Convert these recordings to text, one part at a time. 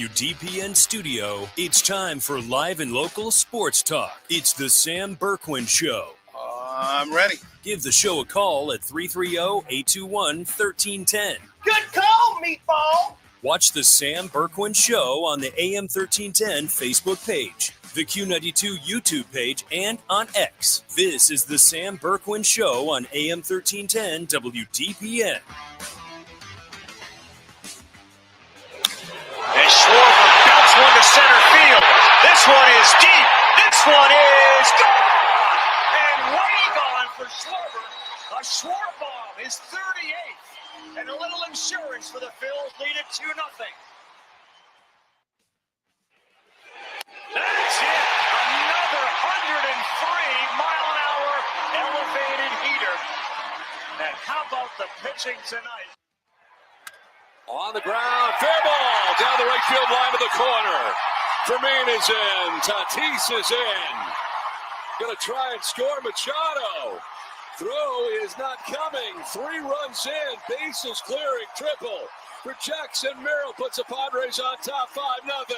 WDPN studio, it's time for live and local sports talk. It's the Sam Bourquin Show. I'm ready. Give the show a call at 330-821-1310. Good call, meatball. Watch the Sam Bourquin Show on the AM 1310 Facebook page, the Q92 YouTube page, and on X. This is the Sam Bourquin Show on AM 1310 WDPN. And Schwarber belts one to center field. This one is deep. This one is gone. And way gone for Schwarber. A Schwarber bomb, his 38th. And a little insurance for the Phils, lead it 2-0. That's it. Another 103-mile-an-hour elevated heater. And how about the pitching tonight? On the ground, fair ball down the right field line to the corner. Fermin is in. Tatis is in. Going to try and score. Machado. Throw is not coming. 3 runs in. Bases clearing. Triple for Jackson. Merrill puts the Padres on top 5-0.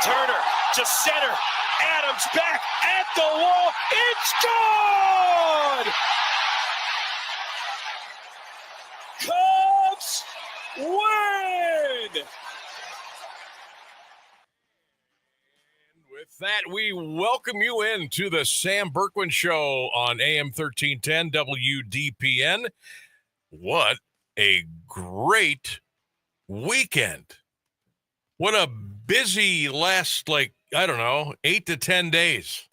Turner to center. Adams back at the wall. It's gone! Cubs win! With that, we welcome you into the Sam Bourquin Show on AM 1310 WDPN. What a great weekend. What a busy last, 8 to 10 days.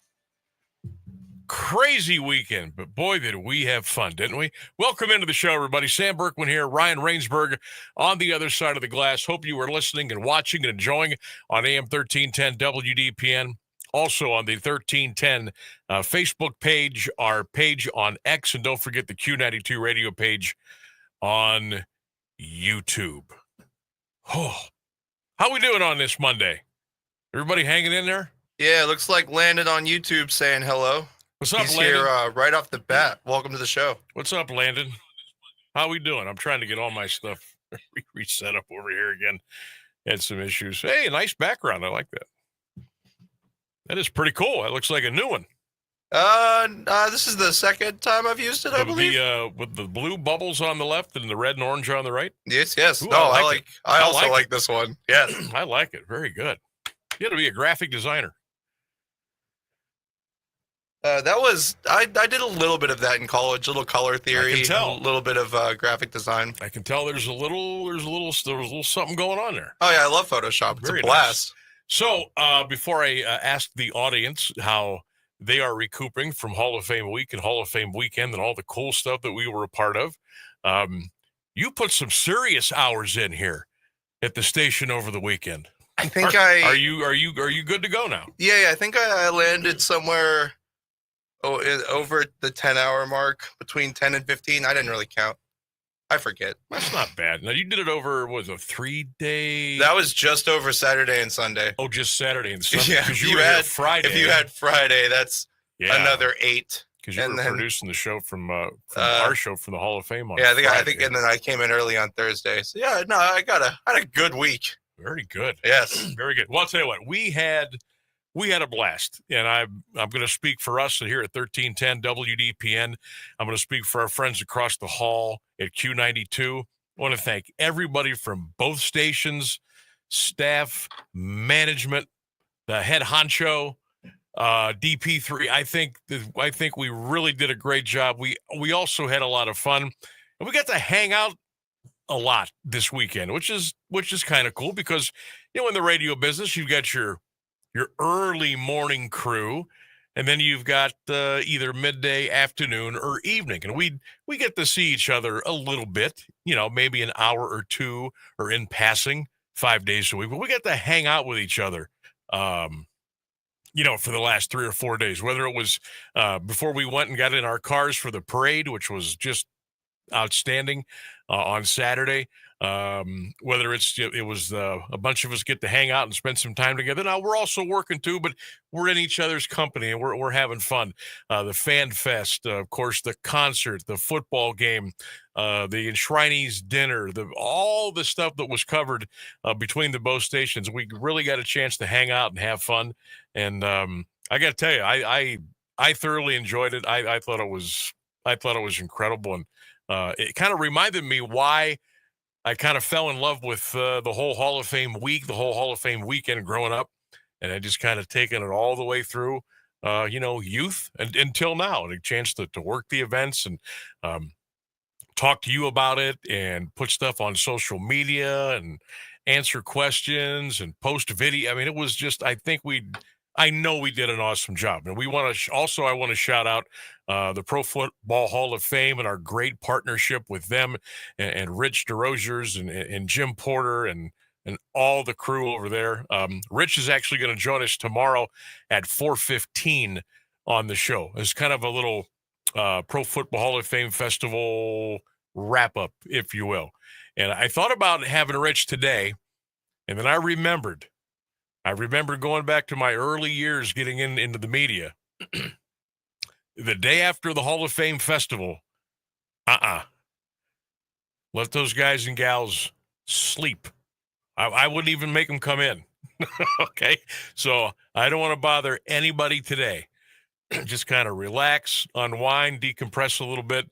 Crazy weekend, but boy, did we have fun, didn't we? Welcome into the show, everybody. Sam Bourquin here, Ryan Rainsberg on the other side of the glass. Hope you were listening and watching and enjoying on AM 1310 WDPN. Also on the 1310 Facebook page, our page on X, and don't forget the Q92 radio page on YouTube. Oh, how we doing on this Monday? Everybody hanging in there? Yeah, looks like Landon on YouTube saying hello. What's up, He's Landon? here right off the bat. Welcome to the show. What's up, Landon? How we doing? I'm trying to get all my stuff reset up over here again. Had some issues. Hey, nice background. I like that. That is pretty cool. That looks like a new one. This is the second time I've used it, I believe. With the blue bubbles on the left and the red and orange on the right. Yes. Ooh, No, I also like like this one. Yes. I like it. Very good. You got to be a graphic designer. I did a little bit of that in college, a little color theory, I can tell. a little bit of graphic design. I can tell there's a little something going on there. Oh yeah, I love Photoshop. It's Very a blast. Nice. So before I ask the audience how they are recouping from Hall of Fame week and Hall of Fame weekend and all the cool stuff that we were a part of, you put some serious hours in here at the station over the weekend. I think are you good to go now? Yeah. I think I landed somewhere over the 10-hour mark, between 10 and 15. I didn't really count. I forget. That's not bad. Now you did it over, was a 3-day? That was just over Saturday and Sunday. Oh, just Saturday and Sunday. Yeah, Because you had Friday. If you had Friday, that's another 8. Because you were producing the show from our show from the Hall of Fame on Friday. I think, and then I came in early on Thursday. So yeah, no, I had a good week. Very good. Yes, very good. Well, I'll tell you what, we had a blast, and I'm going to speak for us here at 1310 WDPN. I'm going to speak for our friends across the hall at Q92. I want to thank everybody from both stations, staff, management, the head honcho, DP3. I think we really did a great job. We also had a lot of fun, and we got to hang out a lot this weekend, which is kind of cool because in the radio business you've got your early morning crew, and then you've got either midday, afternoon, or evening, and we get to see each other a little bit, maybe an hour or two, or in passing 5 days a week, but we get to hang out with each other for the last 3 or 4 days, whether it was before we went and got in our cars for the parade, which was just outstanding on Saturday, Whether it was a bunch of us get to hang out and spend some time together. Now we're also working too, but we're in each other's company and we're having fun. The fan fest, of course, the concert, the football game, the enshrinees dinner, all the stuff that was covered between the both stations. We really got a chance to hang out and have fun. And I got to tell you, I thoroughly enjoyed it. I thought it was incredible, and it kind of reminded me why I kind of fell in love with the whole Hall of Fame week, the whole Hall of Fame weekend growing up, and I just kind of taken it all the way through, youth and until now, and a chance to work the events and talk to you about it and put stuff on social media and answer questions and post video. I mean, it was just, I know we did an awesome job. And we want to I want to shout out the Pro Football Hall of Fame and our great partnership with them and Rich DeRosiers and Jim Porter and all the crew over there. Rich is actually going to join us tomorrow at 4:15 on the show. It's kind of a little Pro Football Hall of Fame festival wrap up, if you will. And I thought about having Rich today, and then I remembered going back to my early years getting into the media. The day after the Hall of Fame festival, let those guys and gals sleep. I wouldn't even make them come in. Okay? So I don't want to bother anybody today. Just kind of relax, unwind, decompress a little bit.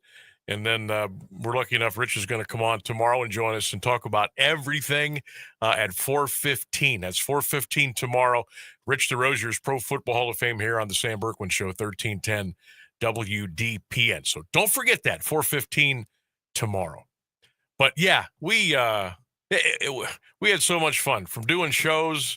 And then we're lucky enough, Rich is going to come on tomorrow and join us and talk about everything at 4:15. That's 4:15 tomorrow. Rich DeRosiers, Pro Football Hall of Fame here on the Sam Bourquin Show, 1310 WDPN. So don't forget that, 4:15 tomorrow. But yeah, we had so much fun from doing shows.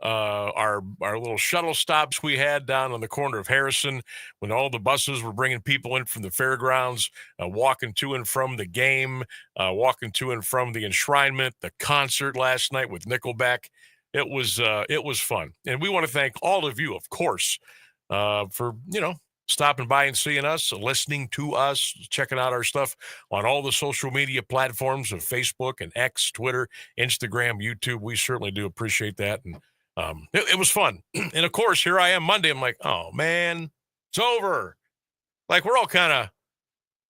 Our little shuttle stops we had down on the corner of Harrison when all the buses were bringing people in from the fairgrounds, walking to and from the game, walking to and from the enshrinement, the concert last night with Nickelback. It was fun. And we want to thank all of you, of course, for, stopping by and seeing us, listening to us, checking out our stuff on all the social media platforms of Facebook and X, Twitter, Instagram, YouTube. We certainly do appreciate that. And it was fun. And of course, here I am Monday. I'm like, oh man, it's over. Like we're all kind of,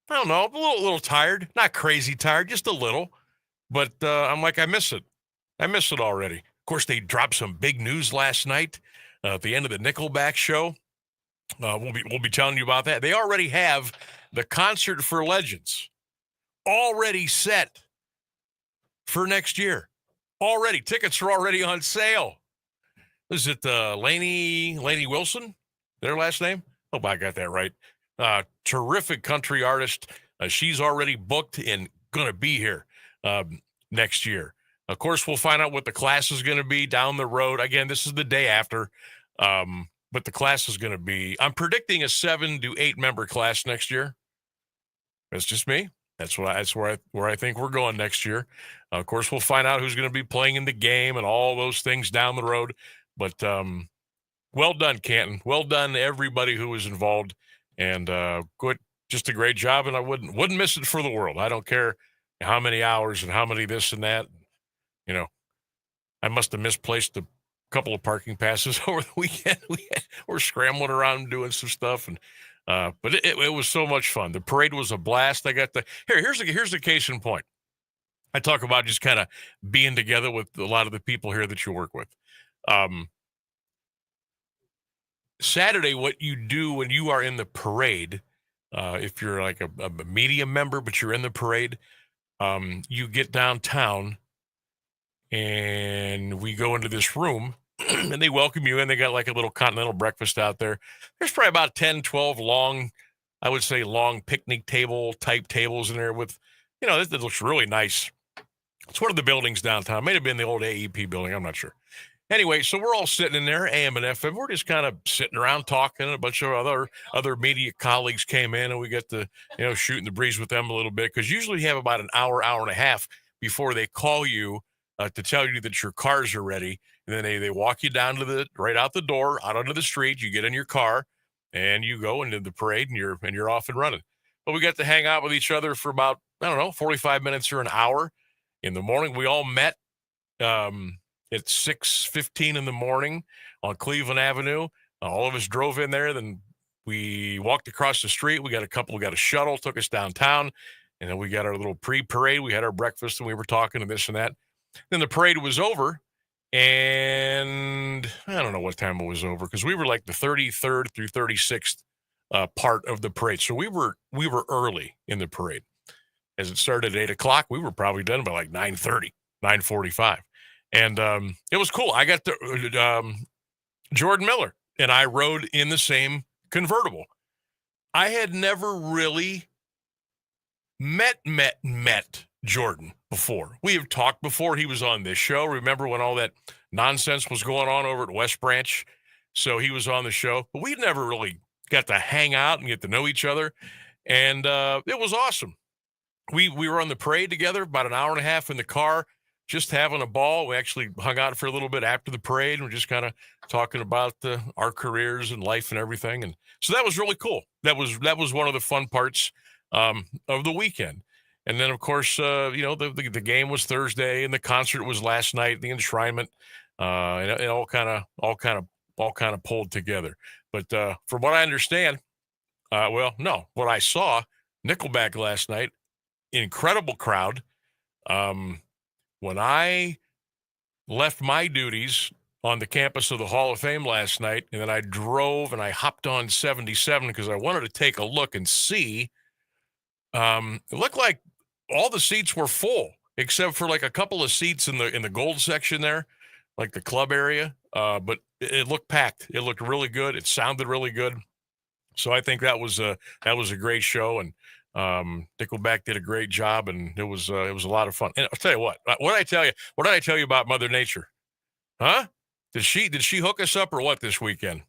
I don't know, a little tired, not crazy tired, just a little, but I'm like, I miss it. I miss it already. Of course, they dropped some big news last night at the end of the Nickelback show. We'll be telling you about that. They already have the Concert for Legends already set for next year. Already, tickets are already on sale. Is it Lainey Wilson? Their last name? Hope I got that right. Terrific country artist. She's already booked and going to be here next year. Of course, we'll find out what the class is going to be down the road. Again, this is the day after. But the class is going to be, I'm predicting a 7 to 8 member class next year. That's just me. That's where I think we're going next year. Of course, we'll find out who's going to be playing in the game and all those things down the road. But well done, Canton. Well done, everybody who was involved. And good, just a great job. And I wouldn't miss it for the world. I don't care how many hours and how many this and that. I must have misplaced a couple of parking passes over the weekend. We're scrambling around doing some stuff, and but it was so much fun. The parade was a blast. I got here's the case in point. I talk about just kind of being together with a lot of the people here that you work with. Saturday, what you do when you are in the parade, if you're like a media member, but you're in the parade, you get downtown and we go into this room and they welcome you in. They got like a little continental breakfast out there. There's probably about 10, 12 long picnic table type tables in there with, this looks really nice. It's one of the buildings downtown. It may have been the old AEP building. I'm not sure. Anyway, so we're all sitting in there, AM and FM. We're just kind of sitting around talking. A bunch of other media colleagues came in, and we got to, shooting the breeze with them a little bit, because usually you have about an hour and a half before they call you to tell you that your cars are ready. And then they walk you down to right out the door, out onto the street. You get in your car, and you go into the parade, and you're off and running. But we got to hang out with each other for about, 45 minutes or an hour. in the morning. We all met at 6:15 in the morning on Cleveland Avenue. All of us drove in there. Then we walked across the street. We got a shuttle, took us downtown. And then we got our little pre-parade. We had our breakfast and we were talking and this and that. Then the parade was over. And I don't know what time it was over because we were like the 33rd through 36th part of the parade. So we were early in the parade. As it started at 8:00, we were probably done by like 9:30, 9:45. And it was cool. I got Jordan Miller and I rode in the same convertible. I had never really met Jordan before. We have talked before he was on this show. Remember when all that nonsense was going on over at West Branch? So he was on the show, but we never really got to hang out and get to know each other. And it was awesome. We were on the parade together, about an hour and a half in the car, just having a ball. We actually hung out for a little bit after the parade and we're just kind of talking about our careers and life and everything. And so that was really cool. That was one of the fun parts of the weekend. And then, of course, the game was Thursday and the concert was last night, the enshrinement, and it all kind of pulled together. But from what I understand, what I saw, Nickelback last night, incredible crowd. When I left my duties on the campus of the Hall of Fame last night, and then I drove and I hopped on 77 because I wanted to take a look and see. It looked like all the seats were full except for like a couple of seats in the gold section there, like the club area. But it looked packed. It looked really good. It sounded really good. So I think that was a great show, and Nickelback did a great job, and it was a lot of fun. And I'll tell you what did I tell you about Mother Nature? Huh? Did she hook us up or what this weekend?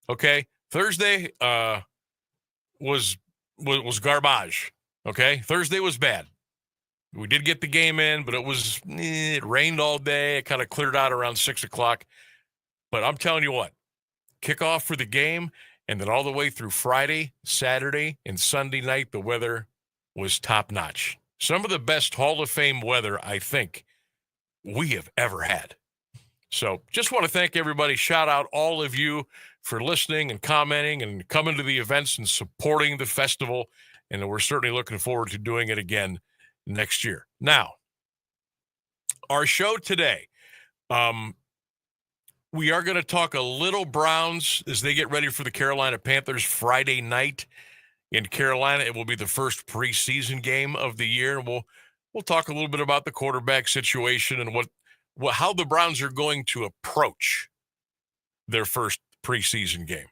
Okay. Thursday was garbage. Okay. Thursday was bad. We did get the game in, but it rained all day. It kind of cleared out around 6:00. But I'm telling you what, kickoff for the game, and then all the way through Friday, Saturday, and Sunday night, the weather was top-notch. Some of the best Hall of Fame weather, I think, we have ever had. So just want to thank everybody. Shout out all of you for listening and commenting and coming to the events and supporting the festival. And we're certainly looking forward to doing it again next year. Now, our show today, we are going to talk a little Browns as they get ready for the Carolina Panthers Friday night in Carolina. It will be the first preseason game of the year. We'll talk a little bit about the quarterback situation and how the Browns are going to approach their first preseason game.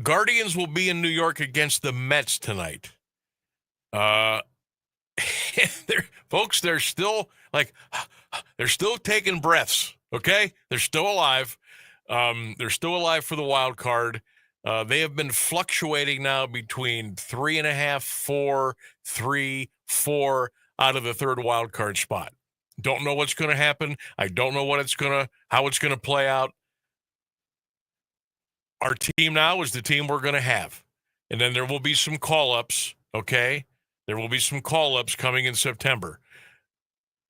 Guardians will be in New York against the Mets tonight. Folks, they're still taking breaths. Okay, they're still alive. They're still alive for the wild card. They have been fluctuating now between 3.5, 4, 3, 4 out of the third wild card spot. Don't know what's going to happen. I don't know how it's going to play out. Our team now is the team we're going to have, and then there will be some call-ups. Okay, there will be some call-ups coming in September.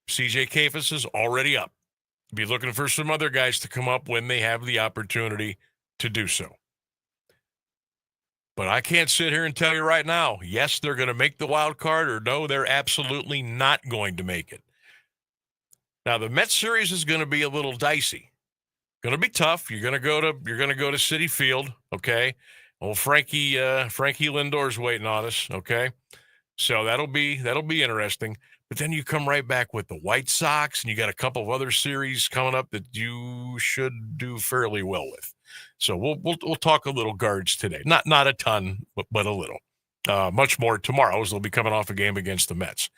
CJ Kafis is already up. Be looking for some other guys to come up when they have the opportunity to do so. But I can't sit here and tell you right now, yes, they're going to make the wild card, or no, they're absolutely not going to make it. Now, the Mets series is going to be a little dicey. Going to be tough. You're going to go to Citi Field, okay? Well, Frankie Lindor's waiting on us, okay? So that'll be interesting. But then you come right back with the White Sox, and you got a couple of other series coming up that you should do fairly well with. So we'll talk a little Guards today. Not a ton, but a little. Much more tomorrow, as they'll be coming off a game against the Mets.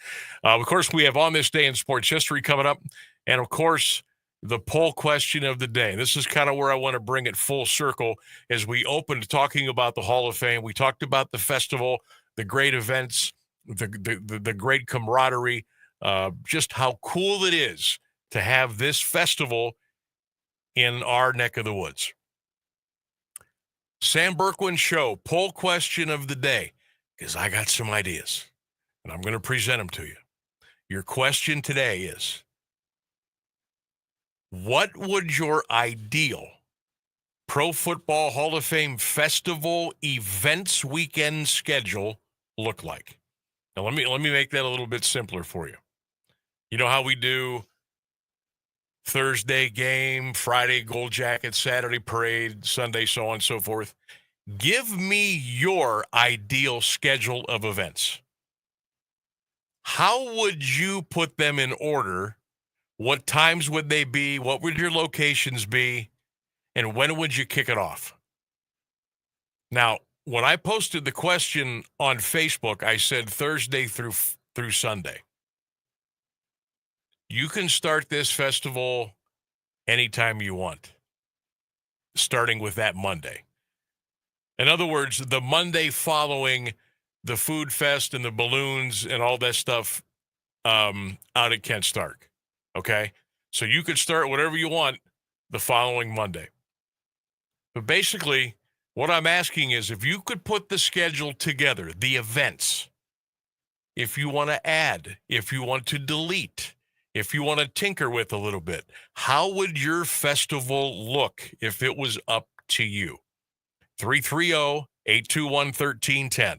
Of course, we have On This Day in Sports History coming up. And, of course, the poll question of the day. This is kind of where I want to bring it full circle as we opened talking about the Hall of Fame. We talked about the festival, the great events, the great camaraderie, just how cool it is to have this festival in our neck of the woods. Sam Bourquin Show, poll question of the day, because I got some ideas, and I'm going to present them to you. Your question today is, what would your ideal Pro Football Hall of Fame Festival events weekend schedule look like? Now, let me make that a little bit simpler for you. You know how we do Thursday game, Friday Gold Jacket, Saturday parade, Sunday so on and so forth? Give me your ideal schedule of events. How would you put them in order? What times would they be? What would your locations be? And when would you kick it off? Now, when I posted the question on Facebook, I said Thursday through Sunday. You can start this festival anytime you want, starting with that Monday. In other words, the Monday following the Food Fest and the balloons and all that stuff out at Kent Stark. Okay? So you could start whatever you want the following Monday. But basically, what I'm asking is if you could put the schedule together, the events, if you want to add, if you want to delete, if you want to tinker with a little bit, how would your festival look if it was up to you? 330-821-1310.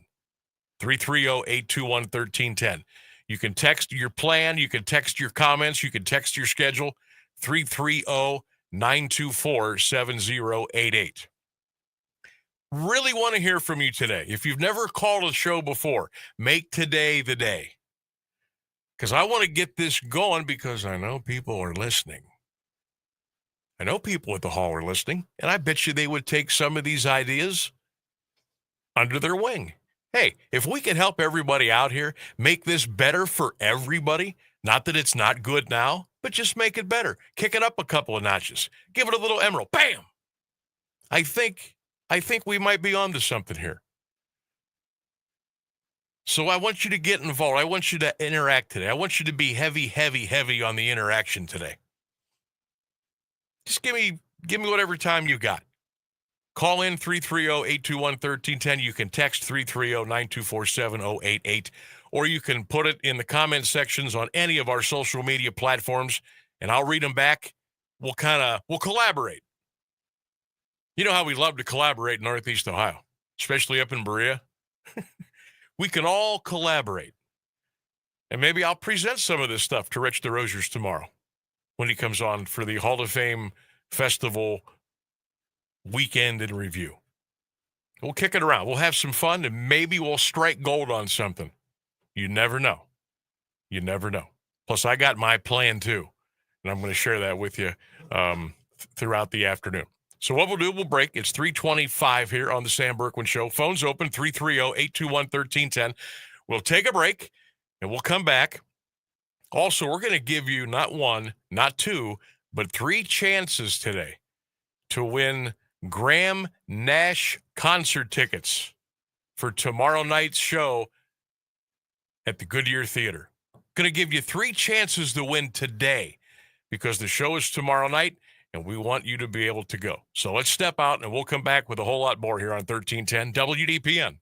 330-821-1310. You can text your plan. You can text your comments. You can text your schedule. 330-924-7088. Really want to hear from you today. If you've never called a show before, make today the day. Because I want to get this going because I know people are listening. I know people at the hall are listening, and I bet you they would take some of these ideas under their wing. Hey, if we can help everybody out here, make this better for everybody, not that it's not good now, but just make it better. Kick it up a couple of notches. Give it a little emerald. Bam! I think we might be onto something here. So I want you to get involved. I want you to interact today. I want you to be heavy on the interaction today. Just give me whatever time you got. Call in 330-821-1310. You can text 330-924-7088, or you can put it in the comment sections on any of our social media platforms, and I'll read them back. We'll collaborate. You know how we love to collaborate in Northeast Ohio, especially up in Berea. We can all collaborate. And maybe I'll present some of this stuff to Rich DeRosiers tomorrow when he comes on for the Hall of Fame Festival weekend in review. We'll kick it around. We'll have some fun, and maybe we'll strike gold on something. You never know. You never know. Plus, I got my plan, too, and I'm going to share that with you throughout the afternoon. So what we'll do, we'll break. It's 3:25 here on the Sam Bourquin Show. Phones open, 330-821-1310. We'll take a break, and we'll come back. Also, we're going to give you not one, not two, but 3 chances today to win Graham Nash concert tickets for tomorrow night's show at the Goodyear Theater. Going to give you 3 chances to win today because the show is tomorrow night, and we want you to be able to go. So let's step out, and we'll come back with a whole lot more here on 1310 WDPN.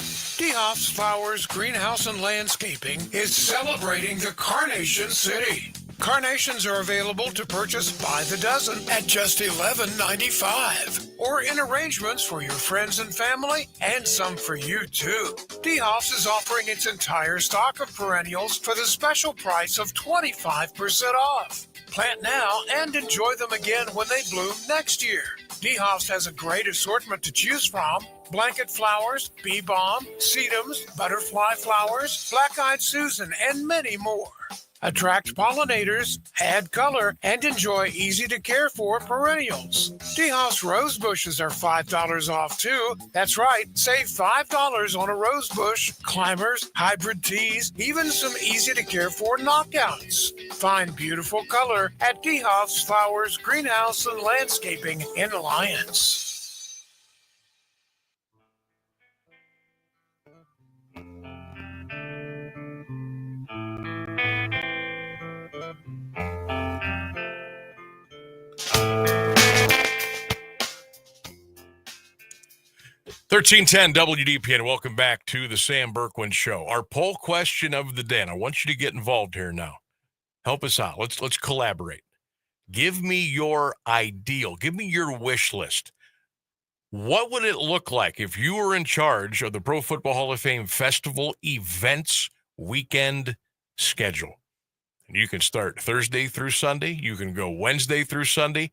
DeHoff's Flowers Greenhouse and Landscaping is celebrating the Carnation City. Carnations are available to purchase by the dozen at just $11.95, or in arrangements for your friends and family, and some for you too. DeHoff's is offering its entire stock of perennials for the special price of 25% off. Plant now and enjoy them again when they bloom next year. DeHoff's has a great assortment to choose from: blanket flowers, bee balm, sedums, butterfly flowers, black-eyed Susan, and many more. Attract pollinators, add color, and enjoy easy-to-care-for perennials. DeHoff's rose bushes are $5 off, too. That's right, save $5 on a rose bush, climbers, hybrid teas, even some easy-to-care-for knockouts. Find beautiful color at DeHoff's Flowers Greenhouse and Landscaping in Alliance. 1310 WDPN. Welcome back to the Sam Bourquin Show. Our poll question of the day, and I want you to get involved here now. Help us out. Let's collaborate. Give me your ideal. Give me your wish list. What would it look like if you were in charge of the Pro Football Hall of Fame Festival events weekend schedule? And you can start Thursday through Sunday. You can go Wednesday through Sunday.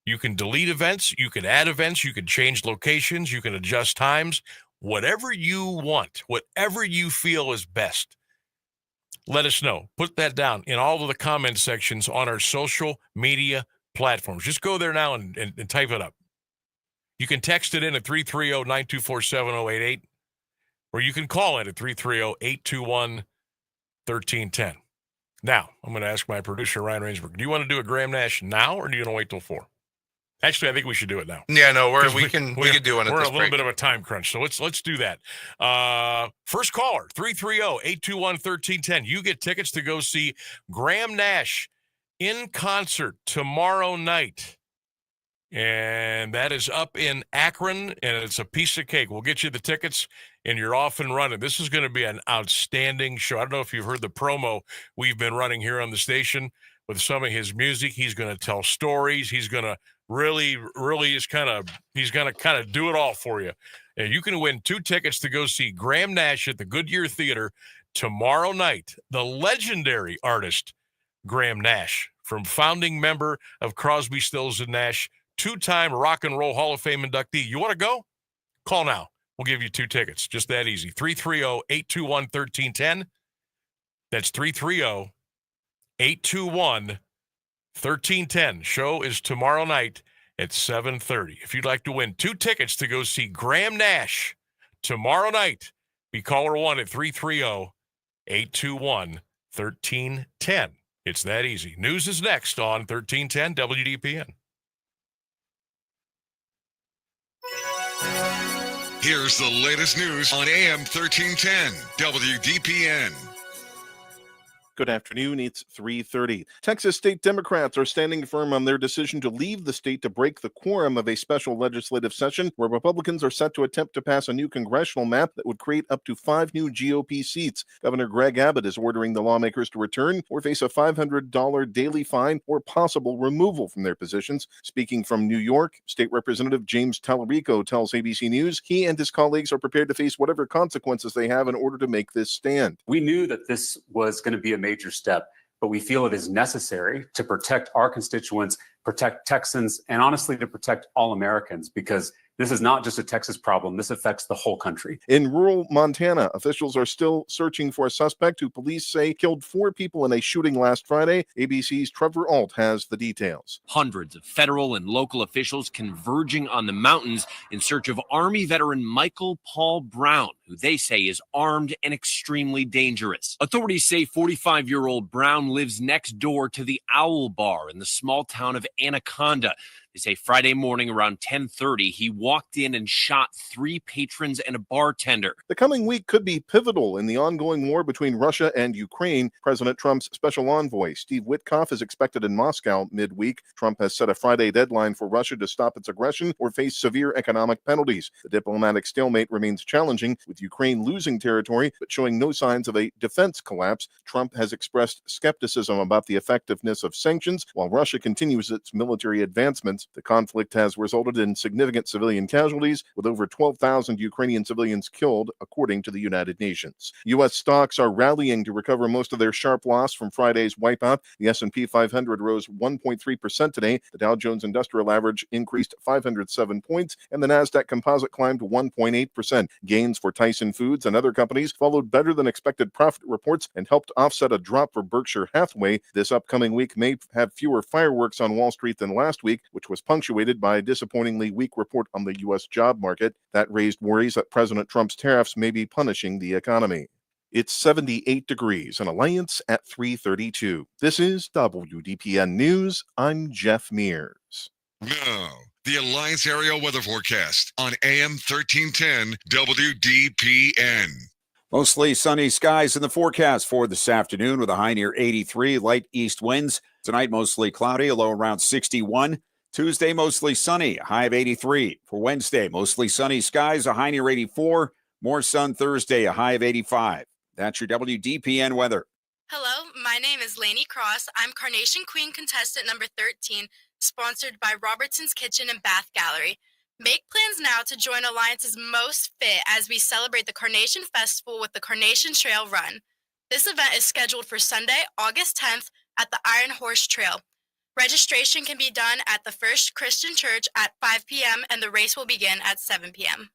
You can delete events. You can add events. You can change locations. You can adjust times. Whatever you want, whatever you feel is best. Let us know. Put that down in all of the comment sections on our social media platforms. Just go there now and type it up. You can text it in at 330-924-7088, or you can call it at 330-821-1310. Now, I'm going to ask my producer, Ryan Rainsberg, do you want to do a Graham Nash now, or do you want to wait till 4? Actually, I think we should do it now. Yeah, no, we can do one at We're this a little break. bit of a time crunch, so let's do that. First caller, 330-821-1310. You get tickets to go see Graham Nash in concert tomorrow night. And that is up in Akron, and it's a piece of cake. We'll get you the tickets, and you're off and running. This is going to be an outstanding show. I don't know if you've heard the promo we've been running here on the station with some of his music. He's going to tell stories. He's going to really is he's going to kind of do it all for you. And you can win 2 tickets to go see Graham Nash at the Goodyear Theater tomorrow night. The legendary artist, Graham Nash, from founding member of Crosby, Stills, and Nash, 2-time Rock and Roll Hall of Fame inductee. You want to go? Call now. We'll give you 2 tickets. Just that easy. 330-821-1310. That's 330-821-1310. Show is tomorrow night at 7:30. If you'd like to win 2 tickets to go see Graham Nash tomorrow night, be caller 1 at 330-821-1310. It's that easy. News is next on 1310 WDPN. Here's the latest news on AM 1310 WDPN. Good afternoon. It's 3:30. Texas state Democrats are standing firm on their decision to leave the state to break the quorum of a special legislative session where Republicans are set to attempt to pass a new congressional map that would create up to 5 new GOP seats. Governor Greg Abbott is ordering the lawmakers to return or face a $500 daily fine or possible removal from their positions. Speaking from New York, State Representative James Tallarico tells ABC News he and his colleagues are prepared to face whatever consequences they have in order to make this stand. We knew that this was going to be a major step, but we feel it is necessary to protect our constituents, protect Texans, and honestly, to protect all Americans, because this is not just a Texas problem. This affects the whole country. In rural Montana, officials are still searching for a suspect who police say killed 4 people in a shooting last Friday. ABC's Trevor Alt has the details. Hundreds of federal and local officials converging on the mountains in search of Army veteran Michael Paul Brown, who they say is armed and extremely dangerous. Authorities say 45-year-old Brown lives next door to the Owl Bar in the small town of Anaconda. They say Friday morning around 10:30, he walked in and shot 3 patrons and a bartender. The coming week could be pivotal in the ongoing war between Russia and Ukraine. President Trump's special envoy, Steve Witkoff, is expected in Moscow midweek. Trump has set a Friday deadline for Russia to stop its aggression or face severe economic penalties. The diplomatic stalemate remains challenging, with Ukraine losing territory but showing no signs of a defense collapse. Trump has expressed skepticism about the effectiveness of sanctions, while Russia continues its military advancements. The conflict has resulted in significant civilian casualties, with over 12,000 Ukrainian civilians killed, according to the United Nations. U.S. stocks are rallying to recover most of their sharp loss from Friday's wipeout. The S&P 500 rose 1.3% today. The Dow Jones Industrial Average increased 507 points, and the Nasdaq Composite climbed 1.8%. Gains for Tyson Foods and other companies followed better than expected profit reports and helped offset a drop for Berkshire Hathaway. This upcoming week may have fewer fireworks on Wall Street than last week, which was punctuated by a disappointingly weak report on the U.S. job market. That raised worries that President Trump's tariffs may be punishing the economy. It's 78 degrees and Alliance at 3:32. This is WDPN News. I'm Jeff Mears. Now, the Alliance Area Weather Forecast on AM 1310 WDPN. Mostly sunny skies in the forecast for this afternoon with a high near 83, light east winds. Tonight, mostly cloudy, a low around 61. Tuesday, mostly sunny, a high of 83. For Wednesday, mostly sunny skies, a high near 84. More sun Thursday, a high of 85. That's your WDPN weather. Hello, my name is Lainey Cross. I'm Carnation Queen contestant number 13, sponsored by Robertson's Kitchen and Bath Gallery. Make plans now to join Alliance's Most Fit as we celebrate the Carnation Festival with the Carnation Trail Run. This event is scheduled for Sunday, August 10th at the Iron Horse Trail. Registration can be done at the First Christian Church at 5 p.m. and the race will begin at 7 p.m.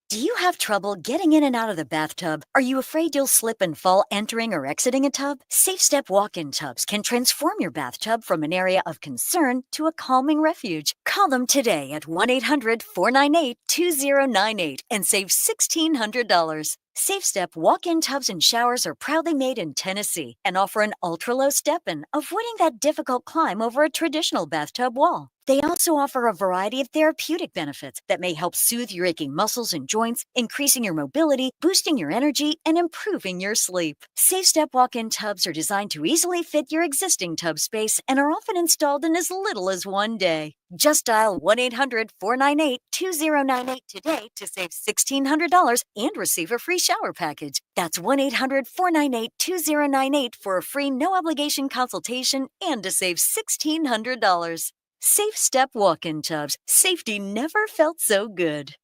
Do you have trouble getting in and out of the bathtub? Are you afraid you'll slip and fall entering or exiting a tub? Safe Step walk-in tubs can transform your bathtub from an area of concern to a calming refuge. Call them today at 1-800-498-2098 and save $1,600. Safe Step walk-in tubs and showers are proudly made in Tennessee and offer an ultra-low step-in, avoiding that difficult climb over a traditional bathtub wall. They also offer a variety of therapeutic benefits that may help soothe your aching muscles and joints, increasing your mobility, boosting your energy, and improving your sleep. Safe Step walk-in tubs are designed to easily fit your existing tub space and are often installed in as little as one day. Just dial 1-800-498-2098 today to save $1,600 and receive a free shower package. That's 1-800-498-2098 for a free no-obligation consultation and to save $1,600. Safe Step walk-in tubs. Safety never felt so good.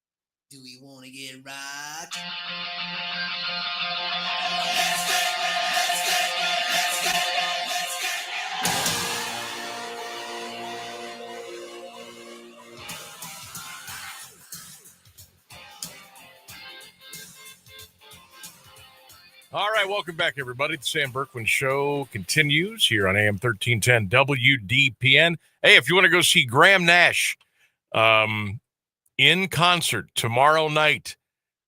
Do we want to get right? All right, welcome back, everybody. The Sam Bourquin Show continues here on AM 1310 WDPN. Hey, if you want to go see Graham Nash in concert tomorrow night,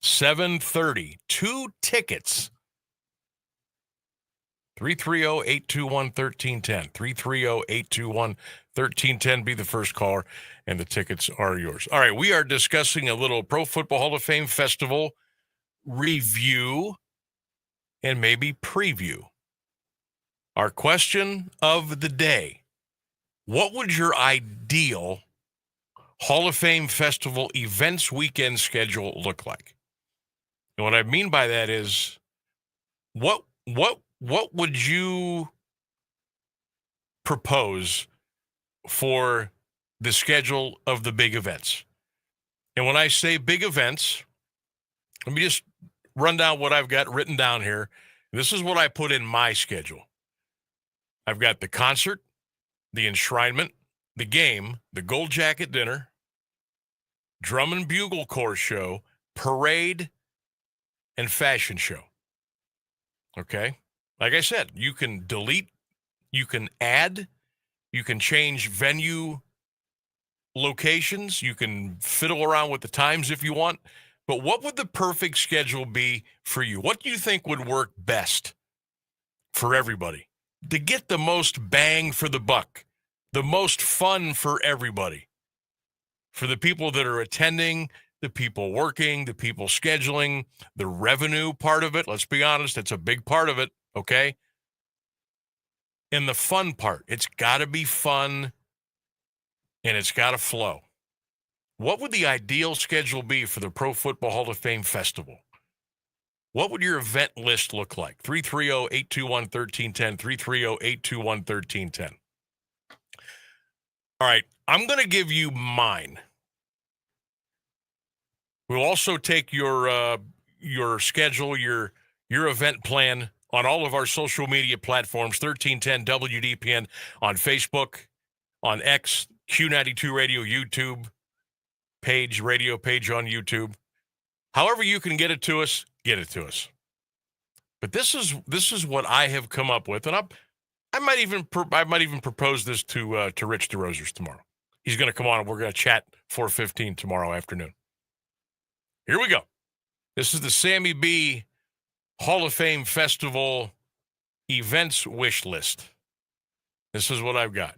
7:30, 2 tickets. 330-821-1310. 330-821-1310. Be the first caller, and the tickets are yours. All right, we are discussing a little Pro Football Hall of Fame Festival review and maybe preview. Our question of the day: what would your ideal Hall of Fame Festival events weekend schedule look like? And what I mean by that is, what would you propose for the schedule of the big events? And when I say big events, let me just run down what I've got written down here. This is what I put in my schedule. I've got the concert, the enshrinement, the game, the Gold Jacket dinner, drum and bugle corps show, parade, and fashion show. Okay? Like I said, you can delete, you can add, you can change venue locations, you can fiddle around with the times if you want. But what would the perfect schedule be for you? What do you think would work best for everybody to get the most bang for the buck, the most fun for everybody, for the people that are attending, the people working, the people scheduling, the revenue part of it? Let's be honest, that's a big part of it, okay? And the fun part, it's got to be fun and it's got to flow. What would the ideal schedule be for the Pro Football Hall of Fame Festival? What would your event list look like? 330-821-1310, 330-821-1310. All right, I'm going to give you mine. We'll also take your schedule, your event plan on all of our social media platforms, 1310 WDPN on Facebook, on X, Q92 Radio, YouTube, radio page on YouTube. However you can get it to us, get it to us. But this is what I have come up with, and I might even propose this to Rich DeRosers tomorrow. He's going to come on and we're going to chat 4:15 tomorrow afternoon. Here we go. This is the Sammy B Hall of Fame Festival events wish list. This is what I've got.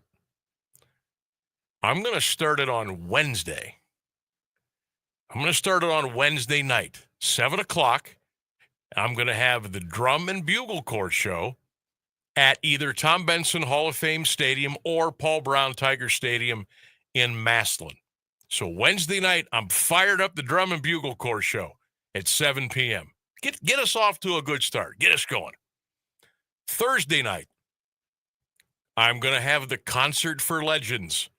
I'm going to start it on Wednesday. I'm going to start it on Wednesday night, 7 o'clock. I'm going to have the Drum and Bugle Corps show at either Tom Benson Hall of Fame Stadium or Paul Brown Tiger Stadium in Massillon. So Wednesday night, I'm fired up the Drum and Bugle Corps show at 7 p.m. Get us off to a good start. Get us going. Thursday night, I'm going to have the Concert for Legends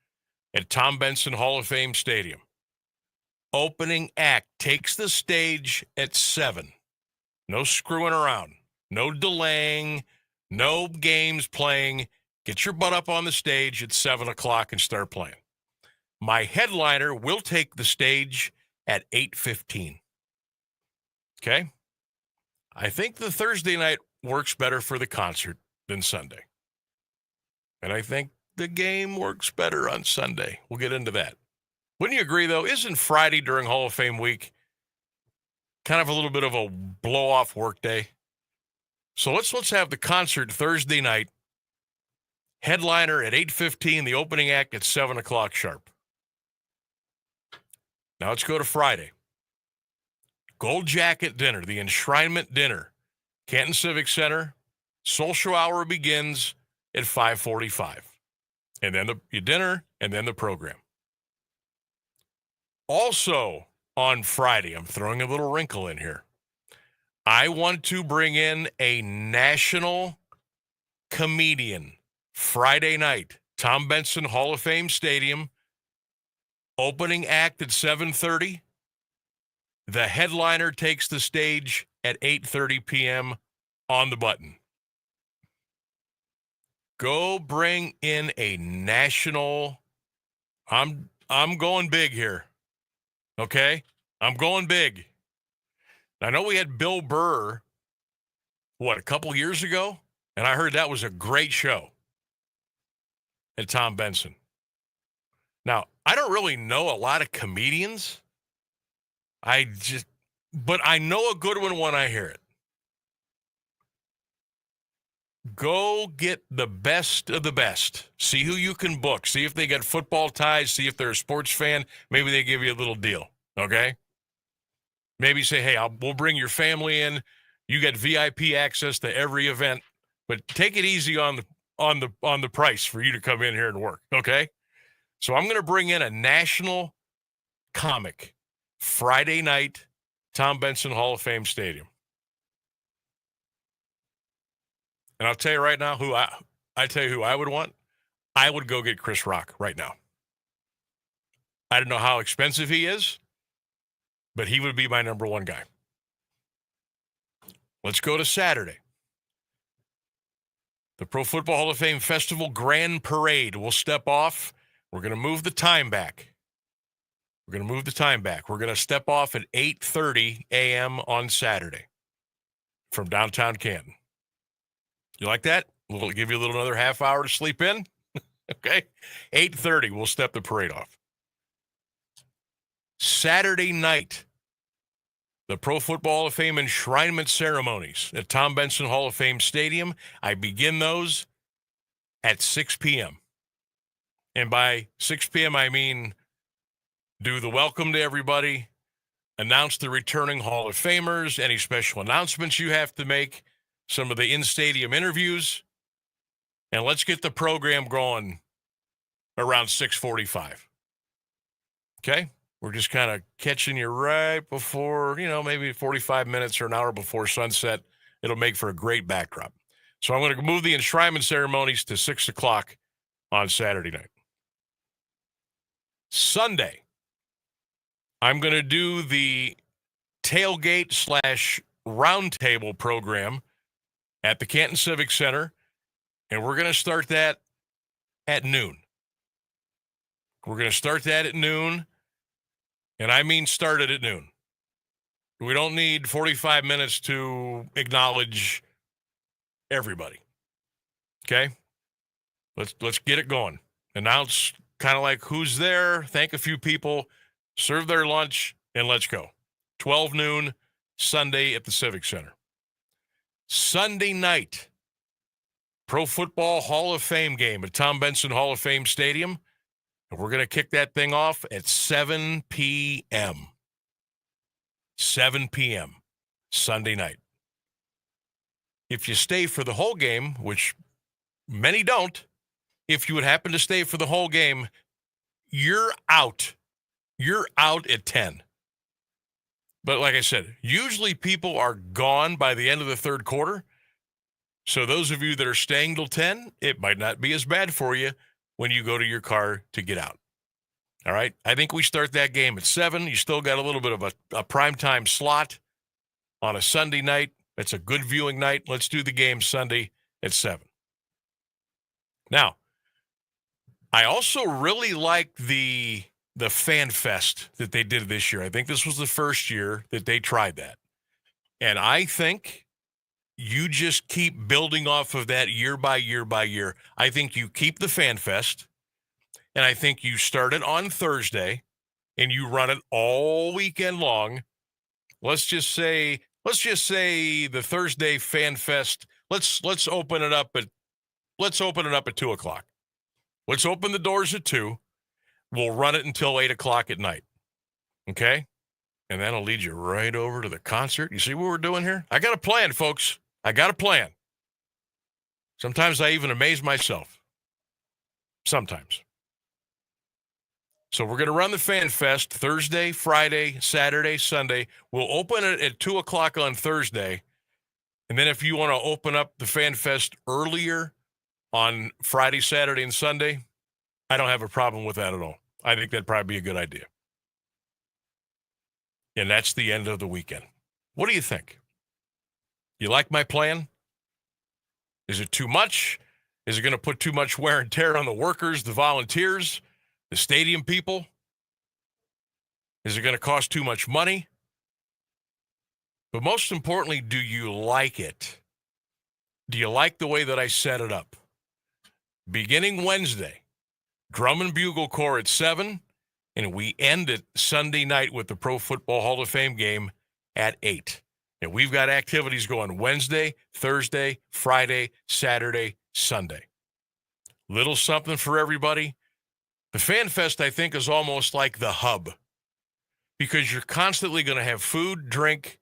at Tom Benson Hall of Fame Stadium. Opening act takes the stage at 7. No screwing around. No delaying. No games playing. Get your butt up on the stage at 7 o'clock and start playing. My headliner will take the stage at 8:15. Okay? I think the Thursday night works better for the concert than Sunday. And I think the game works better on Sunday. We'll get into that. Wouldn't you agree, though? Isn't Friday during Hall of Fame week kind of a little bit of a blow-off work day? So let's have the concert Thursday night. Headliner at 8:15, the opening act at 7 o'clock sharp. Now let's go to Friday. Gold Jacket Dinner, the Enshrinement Dinner. Canton Civic Center. Social hour begins at 5:45. And then the dinner, and then the program. Also on Friday, I'm throwing a little wrinkle in here. I want to bring in a national comedian Friday night. Tom Benson Hall of Fame Stadium. Opening act at 7:30. The headliner takes the stage at 8:30 p.m. on the button. Go bring in a national. I'm going big here. Okay? I'm going big. I know we had Bill Burr, a couple years ago? And I heard that was a great show at Tom Benson. Now, I don't really know a lot of comedians. But I know a good one when I hear it. Go get the best of the best. See who you can book. See if they got football ties. See if they're a sports fan. Maybe they give you a little deal, okay? Maybe say, hey, we'll bring your family in. You get VIP access to every event, but take it easy on the price for you to come in here and work, okay? So I'm going to bring in a national comic Friday night, Tom Benson Hall of Fame Stadium. And I'll tell you right now who I would want. I would go get Chris Rock right now. I don't know how expensive he is, but he would be my number one guy. Let's go to Saturday. The Pro Football Hall of Fame Festival Grand Parade will step off. We're going to move the time back. We're going to step off at 8:30 a.m. on Saturday from downtown Canton. You like that? We'll give you another half hour to sleep in. Okay? 8:30, we'll step the parade off. Saturday night, the Pro Football Hall of Fame enshrinement ceremonies at Tom Benson Hall of Fame Stadium. I begin those at 6 p.m. And by 6 p.m., I mean do the welcome to everybody, announce the returning Hall of Famers, any special announcements you have to make, some of the in-stadium interviews, and let's get the program going around 6:45. Okay? We're just kind of catching you right before, maybe 45 minutes or an hour before sunset. It'll make for a great backdrop. So I'm going to move the enshrinement ceremonies to 6 o'clock on Saturday night. Sunday, I'm going to do the tailgate / roundtable program at the Canton Civic Center, and we're going to start that at noon. And I mean start it at noon. We don't need 45 minutes to acknowledge everybody. Okay? Let's get it going. Announce kind of like who's there, thank a few people, serve their lunch, and let's go. 12 noon, Sunday at the Civic Center. Sunday night, Pro Football Hall of Fame game at Tom Benson Hall of Fame Stadium. And we're going to kick that thing off at 7 p.m. 7 p.m. Sunday night. If you stay for the whole game, which many don't, if you would happen to stay for the whole game, you're out. You're out at 10. But like I said, usually people are gone by the end of the third quarter. So those of you that are staying till 10, it might not be as bad for you when you go to your car to get out. All right? I think we start that game at 7. You still got a little bit of a primetime slot on a Sunday night. It's a good viewing night. Let's do the game Sunday at 7. Now, I also really like the Fan Fest that they did this year. I think this was the first year that they tried that. And I think you just keep building off of that year by year by year. I think you keep the Fan Fest, and I think you start it on Thursday, and you run it all weekend long. Let's just say the Thursday Fan Fest. Let's open it up at 2 o'clock. Let's open the doors at 2. We'll run it until 8 o'clock at night. Okay? And that'll lead you right over to the concert. You see what we're doing here? I got a plan, folks. I got a plan. Sometimes I even amaze myself. Sometimes. So we're going to run the Fan Fest Thursday, Friday, Saturday, Sunday. We'll open it at 2 o'clock on Thursday. And then if you want to open up the Fan Fest earlier on Friday, Saturday, and Sunday, I don't have a problem with that at all. I think that'd probably be a good idea. And that's the end of the weekend. What do you think? You like my plan? Is it too much? Is it going to put too much wear and tear on the workers, the volunteers, the stadium people? Is it going to cost too much money? But most importantly, do you like it? Do you like the way that I set it up? Beginning Wednesday, Drum and Bugle Corps at 7, and we end it Sunday night with the Pro Football Hall of Fame game at 8. And we've got activities going Wednesday, Thursday, Friday, Saturday, Sunday. Little something for everybody. The Fan Fest, I think, is almost like the hub because you're constantly going to have food, drink,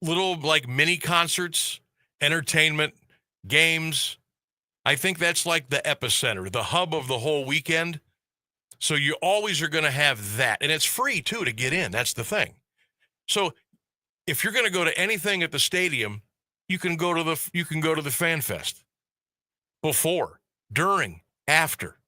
little like mini concerts, entertainment, games. I think that's like the epicenter, the hub of the whole weekend. So you always are going to have that. And it's free, too, to get in. That's the thing. So if you're going to go to anything at the stadium, you can go to the Fan Fest. Before, during, after.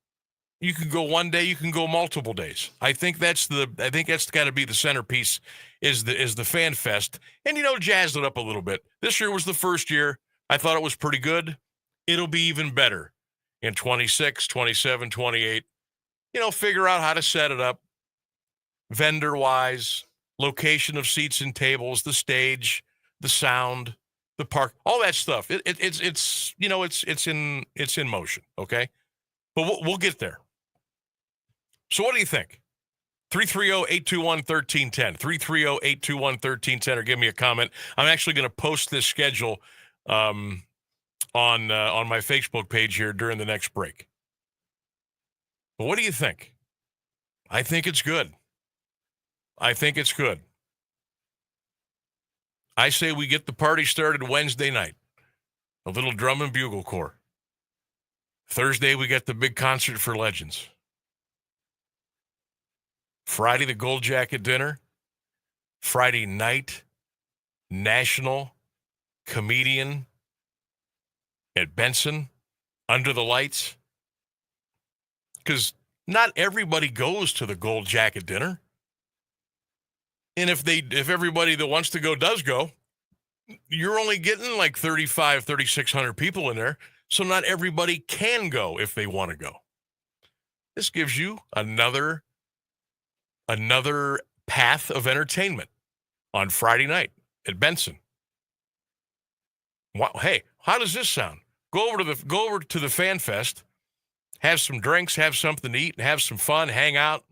You can go one day, you can go multiple days. I think that's got to be the centerpiece is the Fan Fest. And, jazz it up a little bit. This year was the first year. I thought it was pretty good. It'll be even better in 26, 27, 28. Figure out how to set it up vendor-wise, location of seats and tables, the stage, the sound, the park, all that stuff. It's in motion, okay? But we'll get there. So what do you think? 330-821-1310. 330-821-1310, or give me a comment. I'm actually going to post this schedule on my Facebook page here during the next break. But what do you think? I think it's good. I say we get the party started Wednesday night. A little Drum and Bugle Corps. Thursday, we got the big concert for legends. Friday, the Gold Jacket dinner. Friday night, national comedian at Benson, under the lights. Because not everybody goes to the Gold Jacket dinner. And if everybody that wants to go does go, you're only getting like 3,600 people in there. So not everybody can go if they want to go. This gives you another path of entertainment on Friday night at Benson. Wow, hey, how does this sound? Go over to the Fan Fest, have some drinks, have something to eat, have some fun, hang out,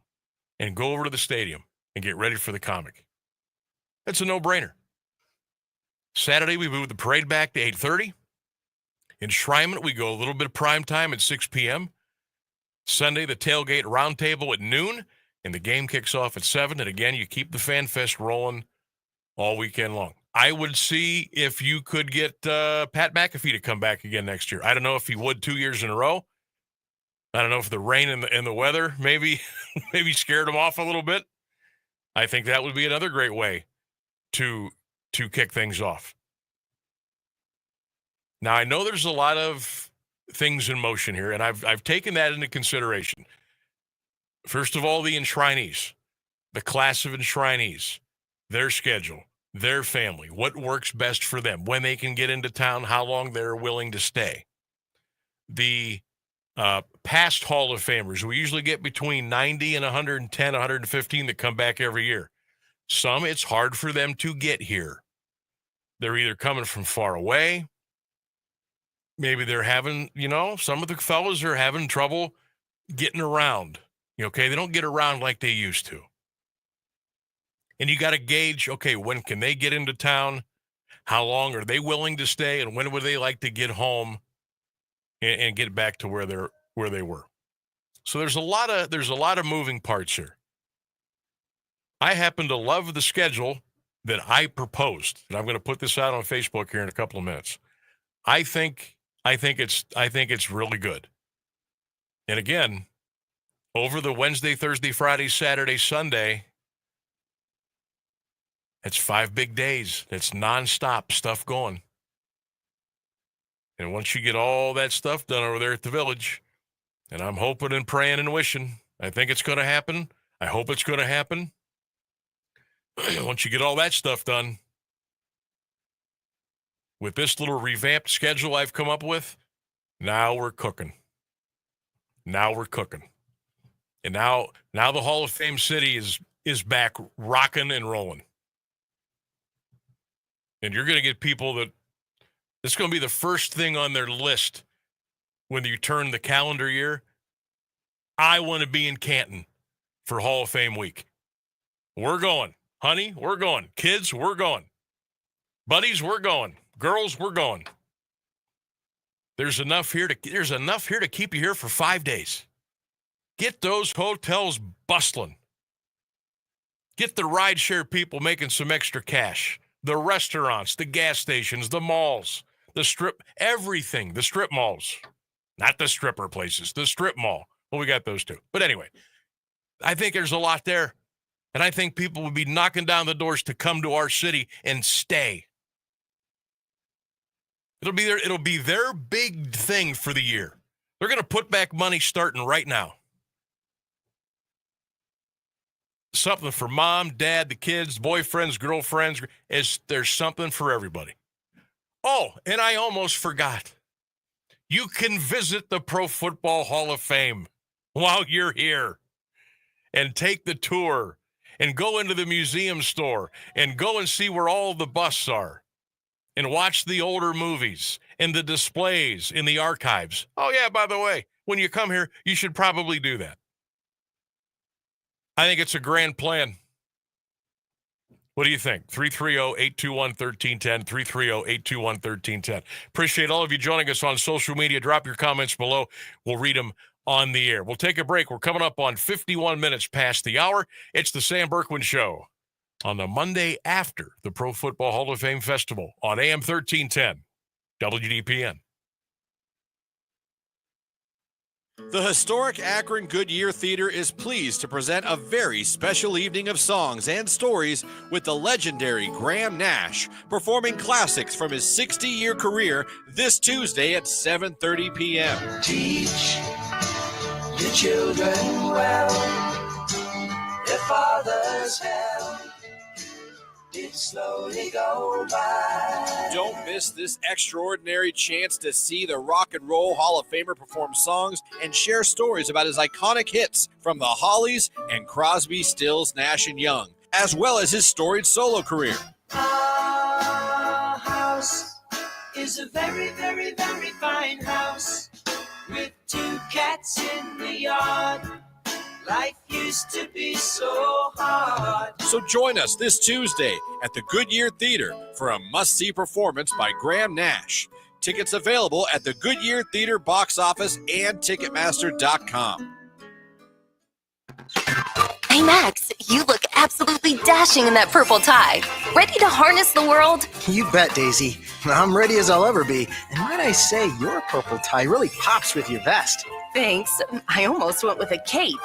and go over to the stadium and get ready for the comic. That's a no-brainer. Saturday, we move the parade back to 8:30. Enshrinement, we go a little bit of prime time at 6 p.m. Sunday, the tailgate roundtable at noon, and the game kicks off at 7. And again, you keep the Fan Fest rolling all weekend long. I would see if you could get Pat McAfee to come back again next year. I don't know if he would 2 years in a row, I don't know if the rain and the weather maybe scared them off a little bit. I think that would be another great way to kick things off. Now, I know there's a lot of things in motion here, and I've taken that into consideration. First of all, the enshrinees, the class of enshrinees, their schedule, their family, what works best for them, when they can get into town, how long they're willing to stay. The past Hall of Famers, we usually get between 90 and 110, 115 that come back every year. Some, it's hard for them to get here. They're either coming from far away. Maybe they're having, some of the fellas are having trouble getting around. Okay, they don't get around like they used to. And you got to gauge, okay, when can they get into town? How long are they willing to stay? And when would they like to get home and get back to where they were? So there's a lot of moving parts here. I happen to love the schedule that I proposed, and I'm going to put this out on Facebook here in a couple of minutes. I think it's really good. And again, over the Wednesday, Thursday, Friday, Saturday, Sunday, it's 5 big days. It's nonstop stuff going. And once you get all that stuff done over there at the Village, and I'm hoping and praying and wishing, I think it's going to happen. I hope it's going to happen. Once you get all that stuff done, with this little revamped schedule I've come up with, now we're cooking. Now we're cooking. And now the Hall of Fame city is back rocking and rolling. And you're going to get people that it's going to be the first thing on their list when you turn the calendar year. I want to be in Canton for Hall of Fame week. We're going. Honey, we're going. Kids, we're going. Buddies, we're going. Girls, we're going. There's enough here to keep you here for 5 days. Get those hotels bustling. Get the rideshare people making some extra cash. The restaurants, the gas stations, the malls, the strip, everything, the strip malls. Not the stripper places, the strip mall. Well, we got those too. But anyway, I think there's a lot there. And I think people will be knocking down the doors to come to our city and stay. It'll be their big thing for the year. They're going to put back money starting right now. Something for mom, dad, the kids, boyfriends, girlfriends. There's something for everybody. Oh, and I almost forgot. You can visit the Pro Football Hall of Fame while you're here and take the tour and go into the museum store and go and see where all the busts are and watch the older movies and the displays in the archives. Oh, yeah, by the way, when you come here, you should probably do that. I think it's a grand plan. What do you think? 330-821-1310, 330-821-1310. Appreciate all of you joining us on social media. Drop your comments below. We'll read them on the air. We'll take a break. We're coming up on 51 minutes past the hour. It's the Sam Bourquin Show on the Monday after the Pro Football Hall of Fame Festival on AM 1310, WDPN. The historic Akron Goodyear Theater is pleased to present a very special evening of songs and stories with the legendary Graham Nash performing classics from his 60-year career this Tuesday at 7:30 p.m. Teach your children well, their father's help did slowly go by. Don't miss this extraordinary chance to see the Rock and Roll Hall of Famer perform songs and share stories about his iconic hits from the Hollies and Crosby, Stills, Nash & Young, as well as his storied solo career. Our house is a very, very, very fine house with 2 cats in the yard. Life used to be so hard. So join us this Tuesday at the Goodyear Theater for a must-see performance by Graham Nash. Tickets available at the Goodyear Theater box office and Ticketmaster.com. Hey, Max, you look absolutely dashing in that purple tie. Ready to harness the world? You bet, Daisy. I'm ready as I'll ever be. And might I say, your purple tie really pops with your vest. Thanks. I almost went with a cape,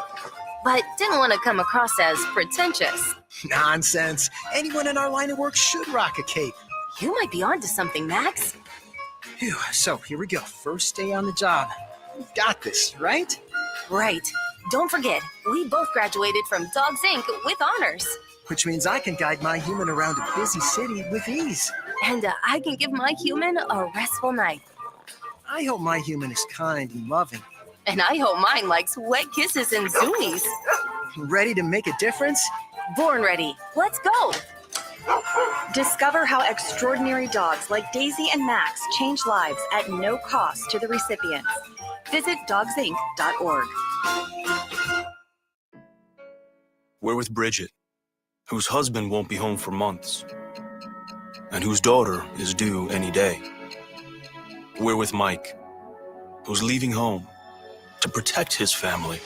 but didn't want to come across as pretentious. Nonsense. Anyone in our line of work should rock a cape. You might be onto something, Max. Phew, so here we go. First day on the job. We've got this, right? Right. Don't forget, we both graduated from Dogs Inc. with honors. Which means I can guide my human around a busy city with ease. And I can give my human a restful night. I hope my human is kind and loving. And I hope mine likes wet kisses and zoomies. Ready to make a difference? Born ready. Let's go. Discover how extraordinary dogs like Daisy and Max change lives at no cost to the recipients. Visit dogsinc.org. We're with Bridget, whose husband won't be home for months, and whose daughter is due any day. We're with Mike, who's leaving home to protect his family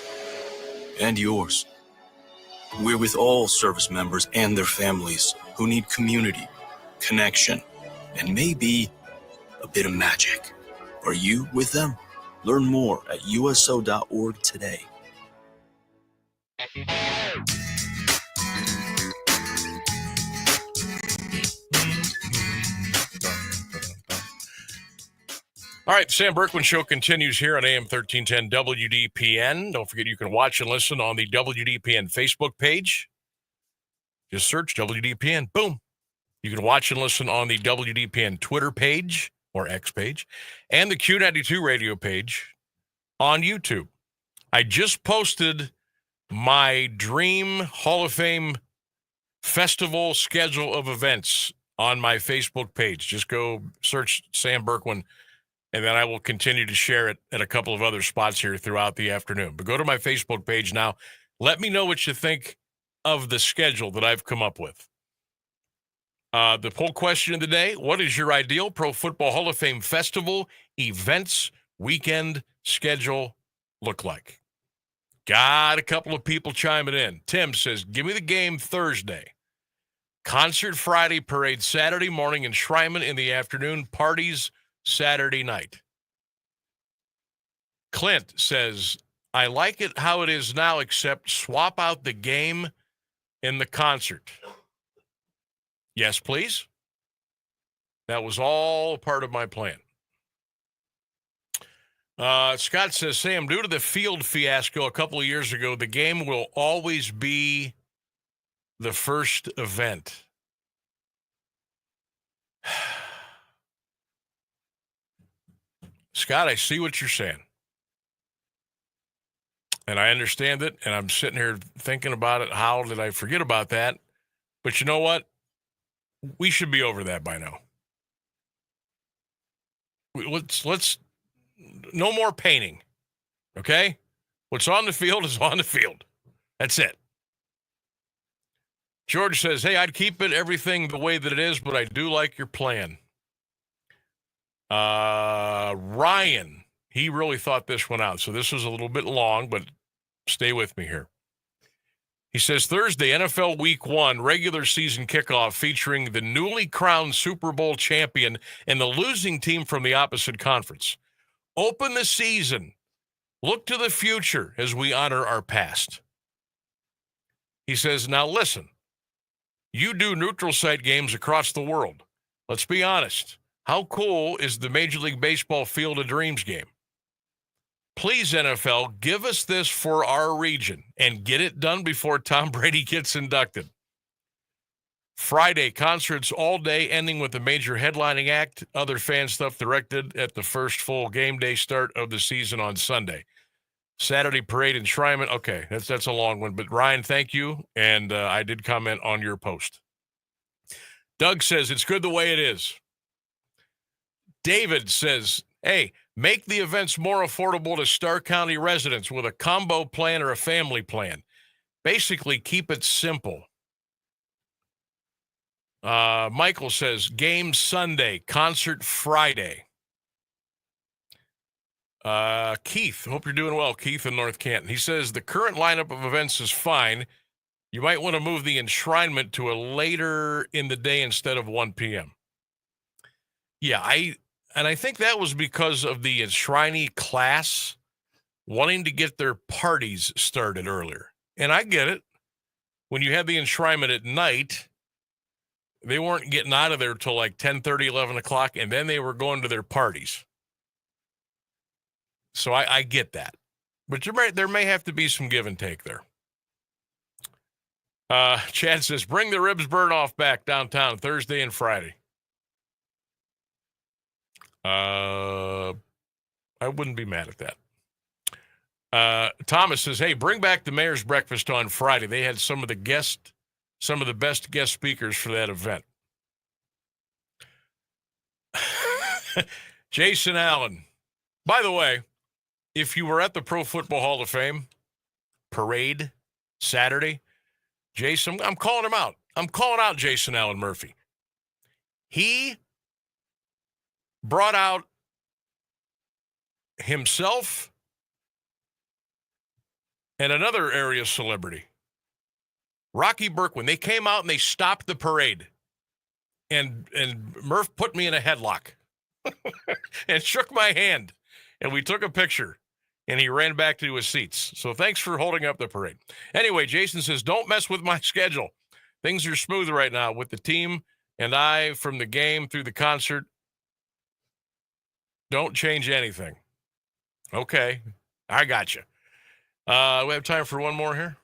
and yours. We're with all service members and their families who need community, connection, and maybe a bit of magic. Are you with them? Learn more at uso.org today. All right, Sam Bourquin Show continues here on AM 1310 WDPN. Don't forget you can watch and listen on the WDPN Facebook page. Just search WDPN. Boom. You can watch and listen on the WDPN Twitter page or X page and the Q92 radio page on YouTube. I just posted my Dream Hall of Fame Festival schedule of events on my Facebook page. Just go search Sam Bourquin, and then I will continue to share it at a couple of other spots here throughout the afternoon. But go to my Facebook page now. Let me know what you think of the schedule that I've come up with. The poll question of the day: what is your ideal Pro Football Hall of Fame Festival events weekend schedule look like? Got a couple of people chiming in. Tim says, give me the game Thursday. Concert Friday, parade Saturday morning, enshrinement in the afternoon, parties Saturday night. Clint says, I like it how it is now, except swap out the game in the concert. Yes, please. That was all part of my plan. Scott says, Sam, due to the field fiasco a couple of years ago, the game will always be the first event. Scott, I see what you're saying. And I understand it, and I'm sitting here thinking about it. How did I forget about that? But you know what? We should be over that by now. Let's no more painting, okay? What's on the field is on the field. That's it. George says, hey, I'd keep it everything the way that it is, but I do like your plan. Ryan, he really thought this one out. So this was a little bit long, but stay with me here. He says, Thursday, NFL Week 1, regular season kickoff featuring the newly crowned Super Bowl champion and the losing team from the opposite conference. Open the season. Look to the future as we honor our past. He says, now listen, you do neutral site games across the world. Let's be honest. How cool is the Major League Baseball Field of Dreams game? Please, NFL, give us this for our region and get it done before Tom Brady gets inducted. Friday, concerts all day, ending with a major headlining act. Other fan stuff directed at the first full game day start of the season on Sunday. Saturday, parade enshrinement. Okay, that's a long one. But, Ryan, thank you, and I did comment on your post. Doug says, it's good the way it is. David says, hey, make the events more affordable to Starr County residents with a combo plan or a family plan. Basically, keep it simple. Michael says, game Sunday, concert Friday. Keith, hope you're doing well, Keith in North Canton. He says, the current lineup of events is fine. You might want to move the enshrinement to a later in the day instead of 1 p.m. Yeah, I think that was because of the enshrinee class wanting to get their parties started earlier. And I get it. When you had the enshrinement at night, they weren't getting out of there till like 10:30, 11 o'clock, and then they were going to their parties. So I get that. But you're right, there may have to be some give and take there. Chad says, bring the ribs burn off back downtown Thursday and Friday. I wouldn't be mad at that. Thomas says, hey, bring back the mayor's breakfast on Friday. They had some of the best guest speakers for that event. Jason Allen. By the way, if you were at the Pro Football Hall of Fame parade Saturday, Jason, I'm calling him out. I'm calling out Jason Allen Murphy. He brought out himself and another area celebrity, Rocky Burquin. They came out and they stopped the parade. And Murph put me in a headlock and shook my hand. And we took a picture. And he ran back to his seats. So thanks for holding up the parade. Anyway, Jason says, don't mess with my schedule. Things are smooth right now with the team and I from the game through the concert. Don't change anything. Okay, I got you. We have time for one more here?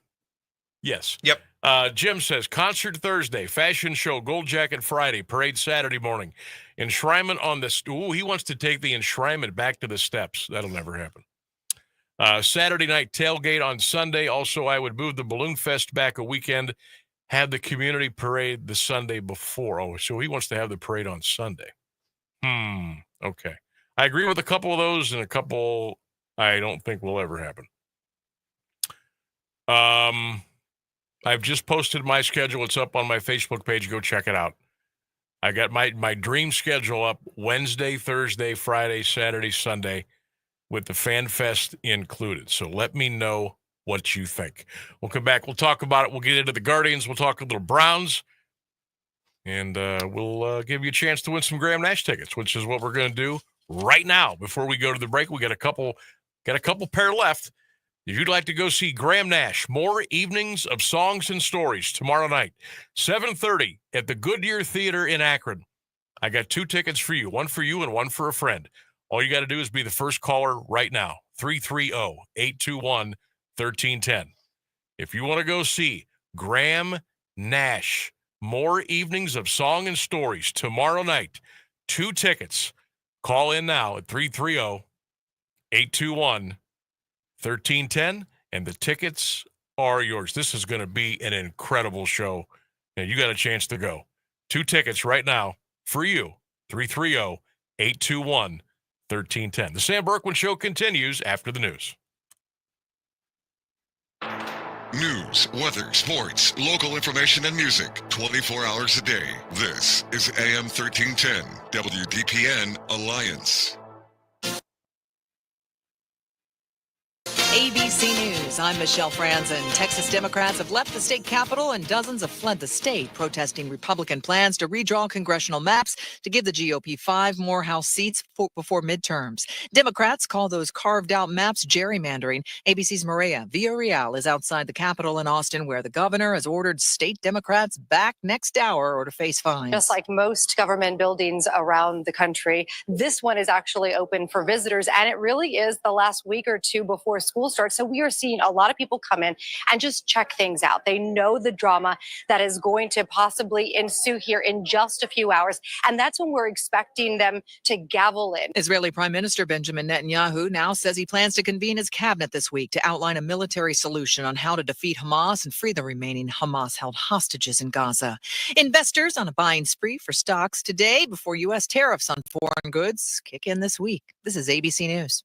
Yes. Yep. Jim says, concert Thursday, fashion show, gold jacket Friday, parade Saturday morning. Enshrinement on the... Ooh, he wants to take the enshrinement back to the steps. That'll never happen. Saturday night tailgate on Sunday. Also, I would move the Balloon Fest back a weekend, have the community parade the Sunday before. Oh, so he wants to have the parade on Sunday. Okay. I agree with a couple of those and a couple I don't think will ever happen. I've just posted my schedule. It's up on my Facebook page. Go check it out. I got my dream schedule up Wednesday, Thursday, Friday, Saturday, Sunday, with the Fan Fest included. So let me know what you think. We'll come back. We'll talk about it. We'll get into the Guardians. We'll talk a little Browns. And we'll give you a chance to win some Graham Nash tickets, which is what we're going to do right now. Before we go to the break, we got a couple pair left. If you'd like to go see Graham Nash, more evenings of songs and stories tomorrow night, 7:30 at the Goodyear Theater in Akron. I got 2 tickets for you, one for you and one for a friend. All you got to do is be the first caller right now, 330-821-1310. If you want to go see Graham Nash, more evenings of song and stories tomorrow night, 2 tickets. Call in now at 330-821-1310, and the tickets are yours. This is going to be an incredible show, and you got a chance to go. 2 tickets right now for you, 330-821-1310. The Sam Bourquin Show continues after the news. News, weather, sports, local information, and music 24 hours a day. This is AM 1310, WDPN Alliance. ABC News, I'm Michelle Franzen. Texas Democrats have left the state capitol and dozens have fled the state, protesting Republican plans to redraw congressional maps to give the GOP 5 more House seats before midterms. Democrats call those carved-out maps gerrymandering. ABC's Maria Villarreal is outside the Capitol in Austin, where the governor has ordered state Democrats back next hour or to face fines. Just like most government buildings around the country, this one is actually open for visitors, and it really is the last week or two before school starts. So we are seeing a lot of people come in and just check things out. They know the drama that is going to possibly ensue here in just a few hours. And that's when we're expecting them to gavel in. Israeli Prime Minister Benjamin Netanyahu now says he plans to convene his cabinet this week to outline a military solution on how to defeat Hamas and free the remaining Hamas-held hostages in Gaza. Investors on a buying spree for stocks today before U.S. tariffs on foreign goods kick in this week. This is ABC News.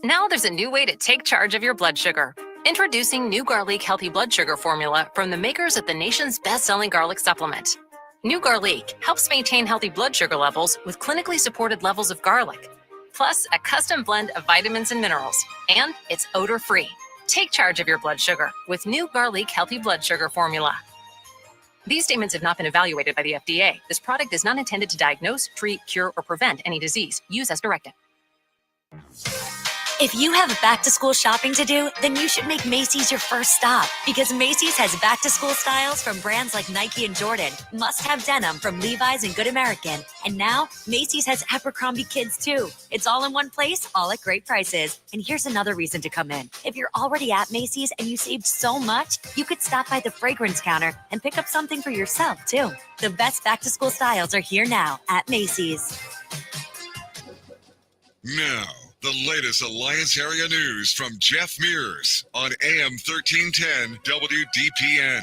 Now there's a new way to take charge of your blood sugar. Introducing new Garlic Healthy Blood Sugar Formula from the makers of the nation's best-selling garlic supplement. New Garlic helps maintain healthy blood sugar levels with clinically supported levels of garlic, plus a custom blend of vitamins and minerals, and it's odor-free. Take charge of your blood sugar with new Garlic Healthy Blood Sugar Formula. These statements have not been evaluated by the FDA. This product is not intended to diagnose, treat, cure, or prevent any disease. Use as directed. If you have back-to-school shopping to do, then you should make Macy's your first stop, because Macy's has back-to-school styles from brands like Nike and Jordan, must-have denim from Levi's and Good American, and now Macy's has Abercrombie Kids too. It's all in one place, all at great prices. And here's another reason to come in. If you're already at Macy's and you saved so much, you could stop by the fragrance counter and pick up something for yourself too. The best back-to-school styles are here now at Macy's. Now, the latest Alliance area news from Jeff Mears on AM 1310 WDPN.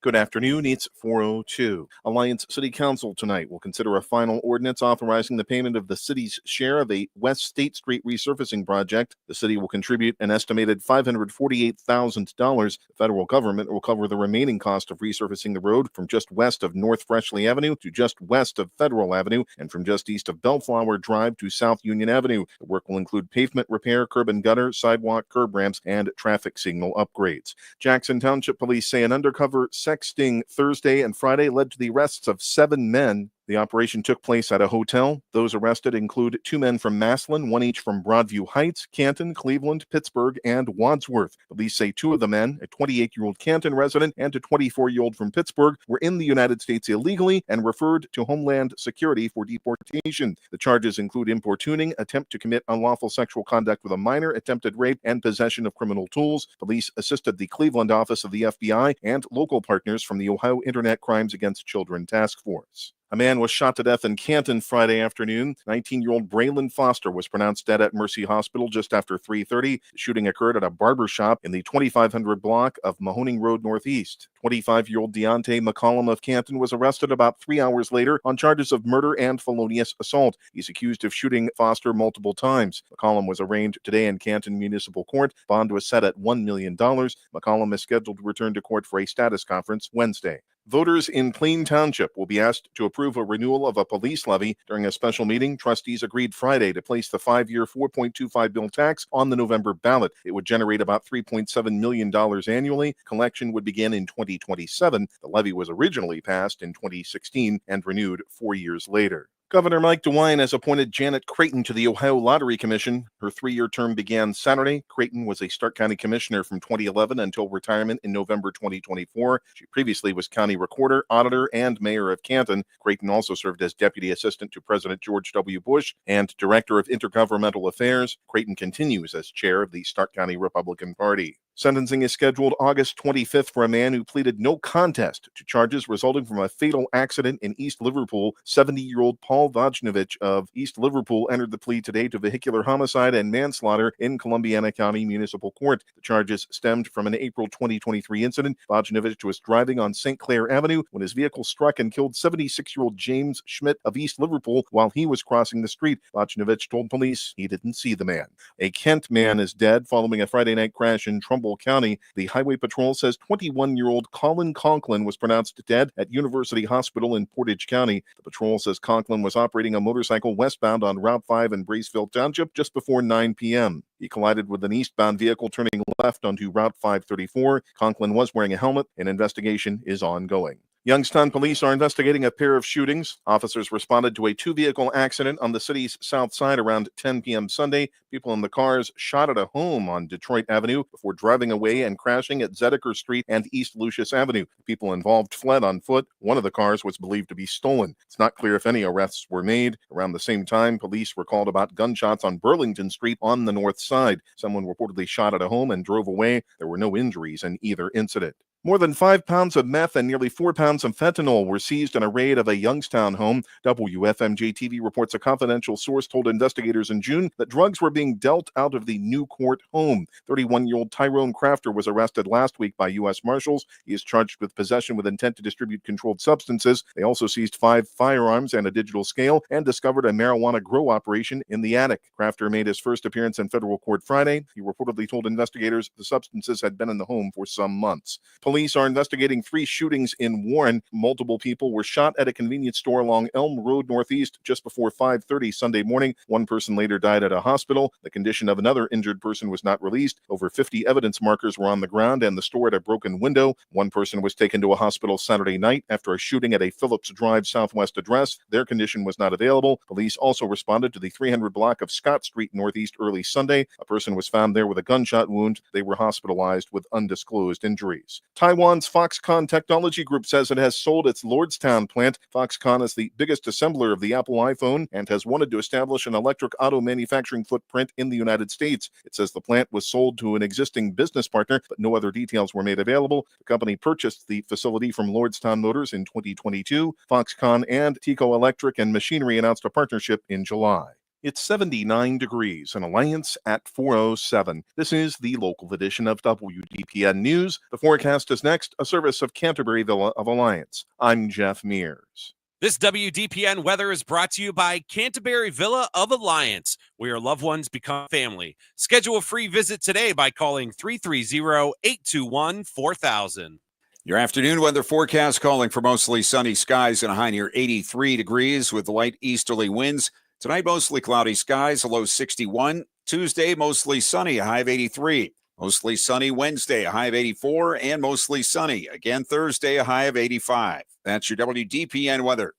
Good afternoon. It's 4:02. Alliance City Council tonight will consider a final ordinance authorizing the payment of the city's share of a West State Street resurfacing project. The city will contribute an estimated $548,000. The federal government will cover the remaining cost of resurfacing the road from just west of North Freshley Avenue to just west of Federal Avenue and from just east of Bellflower Drive to South Union Avenue. The work will include pavement repair, curb and gutter, sidewalk, curb ramps, and traffic signal upgrades. Jackson Township Police say an undercover sexting Thursday and Friday led to the arrests of 7 men. The operation took place at a hotel. Those arrested include 2 men from Massillon, 1 each from Broadview Heights, Canton, Cleveland, Pittsburgh, and Wadsworth. Police say 2 of the men, a 28-year-old Canton resident and a 24-year-old from Pittsburgh, were in the United States illegally and referred to Homeland Security for deportation. The charges include importuning, attempt to commit unlawful sexual conduct with a minor, attempted rape, and possession of criminal tools. Police assisted the Cleveland office of the FBI and local partners from the Ohio Internet Crimes Against Children Task Force. A man was shot to death in Canton Friday afternoon. 19-year-old Braylon Foster was pronounced dead at Mercy Hospital just after 3:30. The shooting occurred at a barber shop in the 2500 block of Mahoning Road Northeast. 25-year-old Deontay McCollum of Canton was arrested about 3 hours later on charges of murder and felonious assault. He's accused of shooting Foster multiple times. McCollum was arraigned today in Canton Municipal Court. Bond was set at $1 million. McCollum is scheduled to return to court for a status conference Wednesday. Voters in Plain Township will be asked to approve a renewal of a police levy. During a special meeting, trustees agreed Friday to place the 5-year $4.25 bill tax on the November ballot. It would generate about $3.7 million annually. Collection would begin in 2027. The levy was originally passed in 2016 and renewed 4 years later. Governor Mike DeWine has appointed Janet Creighton to the Ohio Lottery Commission. Her 3-year term began Saturday. Creighton was a Stark County Commissioner from 2011 until retirement in November 2024. She previously was County Recorder, Auditor, and Mayor of Canton. Creighton also served as Deputy Assistant to President George W. Bush and Director of Intergovernmental Affairs. Creighton continues as Chair of the Stark County Republican Party. Sentencing is scheduled August 25th for a man who pleaded no contest to charges resulting from a fatal accident in East Liverpool. 70-year-old Paul Vojnovich of East Liverpool entered the plea today to vehicular homicide and manslaughter in Columbiana County Municipal Court. The charges stemmed from an April 2023 incident. Vojnovich was driving on St. Clair Avenue when his vehicle struck and killed 76-year-old James Schmidt of East Liverpool while he was crossing the street. Vojnovich told police he didn't see the man. A Kent man is dead following a Friday night crash in Trumbull County. The Highway Patrol says 21-year-old Colin Conklin was pronounced dead at University Hospital in Portage County. The patrol says Conklin was operating a motorcycle westbound on Route 5 in Braceville Township just before 9 p.m. He collided with an eastbound vehicle turning left onto Route 534. Conklin was wearing a helmet. An investigation is ongoing. Youngstown police are investigating a pair of shootings. Officers responded to a 2-vehicle accident on the city's south side around 10 p.m. Sunday. People in the cars shot at a home on Detroit Avenue before driving away and crashing at Zedeker Street and East Lucius Avenue. People involved fled on foot. One of the cars was believed to be stolen. It's not clear if any arrests were made. Around the same time, police were called about gunshots on Burlington Street on the north side. Someone reportedly shot at a home and drove away. There were no injuries in either incident. More than 5 pounds of meth and nearly 4 pounds of fentanyl were seized in a raid of a Youngstown home. WFMJ-TV reports a confidential source told investigators in June that drugs were being dealt out of the Newcourt home. 31-year-old Tyrone Crafter was arrested last week by U.S. Marshals. He is charged with possession with intent to distribute controlled substances. They also seized 5 firearms and a digital scale and discovered a marijuana grow operation in the attic. Crafter made his first appearance in federal court Friday. He reportedly told investigators the substances had been in the home for some months. Police are investigating 3 shootings in Warren. Multiple people were shot at a convenience store along Elm Road Northeast just before 5:30 Sunday morning. One person later died at a hospital. The condition of another injured person was not released. Over 50 evidence markers were on the ground and the store had a broken window. One person was taken to a hospital Saturday night after a shooting at a Phillips Drive Southwest address. Their condition was not available. Police also responded to the 300 block of Scott Street Northeast early Sunday. A person was found there with a gunshot wound. They were hospitalized with undisclosed injuries. Taiwan's Foxconn Technology Group says it has sold its Lordstown plant. Foxconn is the biggest assembler of the Apple iPhone and has wanted to establish an electric auto manufacturing footprint in the United States. It says the plant was sold to an existing business partner, but no other details were made available. The company purchased the facility from Lordstown Motors in 2022. Foxconn and Tico Electric and Machinery announced a partnership in July. It's 79 degrees in Alliance at 4:07. This is the local edition of WDPN News. The forecast is next, a service of Canterbury Villa of Alliance. I'm Jeff Mears. This WDPN weather is brought to you by Canterbury Villa of Alliance, where your loved ones become family. Schedule a free visit today by calling 330-821-4000. Your afternoon weather forecast calling for mostly sunny skies and a high near 83 degrees with light easterly winds. Tonight, mostly cloudy skies, a low 61. Tuesday, mostly sunny, a high of 83. Mostly sunny Wednesday, a high of 84, and mostly sunny. Again, Thursday, a high of 85. That's your WDPN weather.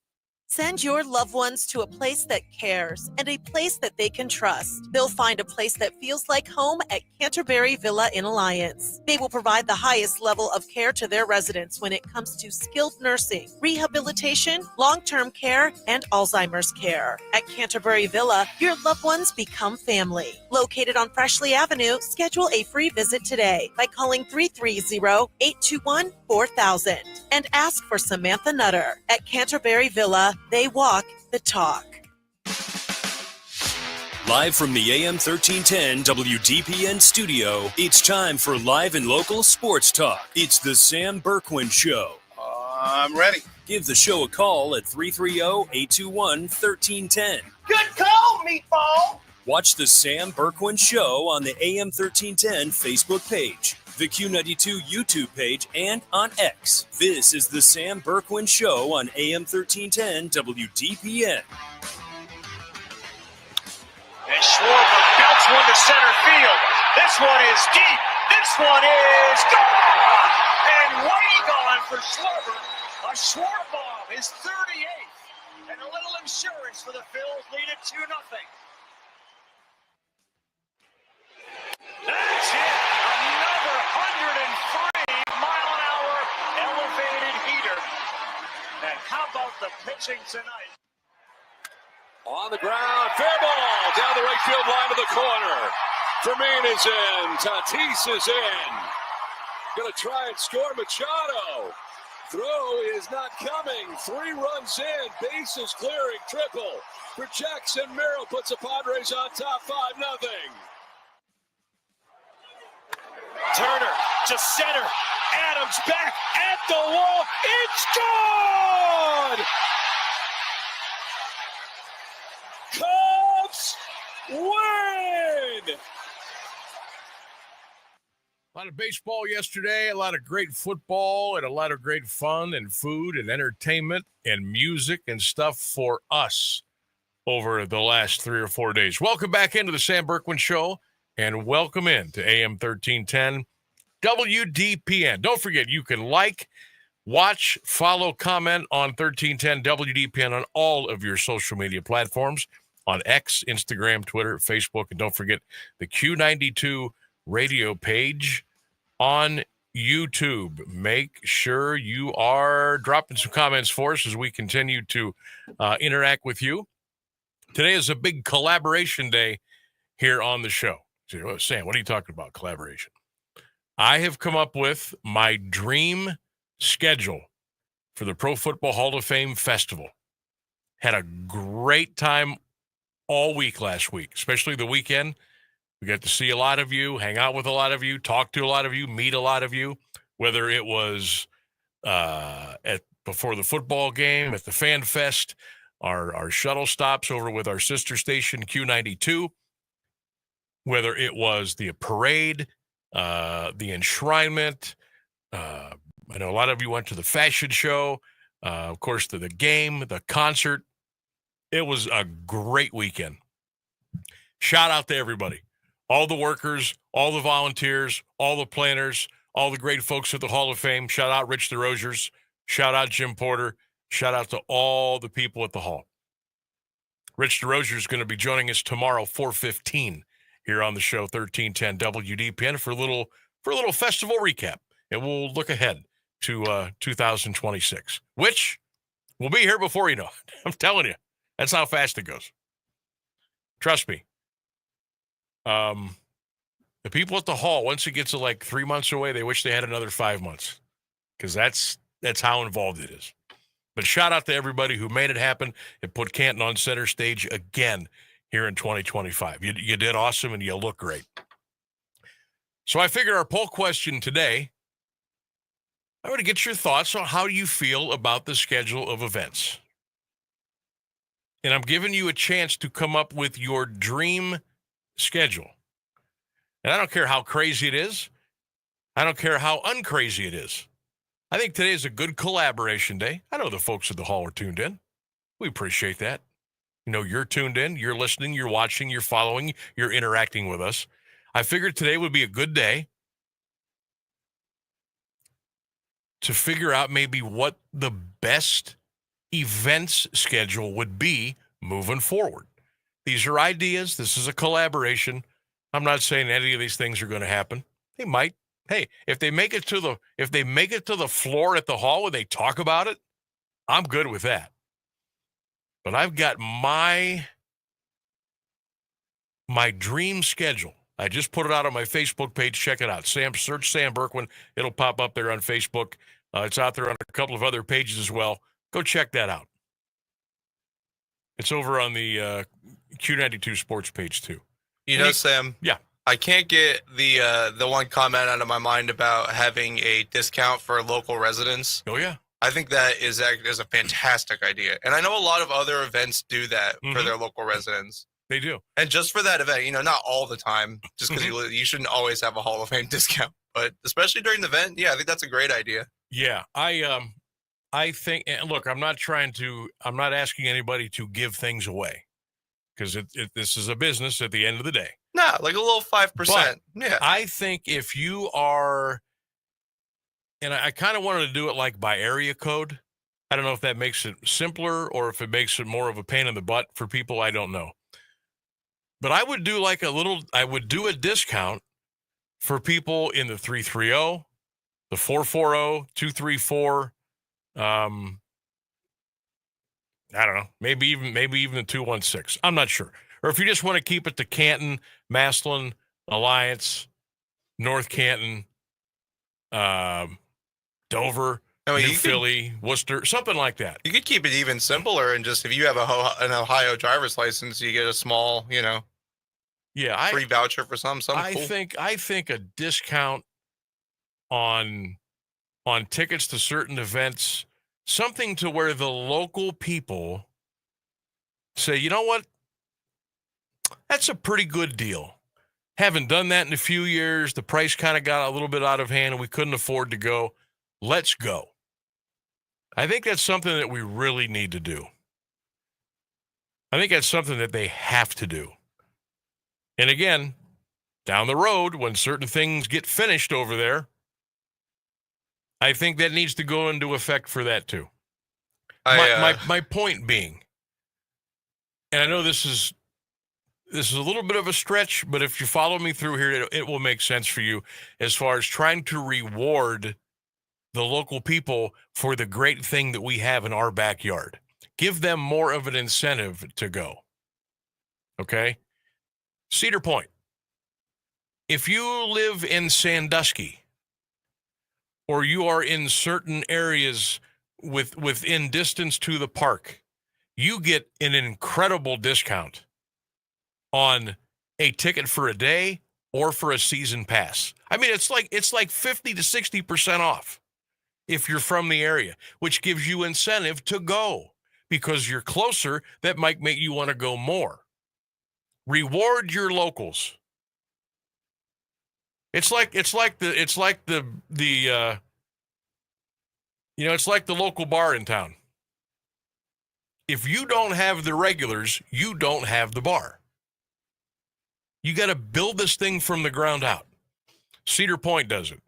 Send your loved ones to a place that cares and a place that they can trust. They'll find a place that feels like home at Canterbury Villa in Alliance. They will provide the highest level of care to their residents when it comes to skilled nursing, rehabilitation, long-term care, and Alzheimer's care. At Canterbury Villa, your loved ones become family. Located on Freshley Avenue, schedule a free visit today by calling 330-821-4000 and ask for Samantha Nutter. At Canterbury Villa, they walk the talk. Live from the AM 1310 WDPN studio, it's time for live and local sports talk. It's the Sam Bourquin Show. I'm ready. Give the show a call at 330-821-1310. Good call, meatball. Watch the Sam Bourquin Show on the AM 1310 Facebook page, the Q92 YouTube page, and on X. This is the Sam Bourquin Show on AM 1310 WDPN. And Schwarber belts one to center field. This one is deep. This one is gone. And way gone for Schwarber. A Schwarber bomb, his 38th. And a little insurance for the Phils, lead it 2-0. That's it. Another 103-mile-an-hour elevated heater. And how about the pitching tonight? On the ground, fair ball down the right field line to the corner. Fermin is in. Tatis is in. Going to try and score Machado. Throw is not coming. 3 runs in. Bases clearing. Triple for Jackson. Merrill puts the Padres on top 5-0. Turner to center. Adams back at the wall. It's gone! Cubs win! A lot of baseball yesterday, a lot of great football, and a lot of great fun and food and entertainment and music and stuff for us over the last 3 or 4 days. Welcome back into the Sam Bourquin Show. And welcome in to AM 1310 WDPN. Don't forget, you can like, watch, follow, comment on 1310 WDPN on all of your social media platforms, on X, Instagram, Twitter, Facebook, and don't forget the Q92 radio page on YouTube. Make sure you are dropping some comments for us as we continue to interact with you. Today is a big collaboration day here on the show. Sam, what are you talking about, collaboration? I have come up with my dream schedule for the Pro Football Hall of Fame Festival. Had a great time all week last week, especially the weekend. We got to see a lot of you, hang out with a lot of you, talk to a lot of you, meet a lot of you, whether it was before the football game, at the Fan Fest, our shuttle stops over with our sister station, Q92, whether it was the parade, the enshrinement, I know a lot of you went to the fashion show, of course, the game, the concert. It was a great weekend. Shout out to everybody, all the workers, all the volunteers, all the planners, all the great folks at the Hall of Fame. Shout out Rich DeRosiers. Shout out Jim Porter. Shout out to all the people at the Hall. Rich DeRosier is going to be joining us tomorrow, 4:15, here on the show, 1310 WDPN, for a little festival recap. And we'll look ahead to 2026, which will be here before you know it. I'm telling you, that's how fast it goes. Trust me. The people at the Hall, once it gets to like 3 months away, they wish they had another 5 months, because that's how involved it is. But shout out to everybody who made it happen and put Canton on center stage again here in 2025. You did awesome, and you look great. So I figure our poll question today, I want to get your thoughts on how you feel about the schedule of events. And I'm giving you a chance to come up with your dream schedule. And I don't care how crazy it is. I don't care how uncrazy it is. I think today is a good collaboration day. I know the folks at the Hall are tuned in. We appreciate that. You know, you're tuned in, you're listening, you're watching, you're following, you're interacting with us. I figured today would be a good day to figure out maybe what the best events schedule would be moving forward. These are ideas. This is a collaboration. I'm not saying any of these things are going to happen. They might. Hey, if they make it to the floor at the Hall and they talk about it, I'm good with that. But I've got my dream schedule. I just put it out on my Facebook page. Check it out. Search Sam Bourquin. It'll pop up there on Facebook. It's out there on a couple of other pages as well. Go check that out. It's over on the Q92 Sports page too. You know, Sam. Yeah. I can't get the one comment out of my mind about having a discount for local residents. Oh yeah. I think that is a fantastic idea, and I know a lot of other events do that for their local residents. They do, and just for that event, not all the time, just because you shouldn't always have a Hall of Fame discount, but especially during the event, yeah, I think that's a great idea. Yeah, I think. And look, I'm not asking anybody to give things away, because this is a business at the end of the day. Nah, like a little 5%. Yeah, I think if you are, and I kind of wanted to do it like by area code. I don't know if that makes it simpler or if it makes it more of a pain in the butt for people. I don't know. But I would do a discount for people in the 330, the 440, 234. I don't know, maybe even the 216. I'm not sure. Or if you just want to keep it to Canton, Massillon, Alliance, North Canton, Dover, New Philly, Worcester, something like that. You could keep it even simpler, and just if you have an Ohio driver's license, you get a small, free voucher for some. I think a discount on tickets to certain events, something to where the local people say, you know what, that's a pretty good deal. Haven't done that in a few years. The price kind of got a little bit out of hand, and we couldn't afford to go. Let's go. I think that's something that we really need to do. I think that's something that they have to do. And again, down the road, when certain things get finished over there, I think that needs to go into effect for that too. My point being, and I know this is a little bit of a stretch, but if you follow me through here, it will make sense for you as far as trying to reward the local people for the great thing that we have in our backyard. Give them more of an incentive to go. Okay? Cedar Point. If you live in Sandusky, or you are in certain areas within distance to the park, you get an incredible discount on a ticket for a day or for a season pass. I mean, it's like 50 to 60% off if you're from the area, which gives you incentive to go because you're closer. That might make you want to go more. Reward your locals. It's like the It's like the local bar in town. If you don't have the regulars, you don't have the bar. You got to build this thing from the ground out. Cedar Point does it.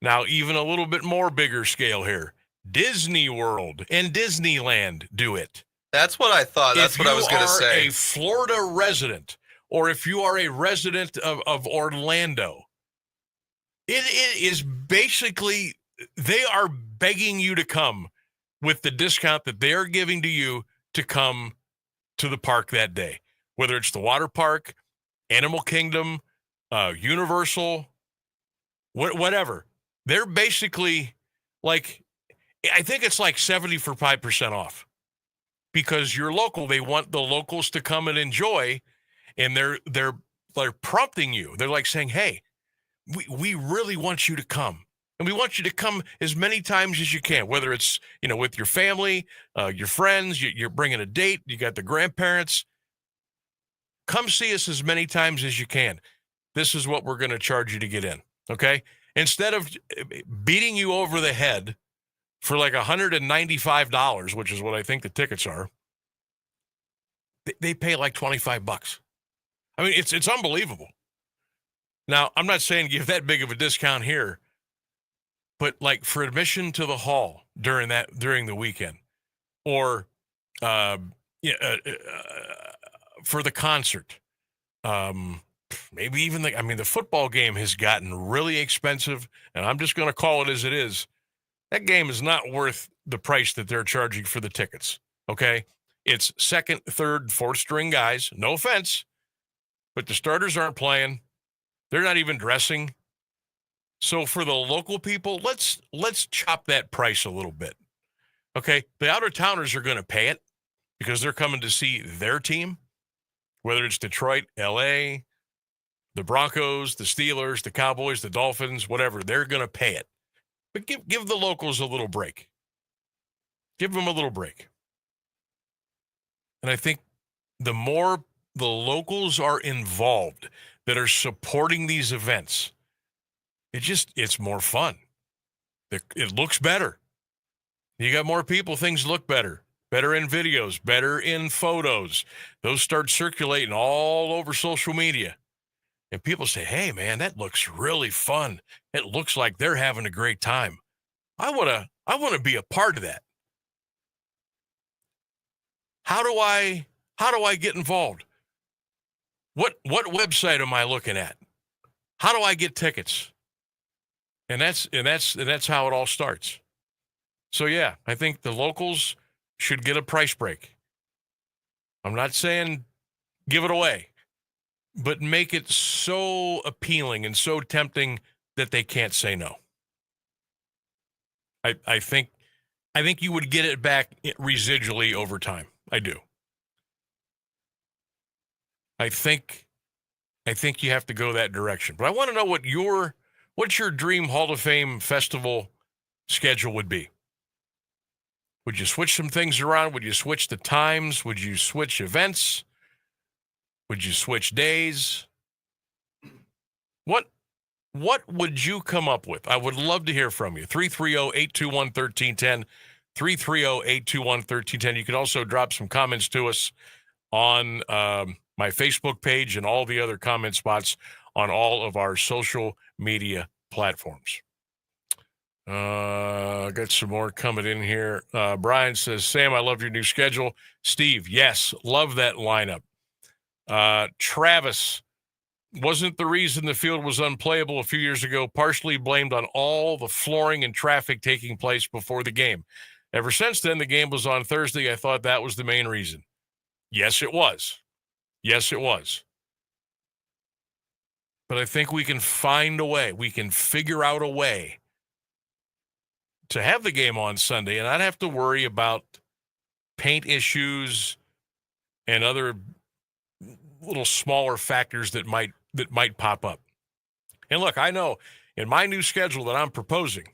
Now, even a little bit more bigger scale here. Disney World and Disneyland do it. That's what I thought. That's what I was going to say. If you are a Florida resident, or if you are a resident of Orlando, it is basically, they are begging you to come with the discount that they are giving to you to come to the park that day. Whether it's the water park, Animal Kingdom, Universal, whatever. They're basically like, I think it's like 75% off. Because you're local, they want the locals to come and enjoy, and they're prompting you. They're like saying, hey, we really want you to come. And we want you to come as many times as you can, whether it's, with your family, your friends, you're bringing a date, you got the grandparents. Come see us as many times as you can. This is what we're going to charge you to get in, okay? Instead of beating you over the head for like $195, which is what I think the tickets are, they pay like $25. I mean, it's unbelievable. Now, I'm not saying give that big of a discount here, but like for admission to the hall during the weekend, or for the concert, maybe even the football game has gotten really expensive, and I'm just going to call it as it is. That game is not worth the price that they're charging for the tickets, okay? It's second, third, fourth string guys. No offense, but the starters aren't playing. They're not even dressing. So for the local people, let's chop that price a little bit, okay? The out-of-towners are going to pay it because they're coming to see their team, whether it's Detroit, L.A., the Broncos, the Steelers, the Cowboys, the Dolphins, whatever. They're going to pay it. But give the locals a little break. Give them a little break. And I think the more the locals are involved that are supporting these events, it's more fun. It looks better. You got more people, things look better. Better in videos, better in photos. Those start circulating all over social media. And people say, hey, man, that looks really fun. It looks like they're having a great time. I want to be a part of that. How do I get involved? What website am I looking at? How do I get tickets? And that's how it all starts. So yeah, I think the locals should get a price break. I'm not saying give it away, but make it so appealing and so tempting that they can't say no. I think you would get it back residually over time. I do. I think you have to go that direction. But I want to know what your dream Hall of Fame festival schedule would be. Would you switch some things around? Would you switch the times? Would you switch events? Would you switch days? What would you come up with? I would love to hear from you. 330-821-1310. 330-821-1310. You can also drop some comments to us on my Facebook page and all the other comment spots on all of our social media platforms. Got some more coming in here. Brian says, Sam, I love your new schedule. Steve, yes, love that lineup. Travis, wasn't the reason the field was unplayable a few years ago partially blamed on all the flooring and traffic taking place before the game? Ever since then, the game was on Thursday. I thought that was the main reason. Yes, it was. Yes, it was. But I think we can find a way. We can figure out a way to have the game on Sunday and not have to worry about paint issues and other little smaller factors that might pop up. And look, I know in my new schedule that I'm proposing,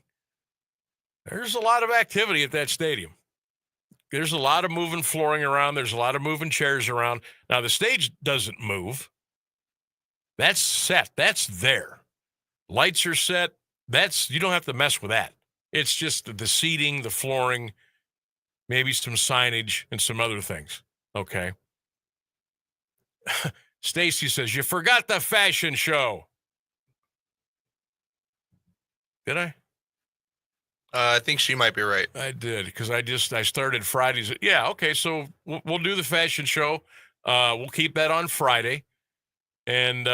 there's a lot of activity at that stadium. There's a lot of moving flooring around. There's a lot of moving chairs around. Now, the stage doesn't move. That's set. That's there. Lights are set. You don't have to mess with that. It's just the seating, the flooring, maybe some signage and some other things. Okay. Stacy says, you forgot the fashion show. Did I? I think she might be right. I did, because I started Fridays. Yeah, okay, so we'll do the fashion show. We'll keep that on Friday. And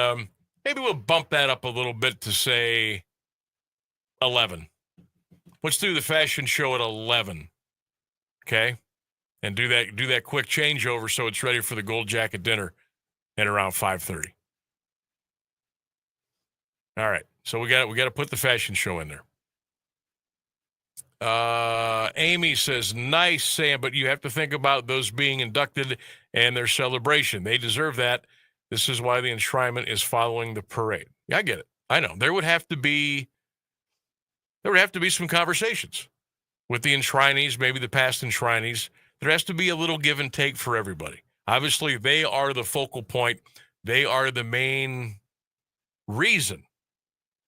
maybe we'll bump that up a little bit to, say, 11. Let's do the fashion show at 11. Okay? And do that quick changeover so it's ready for the Gold Jacket dinner at around 5:30. All right. So we got to put the fashion show in there. Amy says, nice, Sam, but you have to think about those being inducted and their celebration. They deserve that. This is why the enshrinement is following the parade. Yeah, I get it. I know. There would have to be some conversations with the enshrinees, maybe the past enshrinees. There has to be a little give and take for everybody. Obviously, they are the focal point. They are the main reason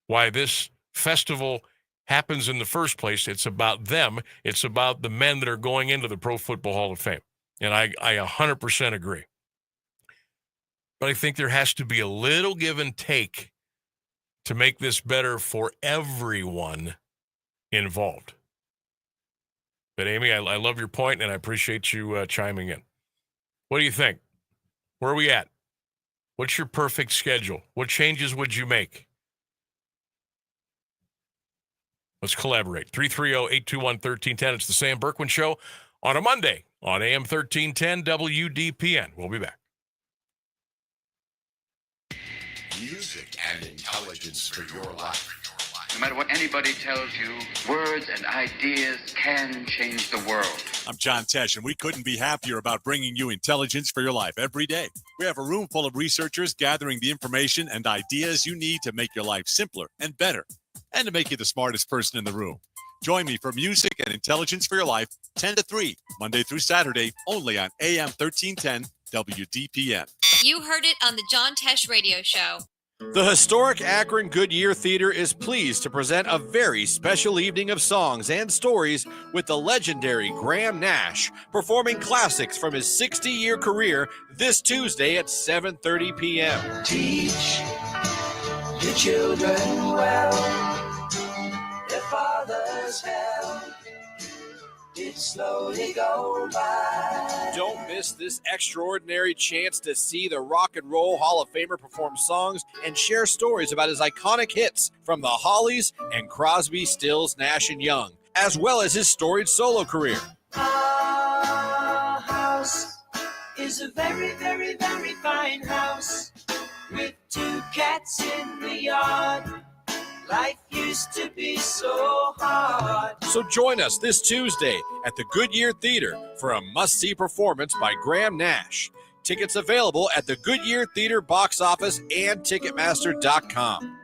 why this festival happens in the first place. It's about them. It's about the men that are going into the Pro Football Hall of Fame. And I 100% agree. But I think there has to be a little give and take to make this better for everyone involved. But Amy, I love your point, and I appreciate you chiming in. What do you think? Where are we at? What's your perfect schedule? What changes would you make? Let's collaborate. 330-821-1310. It's the Sam Bourquin Show on a Monday on AM 1310 WDPN. We'll be back. Music and intelligence for your life. No matter what anybody tells you, words and ideas can change the world. I'm John Tesh, and we couldn't be happier about bringing you intelligence for your life every day. We have a room full of researchers gathering the information and ideas you need to make your life simpler and better, and to make you the smartest person in the room. Join me for Music and Intelligence for Your Life, 10 to 3, Monday through Saturday, only on AM 1310 WDPN. You heard it on the John Tesh Radio Show. The historic Akron Goodyear Theater is pleased to present a very special evening of songs and stories with the legendary Graham Nash, performing classics from his 60-year career this Tuesday at 7:30 p.m. Teach your children well, their father's help did slowly go by. Don't miss this extraordinary chance to see the Rock and Roll Hall of Famer perform songs and share stories about his iconic hits from the Hollies and Crosby, Stills, Nash and Young, as well as his storied solo career. Our house is a very, very, very fine house with 2 cats in the yard. Life used to be so hard. So join us this Tuesday at the Goodyear Theater for a must-see performance by Graham Nash. Tickets available at the Goodyear Theater box office and Ticketmaster.com.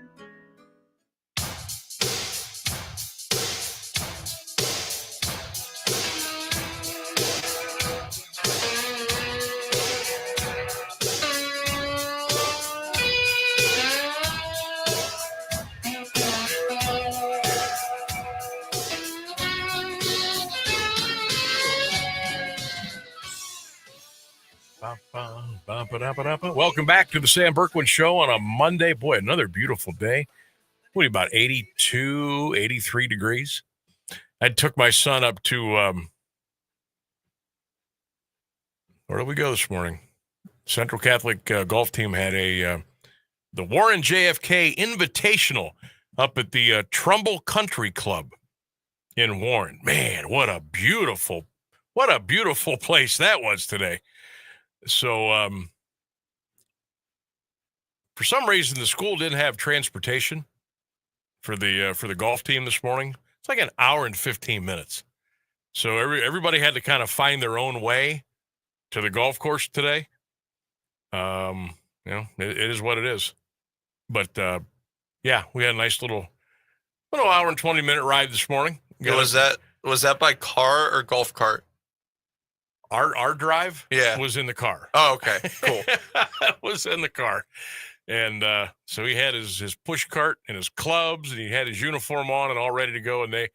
Welcome back to the Sam Bourquin Show on a Monday. Boy, another beautiful day. What are you, about 82, 83 degrees? I took my son up to, where did we go this morning? Central Catholic golf team had the Warren JFK Invitational up at the Trumbull Country Club in Warren. Man, what a beautiful place that was today. So, for some reason, the school didn't have transportation for the golf team this morning. It's like an hour and 15 minutes. So everybody had to kind of find their own way to the golf course today. It is what it is. But yeah, we had a nice little hour and 20-minute ride this morning. Was that by car or golf cart? Our drive was in the car. Oh, okay, cool. Was in the car. And so he had his push cart and his clubs, and he had his uniform on and all ready to go. And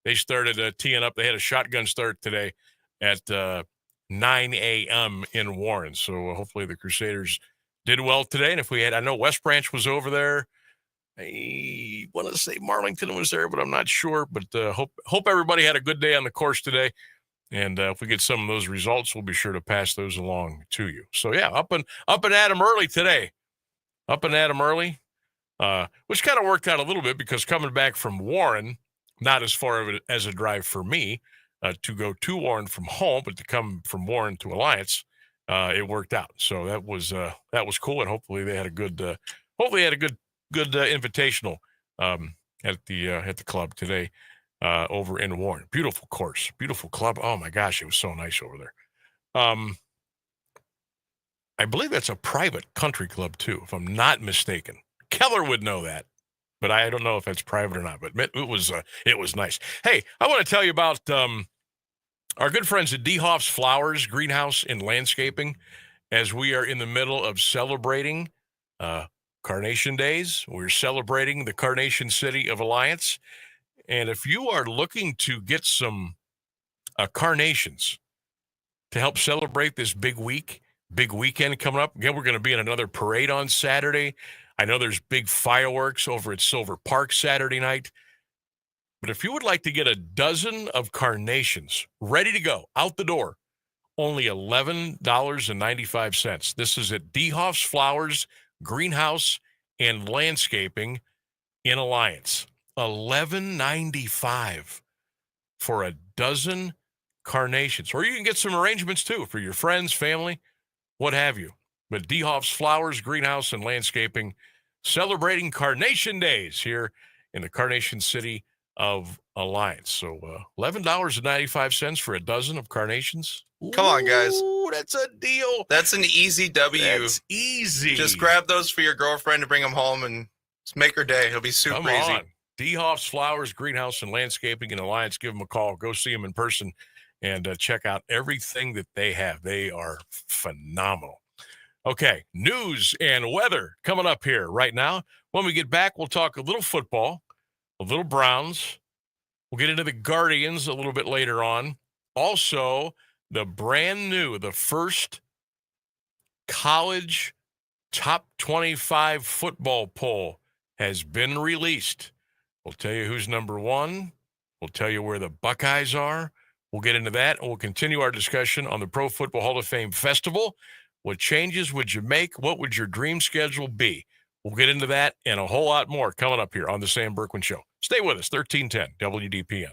They started teeing up. They had a shotgun start today at 9 a.m. in Warren. So hopefully the Crusaders did well today. And if we had, I know West Branch was over there. I want to say Marlington was there, but I'm not sure. But hope everybody had a good day on the course today. And if we get some of those results, we'll be sure to pass those along to you. So yeah, up and at 'em early today. Up and at 'em early, which kind of worked out a little bit because coming back from Warren, not as far of it as a drive for me to go to Warren from home, but to come from Warren to Alliance, it worked out. So that was cool, and hopefully they had a good invitational at the club today over in Warren. Beautiful course, beautiful club. Oh my gosh, it was so nice over there. I believe that's a private country club too, if I'm not mistaken. Keller would know that, but I don't know if that's private or not. But it was nice. Hey, I want to tell you about our good friends at DeHoff's Flowers, Greenhouse, and Landscaping, as we are in the middle of celebrating Carnation Days. We're celebrating the Carnation City of Alliance. And if you are looking to get some carnations to help celebrate this big weekend coming up, again, we're going to be in another parade on Saturday. I know there's big fireworks over at Silver Park Saturday night. But if you would like to get a dozen of carnations ready to go out the door, only $11.95. This is at DeHoff's Flowers, Greenhouse, and Landscaping in Alliance. $11.95 for a dozen carnations. Or you can get some arrangements too for your friends, family, what have you. But DeHoff's Flowers, Greenhouse, and Landscaping, celebrating Carnation Days here in the Carnation City of Alliance. So $11.95 for a dozen of carnations. Come on, guys. Ooh, that's a deal. That's an easy W. That's easy. Just grab those for your girlfriend to bring them home and just make her day. It'll be super easy. DeHoff's Flowers, Greenhouse, and Landscaping in Alliance. Give them a call. Go see them in person and check out everything that they have. They are phenomenal. Okay, news and weather coming up here right now. When we get back, we'll talk a little football, a little Browns. We'll get into the Guardians a little bit later on. Also, the brand new, the first college top 25 football poll has been released. We'll tell you who's number one. We'll tell you where the Buckeyes are. We'll get into that, and we'll continue our discussion on the Pro Football Hall of Fame Festival. What changes would you make? What would your dream schedule be? We'll get into that and a whole lot more coming up here on the Sam Bourquin Show. Stay with us, 1310 WDPN.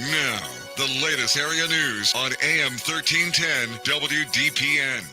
Now, the latest area news on AM 1310 WDPN.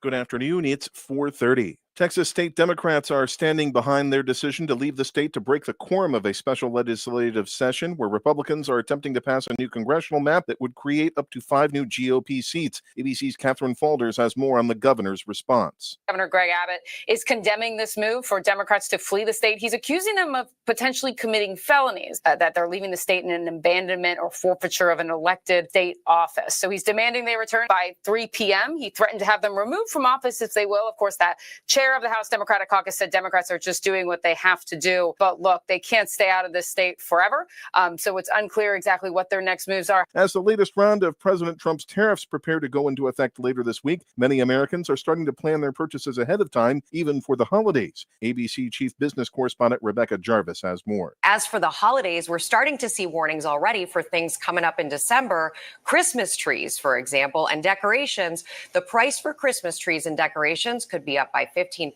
Good afternoon. It's 4:30. Texas state Democrats are standing behind their decision to leave the state to break the quorum of a special legislative session where Republicans are attempting to pass a new congressional map that would create up to 5 new GOP seats. ABC's Catherine Falders has more on the governor's response. Governor Greg Abbott is condemning this move for Democrats to flee the state. He's accusing them of potentially committing felonies, that they're leaving the state in an abandonment or forfeiture of an elected state office. So he's demanding they return by 3 p.m. He threatened to have them removed from office if they will. Of course, that chair of the House Democratic Caucus said Democrats are just doing what they have to do. But look, they can't stay out of this state forever. So it's unclear exactly what their next moves are. As the latest round of President Trump's tariffs prepare to go into effect later this week, many Americans are starting to plan their purchases ahead of time, even for the holidays. ABC Chief Business Correspondent Rebecca Jarvis has more. As for the holidays, we're starting to see warnings already for things coming up in December. Christmas trees, for example, and decorations. The price for Christmas trees and decorations could be up by 15%.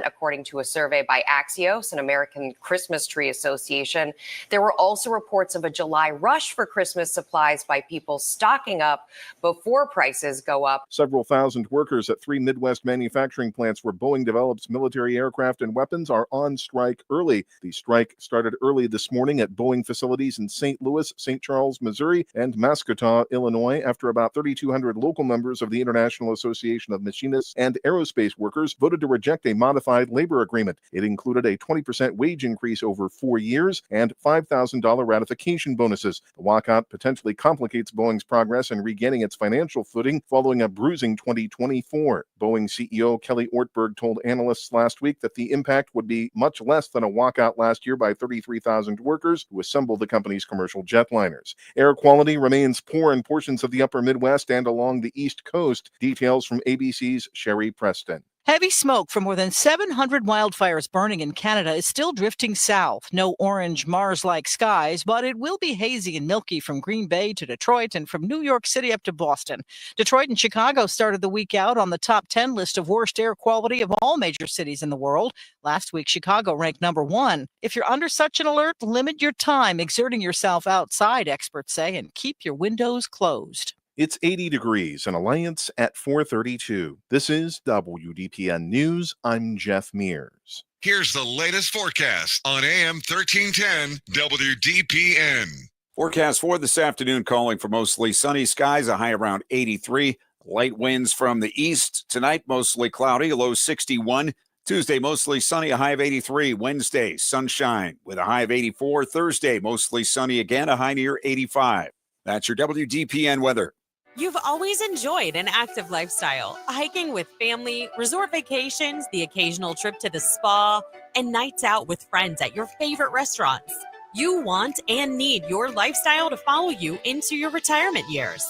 According to a survey by Axios, an American Christmas Tree Association. There were also reports of a July rush for Christmas supplies by people stocking up before prices go up. Several thousand workers at 3 Midwest manufacturing plants where Boeing develops military aircraft and weapons are on strike early. The strike started early this morning at Boeing facilities in St. Louis, St. Charles, Missouri, and Mascota, Illinois, after about 3,200 local members of the International Association of Machinists and Aerospace Workers voted to reject reject a modified labor agreement. It included a 20% wage increase over 4 years and $5,000 ratification bonuses. The walkout potentially complicates Boeing's progress in regaining its financial footing following a bruising 2024. Boeing CEO Kelly Ortberg told analysts last week that the impact would be much less than a walkout last year by 33,000 workers who assembled the company's commercial jetliners. Air quality remains poor in portions of the upper Midwest and along the East Coast. Details from ABC's Sherry Preston. Heavy smoke from more than 700 wildfires burning in Canada is still drifting south. No orange Mars-like skies, but it will be hazy and milky from Green Bay to Detroit and from New York City up to Boston. Detroit and Chicago started the week out on the top 10 list of worst air quality of all major cities in the world. Last week, Chicago ranked number 1. If you're under such an alert, limit your time exerting yourself outside, experts say, and keep your windows closed. It's 80 degrees in Alliance at 432. This is WDPN News. I'm Jeff Mears. Here's the latest forecast on AM 1310 WDPN. Forecast for this afternoon calling for mostly sunny skies, a high around 83. Light winds from the east. Tonight, mostly cloudy, a low 61. Tuesday, mostly sunny, a high of 83. Wednesday, sunshine with a high of 84. Thursday, mostly sunny again, a high near 85. That's your WDPN weather. You've always enjoyed an active lifestyle, hiking with family, resort vacations, the occasional trip to the spa, and nights out with friends at your favorite restaurants. You want and need your lifestyle to follow you into your retirement years.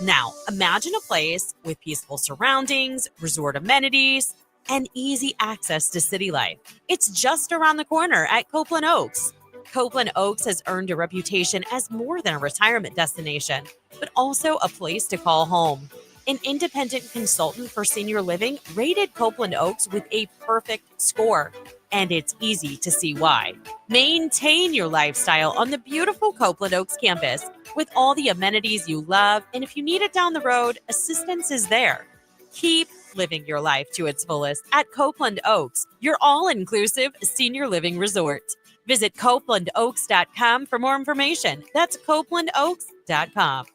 Now, imagine a place with peaceful surroundings, resort amenities, and easy access to city life. It's just around the corner at Copeland Oaks. Copeland Oaks has earned a reputation as more than a retirement destination, but also a place to call home. An independent consultant for senior living rated Copeland Oaks with a perfect score, and it's easy to see why. Maintain your lifestyle on the beautiful Copeland Oaks campus with all the amenities you love, and if you need it down the road, assistance is there. Keep living your life to its fullest at Copeland Oaks, your all-inclusive senior living resort. Visit CopelandOaks.com for more information. That's CopelandOaks.com.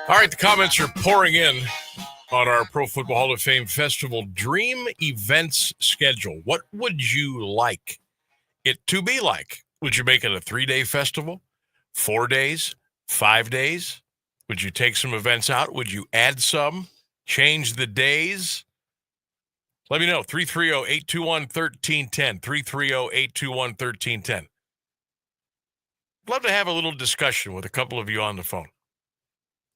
All right, the comments are pouring in on our Pro Football Hall of Fame Festival Dream Events schedule. What would you like it to be like? Would you make it a 3-day festival? 4 days? 5 days? Would you take some events out? Would you add some? Change the days? Let me know. 330-821-1310. 330-821-1310. Love to have a little discussion with a couple of you on the phone.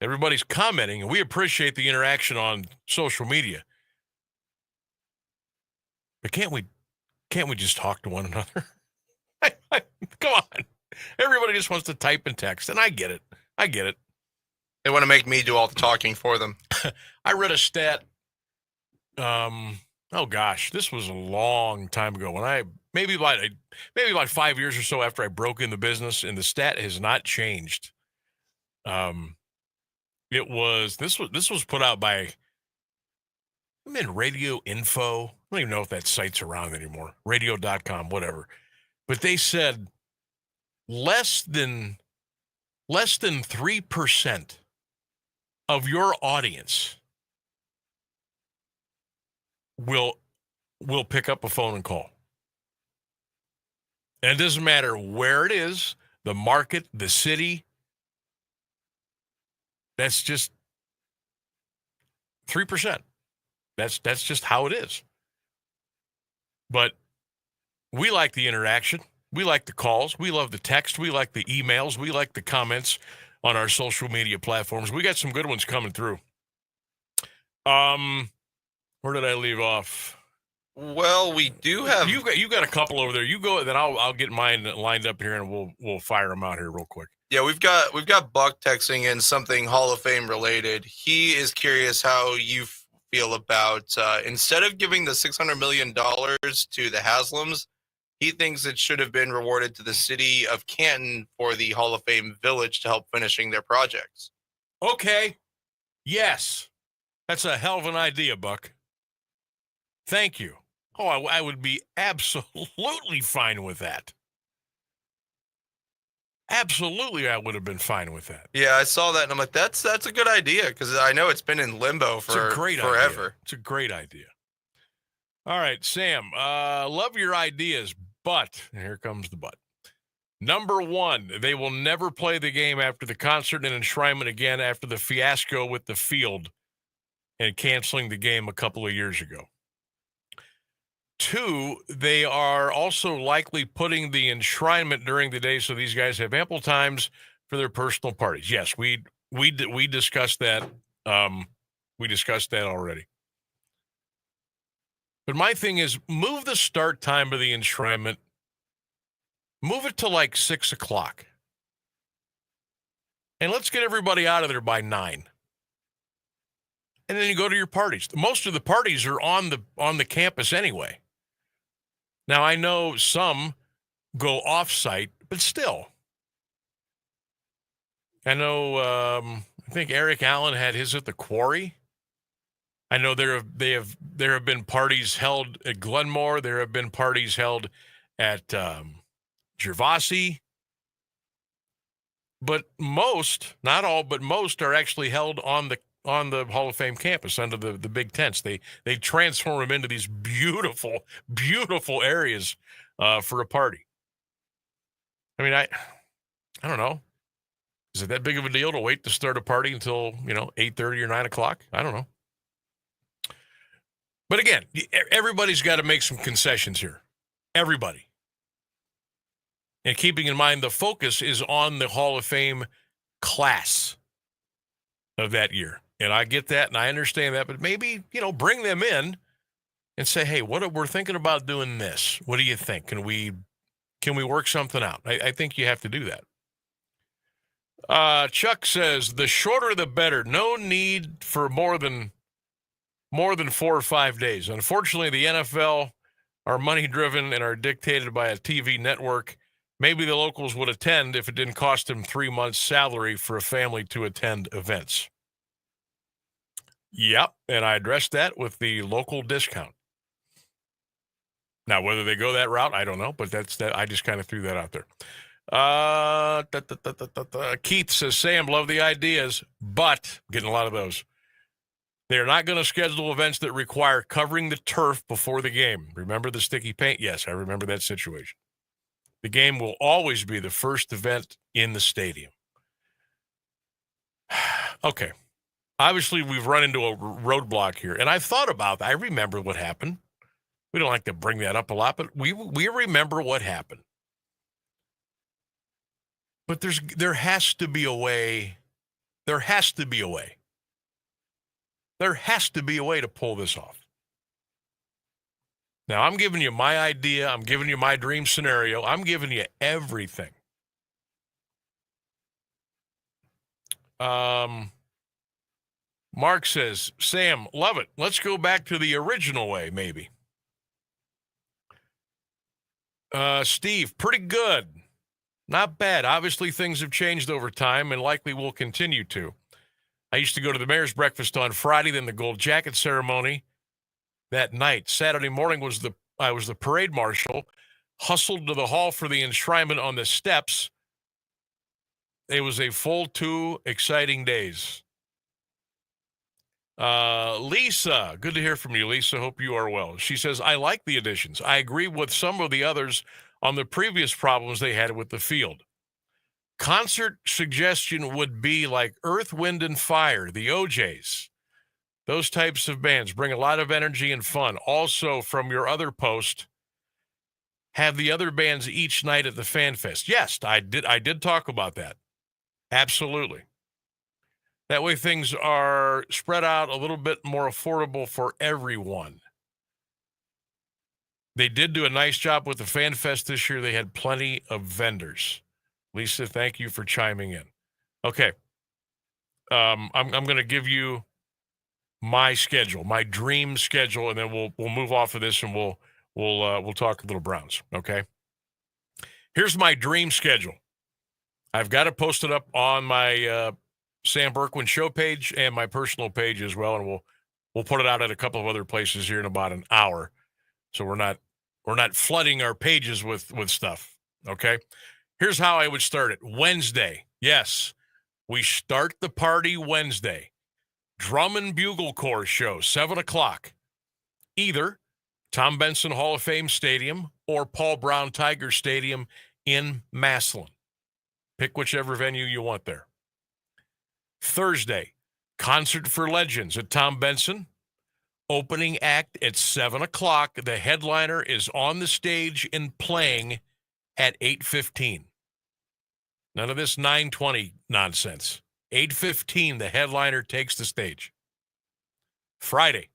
Everybody's commenting, and we appreciate the interaction on social media. But can't we just talk to one another? Come on. Everybody just wants to type and text, and I get it. They want to make me do all the talking for them. I read a stat. This was a long time ago. When maybe about 5 years or so after I broke in the business, and the stat has not changed. This was put out by Radio Info. I don't even know if that site's around anymore. Radio.com, whatever. But they said less than 3% of your audience will pick up a phone and call. And it doesn't matter where it is, the market, the city. That's just 3%. That's just how it is. But we like the interaction. We like the calls. We love the text. We like the emails. We like the comments on our social media platforms. We got some good ones coming through. Where did I leave off? Well, we do have. You got a couple over there. You go, then I'll get mine lined up here, and we'll fire them out here real quick. Yeah, we've got Buck texting in something Hall of Fame related. He is curious how you feel about instead of giving the $600 million to the Haslams, he thinks it should have been rewarded to the city of Canton for the Hall of Fame Village to help finishing their projects. Okay. Yes. That's a hell of an idea, Buck. Thank you. Oh, I would be absolutely fine with that. Absolutely, I would have been fine with that. Yeah, I saw that, and I'm like, that's a good idea, because I know it's been in limbo for It's a great forever. Idea. It's a great idea. All right, Sam, love your ideas, but, and here comes the but. Number one, they will never play the game after the concert and enshrinement again after the fiasco with the field and canceling the game a couple of years ago. Two, they are also likely putting the enshrinement during the day so these guys have ample times for their personal parties. Yes, we discussed that. We discussed that already. But my thing is, move the start time of the enshrinement. Move it to like 6 o'clock. And let's get everybody out of there by 9. And then you go to your parties. Most of the parties are on the campus anyway. Now, I know some go off-site, but still. I know, I think Eric Allen had his at the Quarry. I know there have been parties held at Glenmore. There have been parties held at Gervasi. But most, not all, but most are actually held on the Hall of Fame campus under the big tents. They transform them into these beautiful, beautiful areas for a party. I mean, I don't know. Is it that big of a deal to wait to start a party until 8:30 or 9 o'clock? I don't know. But again, everybody's got to make some concessions here. Everybody. And keeping in mind the focus is on the Hall of Fame class of that year. And I get that and I understand that, but maybe, bring them in and say, hey, we're thinking about doing this. What do you think? Can we work something out? I think you have to do that. Chuck says, the shorter the better. No need for more than 4 or 5 days. Unfortunately, the NFL are money driven and are dictated by a TV network. Maybe the locals would attend if it didn't cost them 3 months' salary for a family to attend events. Yep, and I addressed that with the local discount. Now, whether they go that route, I don't know, but that's that. I just kind of threw that out there. Keith says, Sam, love the ideas, but getting a lot of those. They're not going to schedule events that require covering the turf before the game. Remember the sticky paint? Yes, I remember that situation. The game will always be the first event in the stadium. Okay. Obviously, we've run into a roadblock here, and I've thought about that. I remember what happened. We don't like to bring that up a lot, but we remember what happened. But there has to be a way. There has to be a way. There has to be a way to pull this off. Now, I'm giving you my idea. I'm giving you my dream scenario. I'm giving you everything. Mark says, Sam, love it. Let's go back to the original way, maybe. Steve, pretty good. Not bad. Obviously, things have changed over time and likely will continue to. I used to go to the mayor's breakfast on Friday, then the gold jacket ceremony that night. Saturday morning I was the parade marshal, hustled to the hall for the enshrinement on the steps. It was a full 2 exciting days. Lisa, good to hear from you, Lisa. Hope you are well. She says, I like the additions. I agree with some of the others on the previous problems they had with the field. Concert suggestion would be like Earth, Wind, and Fire, the OJs. Those types of bands bring a lot of energy and fun. Also, from your other post, have the other bands each night at the Fan Fest. Yes, I did talk about that. Absolutely. That way things are spread out a little bit more affordable for everyone. They did do a nice job with the Fan Fest this year. They had plenty of vendors. Lisa, thank you for chiming in. Okay. I'm going to give you my schedule, my dream schedule, and then we'll move off of this and we'll talk a little Browns. Okay. Here's my dream schedule. I've got it posted up on my Sam Bourquin Show page and my personal page as well, and We'll put it out at a couple of other places here in about an hour, so we're not flooding our pages with stuff. Okay, here's how I would start it. Wednesday, yes, we start the party Wednesday. Drum and Bugle Corps show, 7 o'clock. Either Tom Benson Hall of Fame Stadium or Paul Brown Tiger Stadium in Massillon. Pick whichever venue you want there. Thursday, Concert for Legends at Tom Benson. Opening act at 7 o'clock. The headliner is on the stage and playing at 8:15. None of this 9:20 nonsense. 8:15, the headliner takes the stage. Friday,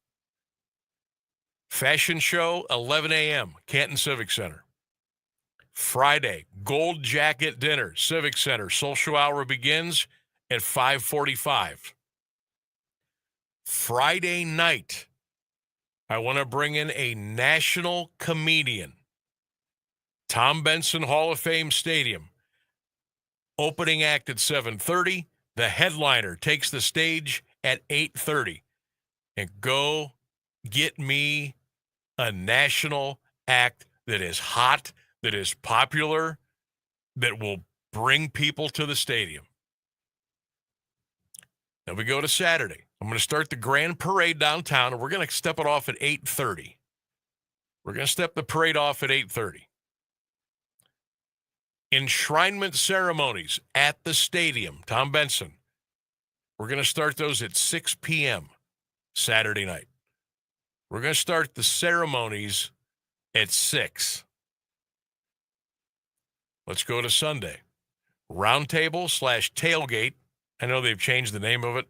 fashion show, 11 a.m., Canton Civic Center. Friday, gold jacket dinner, Civic Center. Social hour begins at 5:45. Friday night, I want to bring in a national comedian. Tom Benson Hall of Fame Stadium. Opening act at 7:30. The headliner takes the stage at 8:30. And go get me a national act that is hot, that is popular, that will bring people to the stadium. Then we go to Saturday. I'm going to start the grand parade downtown, and we're going to step it off at 8:30. We're going to step the parade off at 8:30. Enshrinement ceremonies at the stadium, Tom Benson. We're going to start those at 6 p.m. Saturday night. We're going to start the ceremonies at 6. Let's go to Sunday. Roundtable / tailgate. I know they've changed the name of it.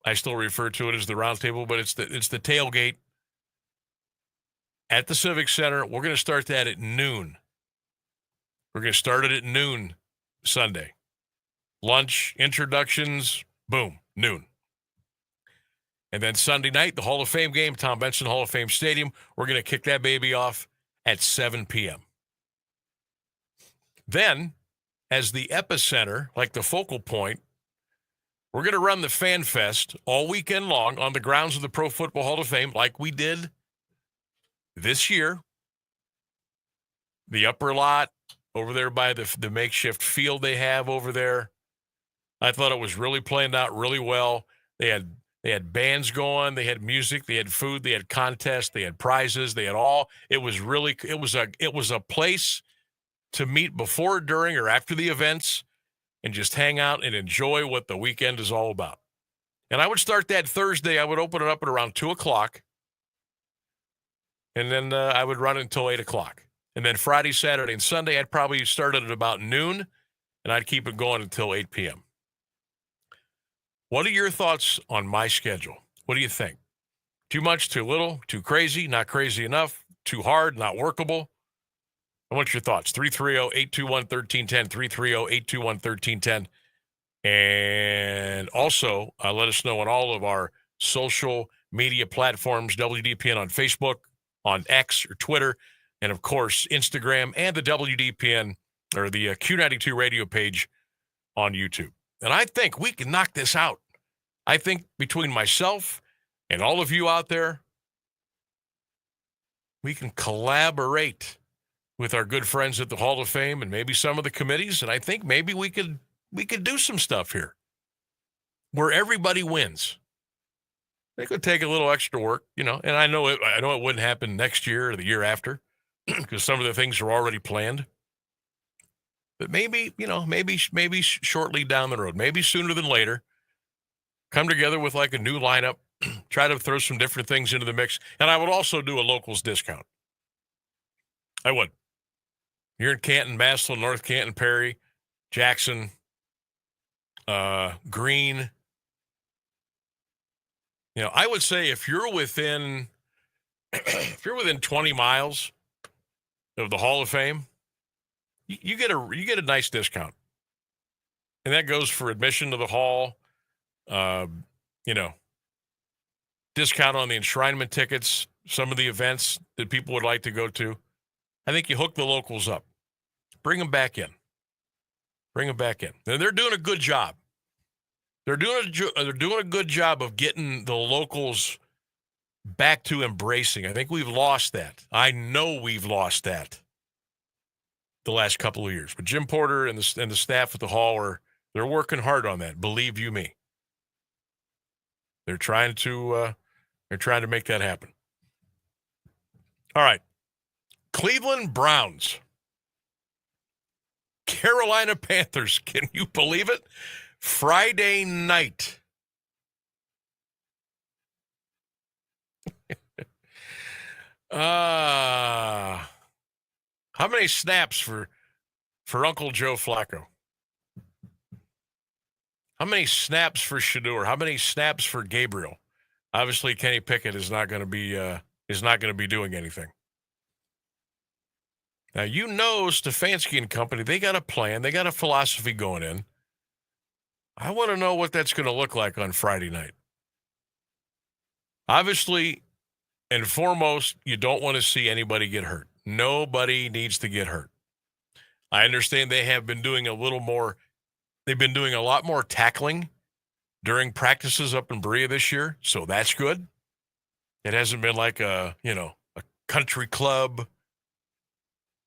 I still refer to it as the Roundtable, but it's the tailgate at the Civic Center. We're going to start that at noon. We're going to start it at noon Sunday. Lunch, introductions, boom, noon. And then Sunday night, the Hall of Fame game, Tom Benson Hall of Fame Stadium. We're going to kick that baby off at 7 p.m. Then, as the epicenter, like the focal point, we're going to run the Fan Fest all weekend long on the grounds of the Pro Football Hall of Fame like we did this year. The upper lot over there by the makeshift field they have over there. I thought it was really planned out really well. They had bands going, they had music, they had food, they had contests, they had prizes, they had all. It was a place to meet before, during, or after the events and just hang out and enjoy what the weekend is all about. And I would start that Thursday. I would open it up at around 2 o'clock. And then I would run it until 8 o'clock. And then Friday, Saturday, and Sunday, I'd probably start it at about noon, and I'd keep it going until 8 p.m. What are your thoughts on my schedule? What do you think? Too much, too little, too crazy, not crazy enough, too hard, not workable? I want your thoughts. 330-821-1310, 330-821-1310. And also, let us know on all of our social media platforms, WDPN on Facebook, on X or Twitter, and, of course, Instagram and the WDPN or the Q92 radio page on YouTube. And I think we can knock this out. I think between myself and all of you out there, we can collaborate with our good friends at the Hall of Fame and maybe some of the committees, and I think maybe we could do some stuff here where everybody wins. It could take a little extra work, and I know it wouldn't happen next year or the year after because some of the things are already planned. But maybe shortly down the road, maybe sooner than later, come together with like a new lineup, try to throw some different things into the mix. And I would also do a locals discount. I would. You're in Canton, Massillon, North Canton, Perry, Jackson, Greene. I would say if you're within 20 miles of the Hall of Fame, you get a nice discount. And that goes for admission to the hall, discount on the enshrinement tickets, some of the events that people would like to go to. I think you hook the locals up. Bring them back in. And they're doing a good job. They're doing a good job of getting the locals back to embracing. I think we've lost that. I know we've lost that the last couple of years. But Jim Porter and the staff at the Hall they're working hard on that. Believe you me. They're trying to make that happen. All right. Cleveland Browns. Carolina Panthers. Can you believe it? Friday night. How many snaps for Uncle Joe Flacco? How many snaps for Shador? How many snaps for Gabriel? Obviously, Kenny Pickett is not going to be doing anything. Now, Stefanski and company, they got a plan. They got a philosophy going in. I want to know what that's going to look like on Friday night. Obviously, and foremost, you don't want to see anybody get hurt. Nobody needs to get hurt. I understand they have been doing a little more. They've been doing a lot more tackling during practices up in Berea this year, so that's good. It hasn't been like a country club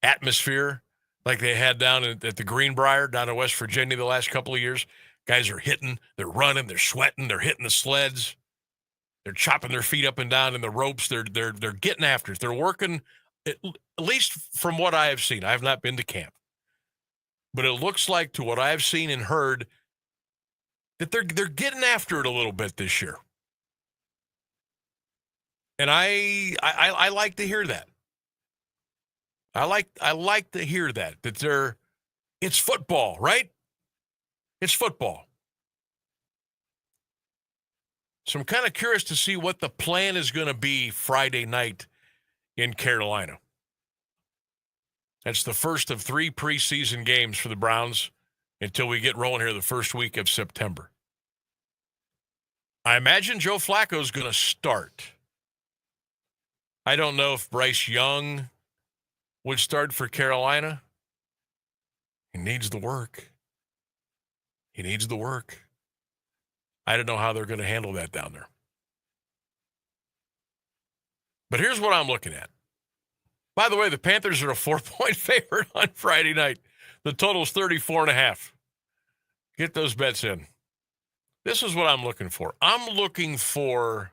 atmosphere like they had down at the Greenbrier down in West Virginia the last couple of years. Guys are hitting, they're running, they're sweating, they're hitting the sleds, they're chopping their feet up and down in the ropes. They're getting after it. They're working, at least from what I have seen. I have not been to camp, but it looks like, to what I have seen and heard, that they're getting after it a little bit this year. And I like to hear that. I like to hear that it's football, right? It's football. So I'm kind of curious to see what the plan is going to be Friday night in Carolina. That's the first of 3 preseason games for the Browns until we get rolling here the first week of September. I imagine Joe Flacco is going to start. I don't know if Bryce Young would start for Carolina. He needs the work. I don't know how they're going to handle that down there. But here's what I'm looking at. By the way, the Panthers are a 4-point favorite on Friday night. The total's 34.5. Get those bets in. This is what I'm looking for. I'm looking for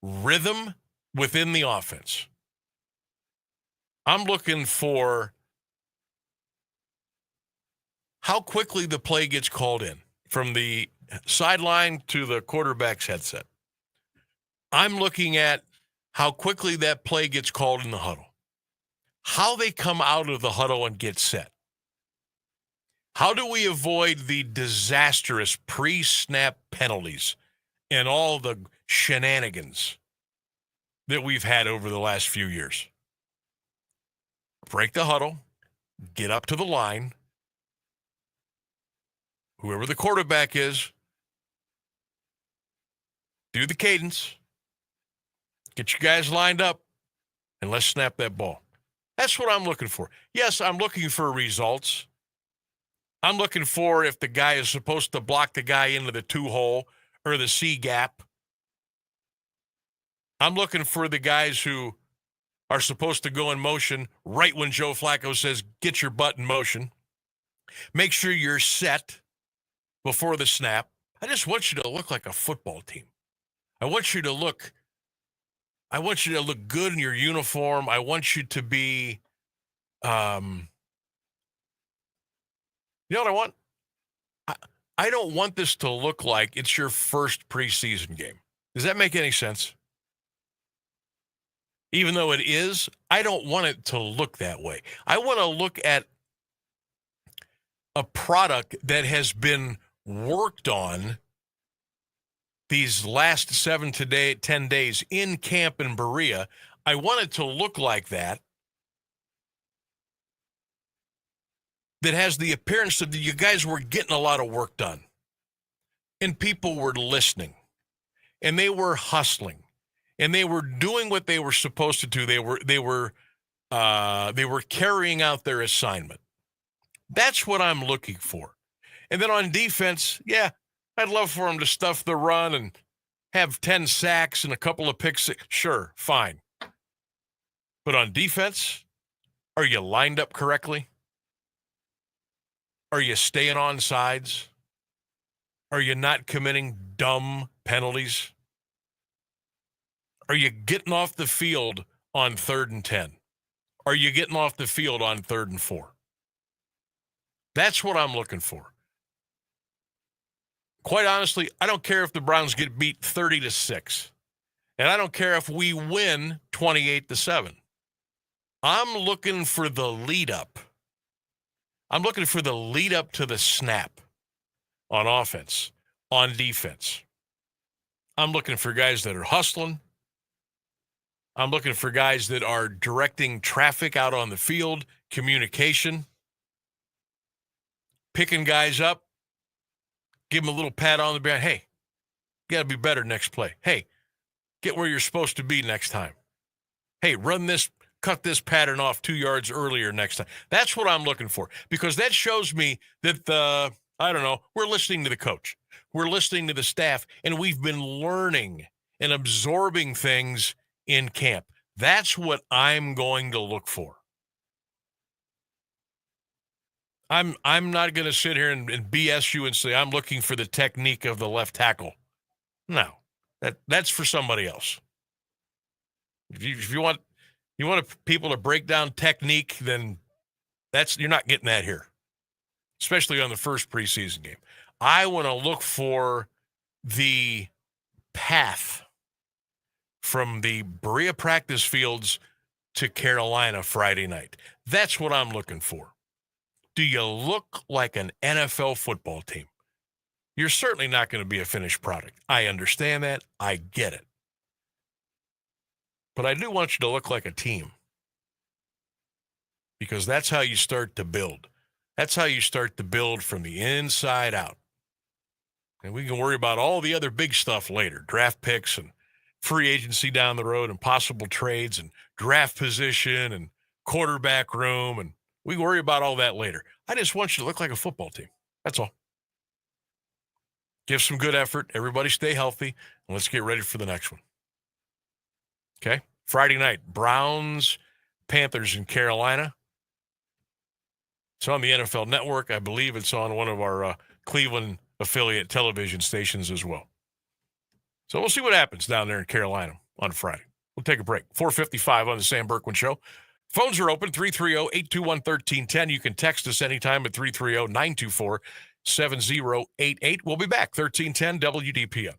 rhythm within the offense. I'm looking for how quickly the play gets called in from the sideline to the quarterback's headset. I'm looking at how quickly that play gets called in the huddle, how they come out of the huddle and get set. How do we avoid the disastrous pre-snap penalties and all the shenanigans that we've had over the last few years? Break the huddle, get up to the line. Whoever the quarterback is, do the cadence, get you guys lined up, and let's snap that ball. That's what I'm looking for. Yes, I'm looking for results. I'm looking for if the guy is supposed to block the guy into the 2-hole or the C gap. I'm looking for the guys who are supposed to go in motion right when Joe Flacco says, get your butt in motion. Make sure you're set before the snap. I just want you to look like a football team. I want you to look good in your uniform. I want you to be, you know what I want? I don't want this to look like it's your first preseason game. Does that make any sense? Even though it is, I don't want it to look that way. I want to look at a product that has been worked on these last 7 to 10 days in camp in Berea. I want it to look like that has the appearance of you guys were getting a lot of work done, and people were listening, and they were hustling, and they were doing what they were supposed to do. They were carrying out their assignment. That's what I'm looking for. And then on defense, yeah, I'd love for him to stuff the run and have 10 sacks and a couple of picks. Sure, fine. But on defense, are you lined up correctly? Are you staying on sides? Are you not committing dumb penalties? Are you getting off the field on 3rd and 10? Are you getting off the field on 3rd and 4? That's what I'm looking for. Quite honestly, I don't care if the Browns get beat 30-6. And I don't care if we win 28-7. I'm looking for the lead up. I'm looking for the lead up to the snap on offense, on defense. I'm looking for guys that are hustling. I'm looking for guys that are directing traffic out on the field, communication, picking guys up, give them a little pat on the back. Hey, you got to be better next play. Hey, get where you're supposed to be next time. Hey, run this, cut this pattern off 2 yards earlier next time. That's what I'm looking for, because that shows me that we're listening to the coach. We're listening to the staff, and we've been learning and absorbing things in camp. That's what I'm going to look for. I'm not going to sit here and BS you and say I'm looking for the technique of the left tackle. No, that's for somebody else. If you want people to break down technique, then you're not getting that here, especially on the first preseason game. I want to look for the path from the Berea practice fields to Carolina Friday night. That's what I'm looking for. Do you look like an NFL football team? You're certainly not going to be a finished product. I understand that. I get it. But I do want you to look like a team, because that's how you start to build. That's how you start to build from the inside out. And we can worry about all the other big stuff later, draft picks and free agency down the road and possible trades and draft position and quarterback room, and we worry about all that later. I just want you to look like a football team. That's all. Give some good effort. Everybody stay healthy, and let's get ready for the next one. Okay? Friday night, Browns, Panthers in Carolina. It's on the NFL Network. I believe it's on one of our Cleveland affiliate television stations as well. So we'll see what happens down there in Carolina on Friday. We'll take a break. 4:55 on the Sam Bourquin Show. Phones are open, 330-821-1310. You can text us anytime at 330-924-7088. We'll be back, 1310 WDPN.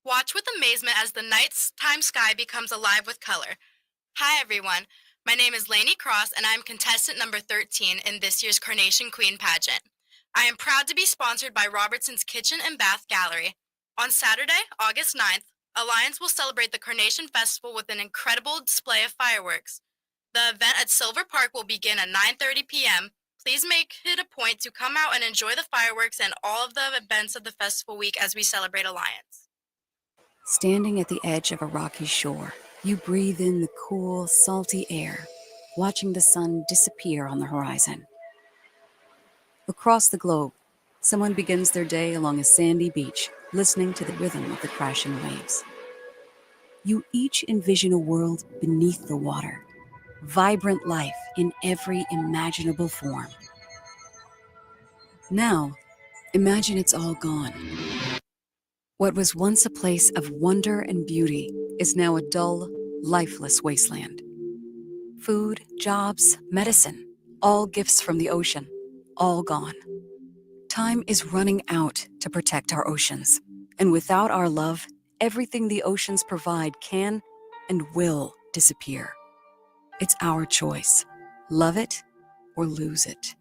Watch with amazement as the nighttime sky becomes alive with color. Hi, everyone. My name is Lainey Cross, and I am contestant number 13 in this year's Carnation Queen pageant. I am proud to be sponsored by Robertson's Kitchen and Bath Gallery. On Saturday, August 9th, Alliance will celebrate the Carnation Festival with an incredible display of fireworks. The event at Silver Park will begin at 9:30 p.m. Please make it a point to come out and enjoy the fireworks and all of the events of the festival week as we celebrate Alliance. Standing at the edge of a rocky shore, you breathe in the cool, salty air, watching the sun disappear on the horizon. Across the globe, someone begins their day along a sandy beach, listening to the rhythm of the crashing waves. You each envision a world beneath the water, vibrant life in every imaginable form. Now, imagine it's all gone. What was once a place of wonder and beauty is now a dull, lifeless wasteland. Food, jobs, medicine, all gifts from the ocean, all gone. Time is running out to protect our oceans, and without our love, everything the oceans provide can and will disappear. It's our choice. Love it or lose it.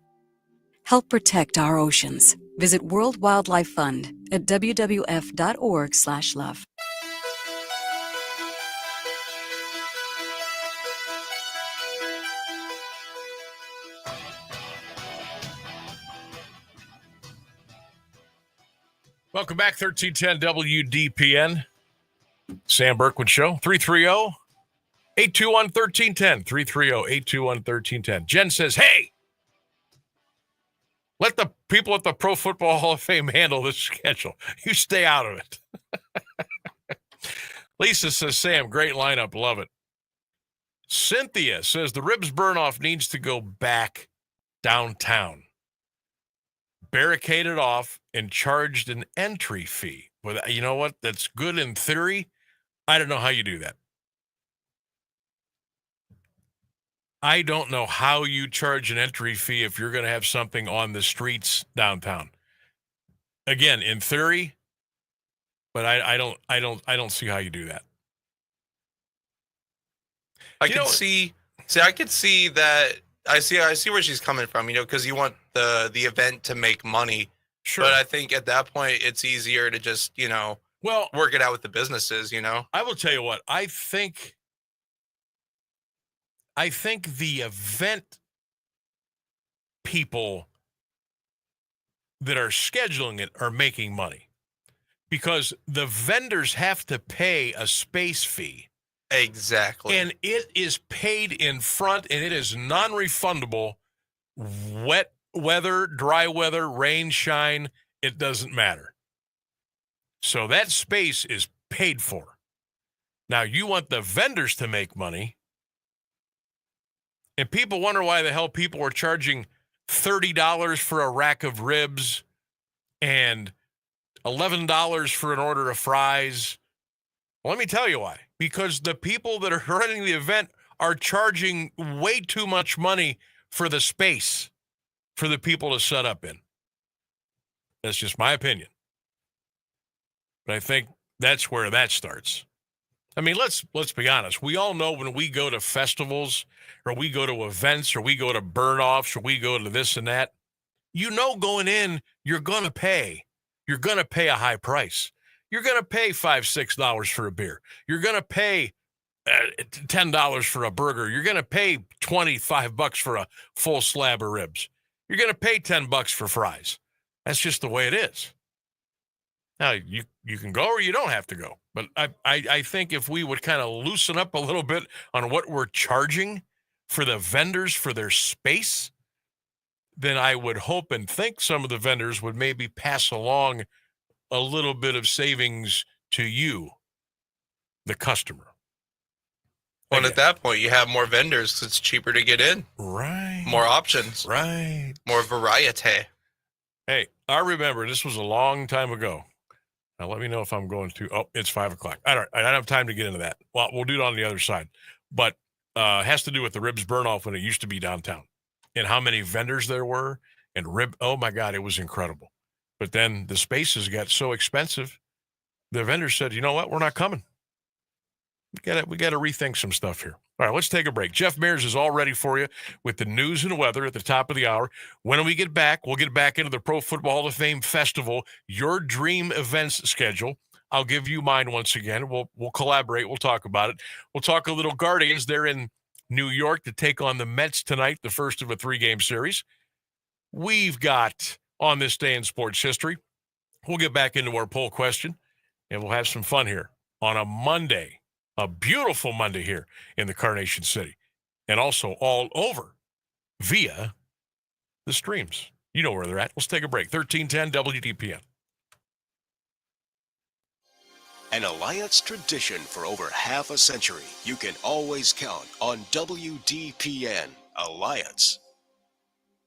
Help protect our oceans. Visit World Wildlife Fund at wwf.org/love. Welcome back, 1310 WDPN. Sam Bourquin Show, 330-821-1310. 330-821-1310. Jen says, hey, Let the people at the Pro Football Hall of Fame handle this schedule. You stay out of it. Lisa says, Sam, great lineup. Love it. Cynthia says the ribs burn-off needs to go back downtown. Barricaded off and charged an entry fee. But you know what? That's good in theory. I don't know how you do that. I don't know how you charge an entry fee if you're going to have something on the streets downtown. Again, in theory, but I don't see how you do that. I could see that. I see where she's coming from, because you want the event to make money. Sure. But I think at that point it's easier to just, work it out with the businesses, I will tell you what, I think the event people that are scheduling it are making money because the vendors have to pay a space fee. Exactly. And it is paid in front, and it is non-refundable. Wet weather, dry weather, rain, shine, it doesn't matter. So that space is paid for. Now, you want the vendors to make money, and people wonder why the hell people are charging $30 for a rack of ribs and $11 for an order of fries. Well, let me tell you why. Because the people that are running the event are charging way too much money for the space for the people to set up in. That's just my opinion. But I think that's where that starts. I mean, let's be honest. We all know when we go to festivals or we go to events or we go to burn-offs or we go to this and that, going in, you're going to pay. You're going to pay a high price. You're going to pay $5, $6 for a beer. You're going to pay $10 for a burger. You're going to pay $25 for a full slab of ribs. You're going to pay $10 for fries. That's just the way it is. Now, you can go or you don't have to go. But I think if we would kind of loosen up a little bit on what we're charging for the vendors for their space, then I would hope and think some of the vendors would maybe pass along a little bit of savings to you, the customer. Well, and at that point, you have more vendors because it's cheaper to get in. Right. More options. Right. More variety. Hey, I remember this was a long time ago. Now, let me know if I'm going to. Oh, it's 5 o'clock. I don't have time to get into that. Well, we'll do it on the other side. But it has to do with the ribs burn-off when it used to be downtown and how many vendors there were. And oh, my God, it was incredible. But then the spaces got so expensive, the vendors said, you know what, we're not coming. We got to rethink some stuff here. All right, let's take a break. Jeff Mears is all ready for you with the news and weather at the top of the hour. When we get back, we'll get back into the Pro Football Hall of Fame Festival, your dream events schedule. I'll give you mine once again. We'll collaborate. We'll talk about it. We'll talk a little Guardians. They're in New York to take on the Mets tonight, the first of a 3-game series. We've got on this day in sports history. We'll get back into our poll question, and we'll have some fun here on a Monday, a beautiful Monday here in the Carnation City, and also all over via the streams. You know where they're at. Let's take a break. 1310 WDPN. An Alliance tradition for over half a century. You can always count on WDPN Alliance.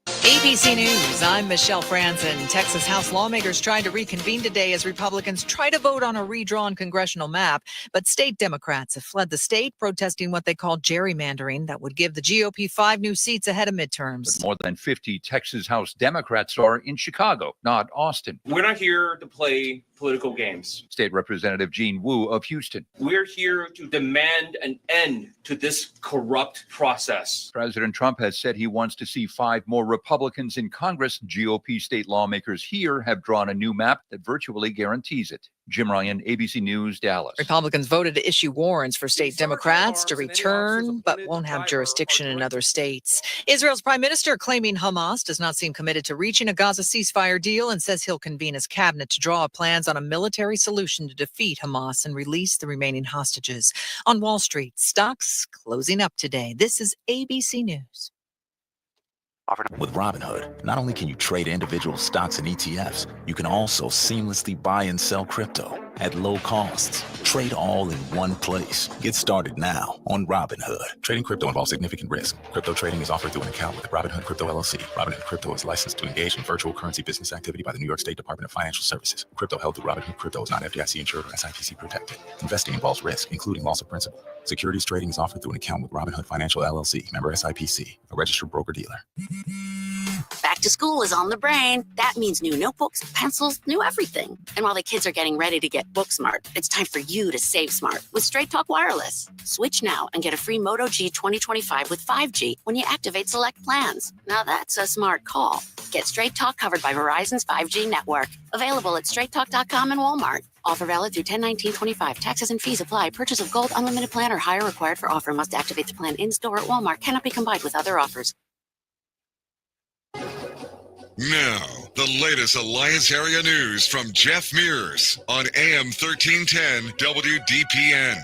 ABC News, I'm Michelle Franzen. Texas House lawmakers tried to reconvene today as Republicans try to vote on a redrawn congressional map, but state Democrats have fled the state, protesting what they call gerrymandering that would give the GOP 5 new seats ahead of midterms. But more than 50 Texas House Democrats are in Chicago, not Austin. We're not here to play political games. State Representative Gene Wu of Houston. We're here to demand an end to this corrupt process. President Trump has said he wants to see 5 more Republicans in Congress. GOP state lawmakers here have drawn a new map that virtually guarantees it. Jim Ryan, ABC News, Dallas. Republicans voted to issue warrants for state Democrats to return, but won't have jurisdiction in other states. Israel's prime minister claiming Hamas does not seem committed to reaching a Gaza ceasefire deal and says he'll convene his cabinet to draw up plans on a military solution to defeat Hamas and release the remaining hostages. On Wall Street, stocks closing up today. This is ABC News. With Robinhood, not only can you trade individual stocks and ETFs, you can also seamlessly buy and sell crypto at low costs. Trade all in one place. Get started now on Robinhood. Trading crypto involves significant risk. Crypto trading is offered through an account with Robinhood Crypto LLC. Robinhood Crypto is licensed to engage in virtual currency business activity by the New York State Department of Financial Services. Crypto held through Robinhood Crypto is not FDIC insured or SIPC protected. Investing involves risk, including loss of principal. Securities trading is offered through an account with Robinhood Financial LLC, member SIPC, a registered broker-dealer. Back to school is on the brain. That means new notebooks, pencils, new everything. And while the kids are getting ready to get book smart, it's time for you to save smart with Straight Talk Wireless. Switch now and get a free Moto G 2025 with 5G when you activate select plans. Now that's a smart call. Get Straight Talk covered by Verizon's 5G network. Available at straighttalk.com and Walmart. Offer valid through 10/19/25. Taxes and fees apply. Purchase of gold unlimited plan or higher required for offer. Must activate the plan in-store at Walmart. Cannot be combined with other offers. Now, the latest Alliance area news from Jeff Mears on AM 1310 WDPN.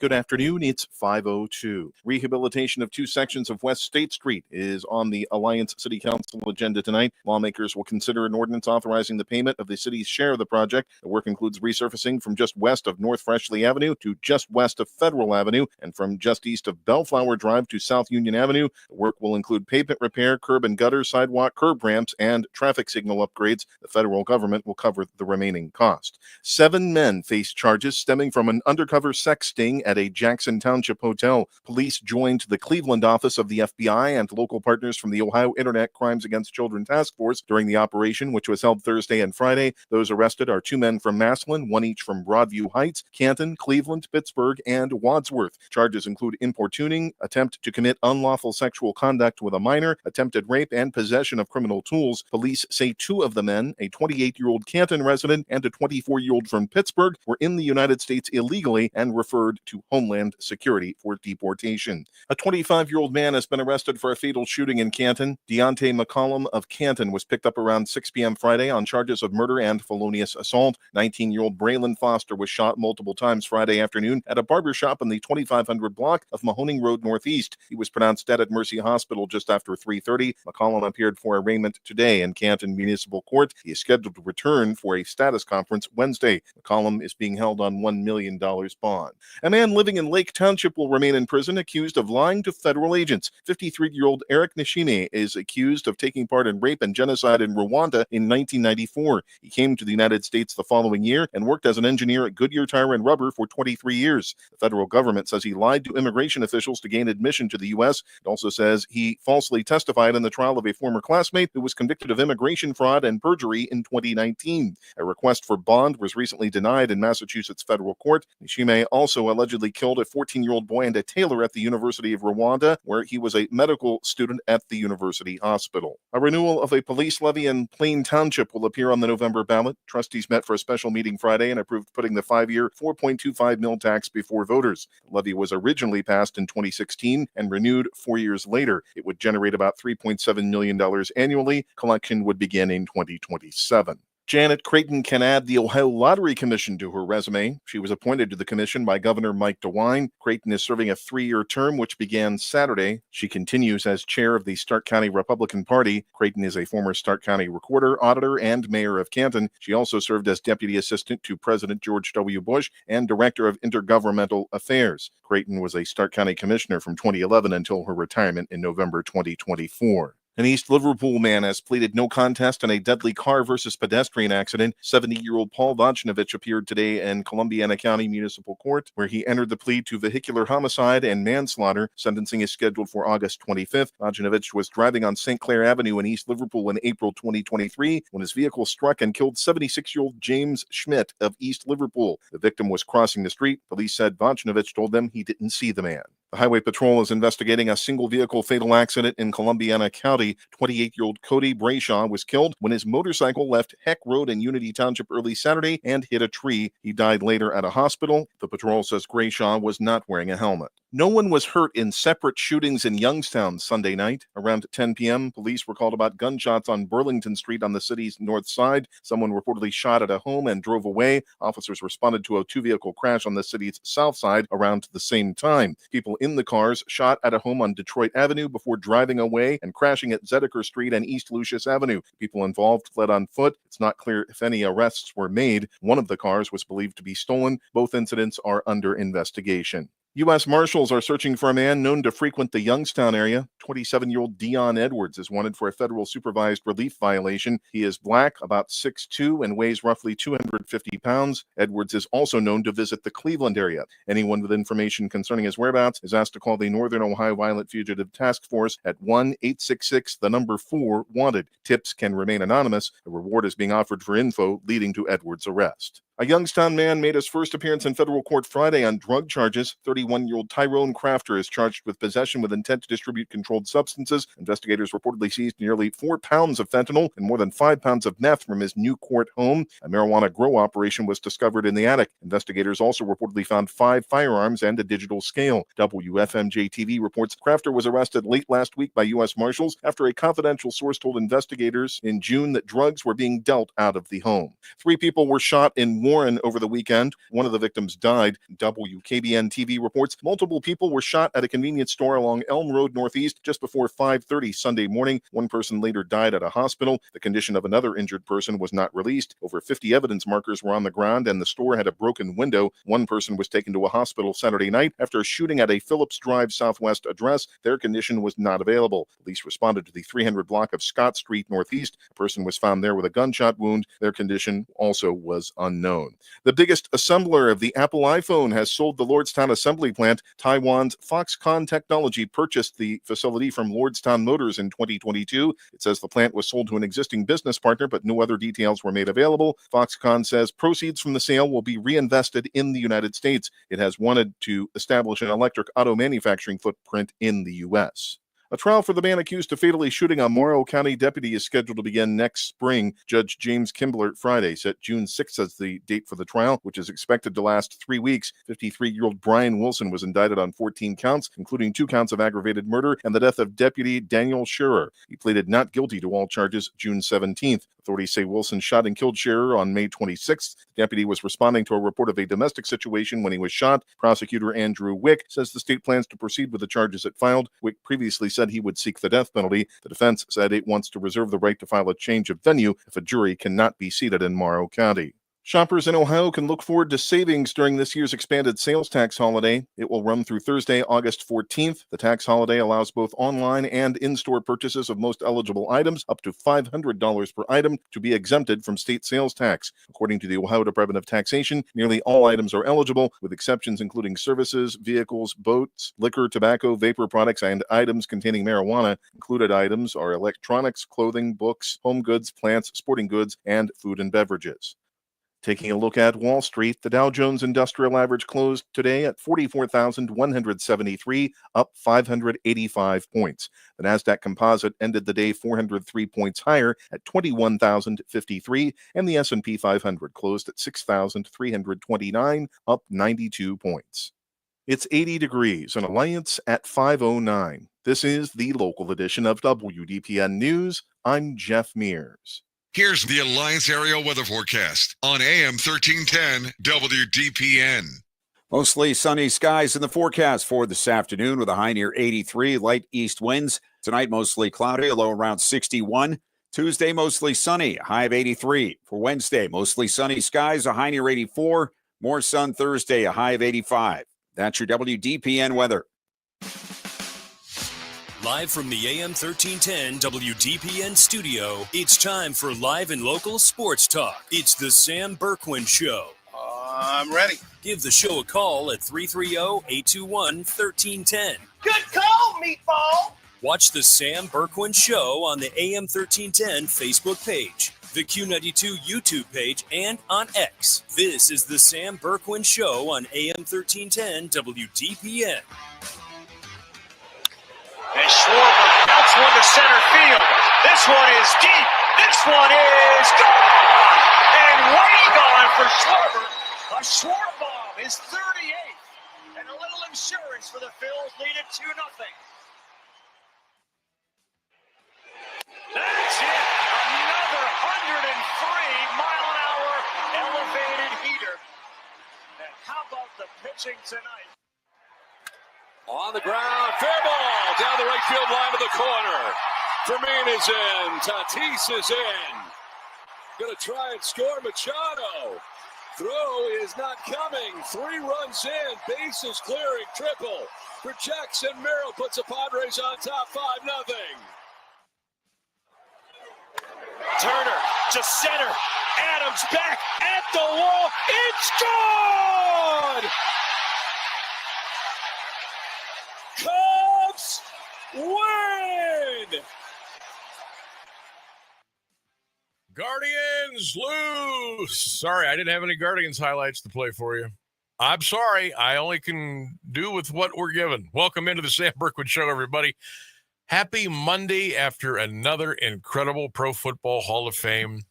Good afternoon. It's 5:02. Rehabilitation of two sections of West State Street is on the Alliance City Council agenda tonight. Lawmakers will consider an ordinance authorizing the payment of the city's share of the project. The work includes resurfacing from just west of North Freshley Avenue to just west of Federal Avenue and from just east of Bellflower Drive to South Union Avenue. The work will include pavement repair, curb and gutter, sidewalk, curb ramps, and traffic signal upgrades. The federal government will cover the remaining cost. 7 men face charges stemming from an undercover sex sting at a Jackson Township hotel. Police joined the Cleveland office of the FBI and local partners from the Ohio Internet Crimes Against Children Task Force during the operation, which was held Thursday and Friday. Those arrested are 2 men from Massillon, 1 each from Broadview Heights, Canton, Cleveland, Pittsburgh, and Wadsworth. Charges include importuning, attempt to commit unlawful sexual conduct with a minor, attempted rape, and possession of criminal tools. Police say 2 of the men, a 28-year-old Canton resident and a 24-year-old from Pittsburgh, were in the United States illegally and referred to Homeland Security for deportation. A 25-year-old man has been arrested for a fatal shooting in Canton. Deontay McCollum of Canton was picked up around 6 p.m. Friday on charges of murder and felonious assault. 19-year-old Braylon Foster was shot multiple times Friday afternoon at a barber shop in the 2500 block of Mahoning Road Northeast. He was pronounced dead at Mercy Hospital just after 3:30. McCollum appeared for arraignment today in Canton Municipal Court. He is scheduled to return for a status conference Wednesday. McCollum is being held on $1 million bond. A man living in Lake Township will remain in prison accused of lying to federal agents. 53-year-old Eric Nishime is accused of taking part in rape and genocide in Rwanda in 1994. He came to the United States the following year and worked as an engineer at Goodyear Tire and Rubber for 23 years. The federal government says he lied to immigration officials to gain admission to the U.S. It also says he falsely testified in the trial of a former classmate who was convicted of immigration fraud and perjury in 2019. A request for bond was recently denied in Massachusetts federal court. Nishime also allegedly killed a 14-year-old boy and a tailor at the University of Rwanda, where he was a medical student at the university hospital. A renewal of a police levy in Plain Township will appear on the November ballot. Trustees met for a special meeting Friday and approved putting the 5-year $4.25 mil tax before voters. The levy was originally passed in 2016 and renewed 4 years later. It would generate about $3.7 million annually. Collection would begin in 2027. Janet Creighton can add the Ohio Lottery Commission to her resume. She was appointed to the commission by Governor Mike DeWine. Creighton is serving a 3-year term, which began Saturday. She continues as chair of the Stark County Republican Party. Creighton is a former Stark County recorder, auditor, and mayor of Canton. She also served as deputy assistant to President George W. Bush and director of intergovernmental affairs. Creighton was a Stark County commissioner from 2011 until her retirement in November 2024. An East Liverpool man has pleaded no contest in a deadly car versus pedestrian accident. 70-year-old Paul Vojnovich appeared today in Columbiana County Municipal Court, where he entered the plea to vehicular homicide and manslaughter. Sentencing is scheduled for August 25th. Vojnovich was driving on St. Clair Avenue in East Liverpool in April 2023 when his vehicle struck and killed 76-year-old James Schmidt of East Liverpool. The victim was crossing the street. Police said Vojnovich told them he didn't see the man. The Highway Patrol is investigating a single-vehicle fatal accident in Columbiana County. 28-year-old Cody Brayshaw was killed when his motorcycle left Heck Road in Unity Township early Saturday and hit a tree. He died later at a hospital. The patrol says Brayshaw was not wearing a helmet. No one was hurt in separate shootings in Youngstown Sunday night. Around 10 p.m., police were called about gunshots on Burlington Street on the city's north side. Someone reportedly shot at a home and drove away. Officers responded to a 2-vehicle crash on the city's south side around the same time. People in the cars shot at a home on Detroit Avenue before driving away and crashing at Zedeker Street and East Lucius Avenue. People involved fled on foot. It's not clear if any arrests were made. One of the cars was believed to be stolen. Both incidents are under investigation. U.S. Marshals are searching for a man known to frequent the Youngstown area. 27-year-old Dion Edwards is wanted for a federal supervised relief violation. He is black, about 6'2", and weighs roughly 250 pounds. Edwards is also known to visit the Cleveland area. Anyone with information concerning his whereabouts is asked to call the Northern Ohio Violent Fugitive Task Force at 1-866-4-WANTED. Tips can remain anonymous. A reward is being offered for info leading to Edwards' arrest. A Youngstown man made his first appearance in federal court Friday on drug charges. 31-year-old Tyrone Crafter is charged with possession with intent to distribute controlled substances. Investigators reportedly seized nearly 4 pounds of fentanyl and more than 5 pounds of meth from his new court home. A marijuana grow operation was discovered in the attic. Investigators also reportedly found 5 firearms and a digital scale. WFMJ-TV reports Crafter was arrested late last week by U.S. Marshals after a confidential source told investigators in June that drugs were being dealt out of the home. 3 people were shot in Warren over the weekend. One of the victims died. WKBN-TV reports multiple people were shot at a convenience store along Elm Road Northeast just before 5:30 Sunday morning. One person later died at a hospital. The condition of another injured person was not released. Over 50 evidence markers were on the ground, and the store had a broken window. One person was taken to a hospital Saturday night after a shooting at a Phillips Drive Southwest address. Their condition was not available. Police responded to the 300 block of Scott Street Northeast. A person was found there with a gunshot wound. Their condition also was unknown. The biggest assembler of the Apple iPhone has sold the Lordstown assembly plant. Taiwan's Foxconn Technology purchased the facility from Lordstown Motors in 2022. It says the plant was sold to an existing business partner, but no other details were made available. Foxconn says proceeds from the sale will be reinvested in the United States. It has wanted to establish an electric auto manufacturing footprint in the U.S. A trial for the man accused of fatally shooting a Morrow County deputy is scheduled to begin next spring. Judge James Kimbler Friday set June 6th as the date for the trial, which is expected to last 3 weeks. 53-year-old Brian Wilson was indicted on 14 counts, including 2 counts of aggravated murder and the death of Deputy Daniel Scherer. He pleaded not guilty to all charges June 17th. Authorities say Wilson shot and killed Scherer on May 26th. The deputy was responding to a report of a domestic situation when he was shot. Prosecutor Andrew Wick says the state plans to proceed with the charges it filed. Wick previously said he would seek the death penalty. The defense said it wants to reserve the right to file a change of venue if a jury cannot be seated in Morrow County. Shoppers in Ohio can look forward to savings during this year's expanded sales tax holiday. It will run through Thursday, August 14th. The tax holiday allows both online and in-store purchases of most eligible items, up to $500 per item, to be exempted from state sales tax. According to the Ohio Department of Taxation, nearly all items are eligible, with exceptions including services, vehicles, boats, liquor, tobacco, vapor products, and items containing marijuana. Included items are electronics, clothing, books, home goods, plants, sporting goods, and food and beverages. Taking a look at Wall Street, the Dow Jones Industrial Average closed today at 44,173, up 585 points. The Nasdaq Composite ended the day 403 points higher at 21,053, and the S&P 500 closed at 6,329, up 92 points. It's 80 degrees and Alliance at 5:09. This is the local edition of WDPN News. I'm Jeff Mears. Here's the Alliance Area Weather Forecast on AM 1310 WDPN. Mostly sunny skies in the forecast for this afternoon with a high near 83, light east winds. Tonight, mostly cloudy, a low around 61. Tuesday, mostly sunny, a high of 83. For Wednesday, mostly sunny skies, a high near 84. More sun Thursday, a high of 85. That's your WDPN weather. Live from the AM 1310 WDPN studio, it's time for live and local sports talk. It's the Sam Bourquin Show. I'm ready. Give the show a call at 330-821-1310. Good call, meatball. Watch the Sam Bourquin Show on the AM 1310 Facebook page, the Q92 YouTube page, and on X. This is the Sam Bourquin Show on AM 1310 WDPN. And Schwarber counts one to center field. This one is deep. This one is gone. And way gone for Schwarber. A Schwarber bomb is 38th. And a little insurance for the Phils, lead it 2-0. That's it. Another 103-mile-an-hour elevated heater. And how about the pitching tonight? On the ground, fair ball down the right field line to the corner. Fermin is in. Tatis is in. Going to try and score. Machado. Throw is not coming. 3 runs in. Bases clearing. Triple for Jackson. Merrill puts the Padres on top 5-0. Turner to center. Adams back at the wall. It's gone! Cubs win! Guardians lose. Sorry, I didn't have any Guardians highlights to play for you. I'm sorry. I only can do with what we're given. Welcome into the Sam Bourquin Show, everybody. Happy Monday after another incredible Pro Football Hall of Fame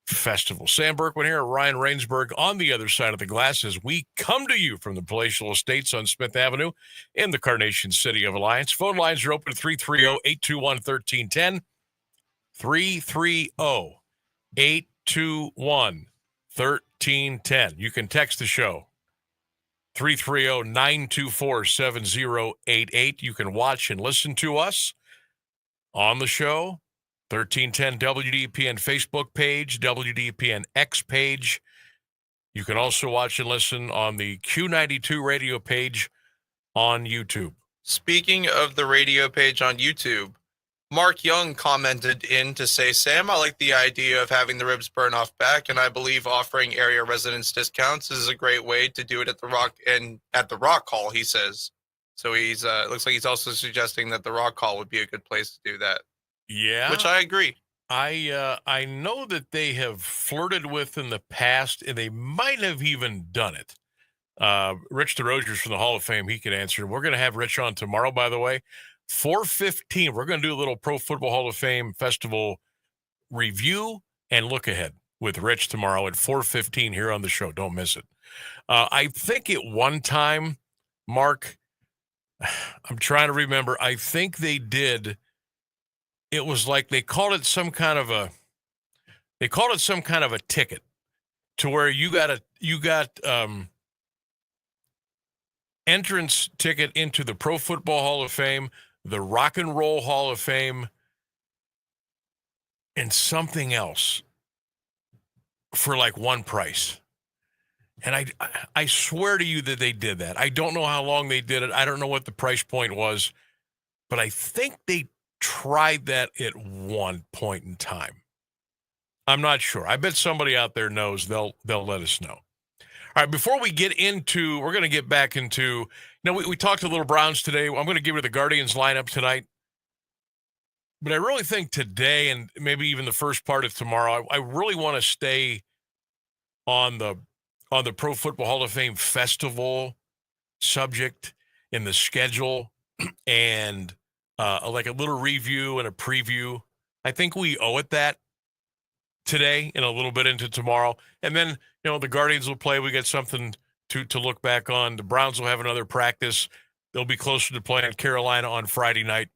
festival. Sam Bourquin here, Ryan Rainsberg on the other side of the glass as we come to you from the palatial estates on Smith Avenue in the Carnation City of Alliance. Phone lines are open at 330-821-1310. 330-821-1310. You can text the show. 330-924-7088. You can watch and listen to us on the show. 1310 WDPN Facebook page, WDPN X page. You can also watch and listen on the Q92 radio page on YouTube. Speaking of the radio page on YouTube, Mark Young commented in to say, Sam, I like the idea of having the ribs burn off back, and I believe offering area residents discounts is a great way to do it at the Rock and at the Rock Hall, he says. So he's looks like he's also suggesting that the Rock Hall would be a good place to do that. Yeah. Which I agree. I know that they have flirted with in the past, and they might have even done it. Rich DeRozier's from the Hall of Fame. He can answer. We're going to have Rich on tomorrow, by the way. 4:15, we're going to do a little Pro Football Hall of Fame Festival review and look ahead with Rich tomorrow at 4:15 here on the show. Don't miss it. I think at one time, Mark, I'm trying to remember, I think they did, it was like they called it some kind of a ticket to where you got entrance ticket into the Pro Football Hall of Fame, the Rock and Roll Hall of Fame, and something else for like one price. And I swear to you that they did that. I don't know how long they did it. I don't know what the price point was, but I think they tried that at one point in time. I'm not sure. I bet somebody out there knows. They'll let us know. All right, before we get into, we're going to get back into, we talked a little Browns today. I'm going to give you the Guardians lineup tonight. But I really think today and maybe even the first part of tomorrow, I really want to stay on the Pro Football Hall of Fame festival subject in the schedule and like a little review and a preview. I think we owe it that today and a little bit into tomorrow. And then, the Guardians will play. We get something to look back on. The Browns will have another practice. They'll be closer to playing Carolina on Friday night.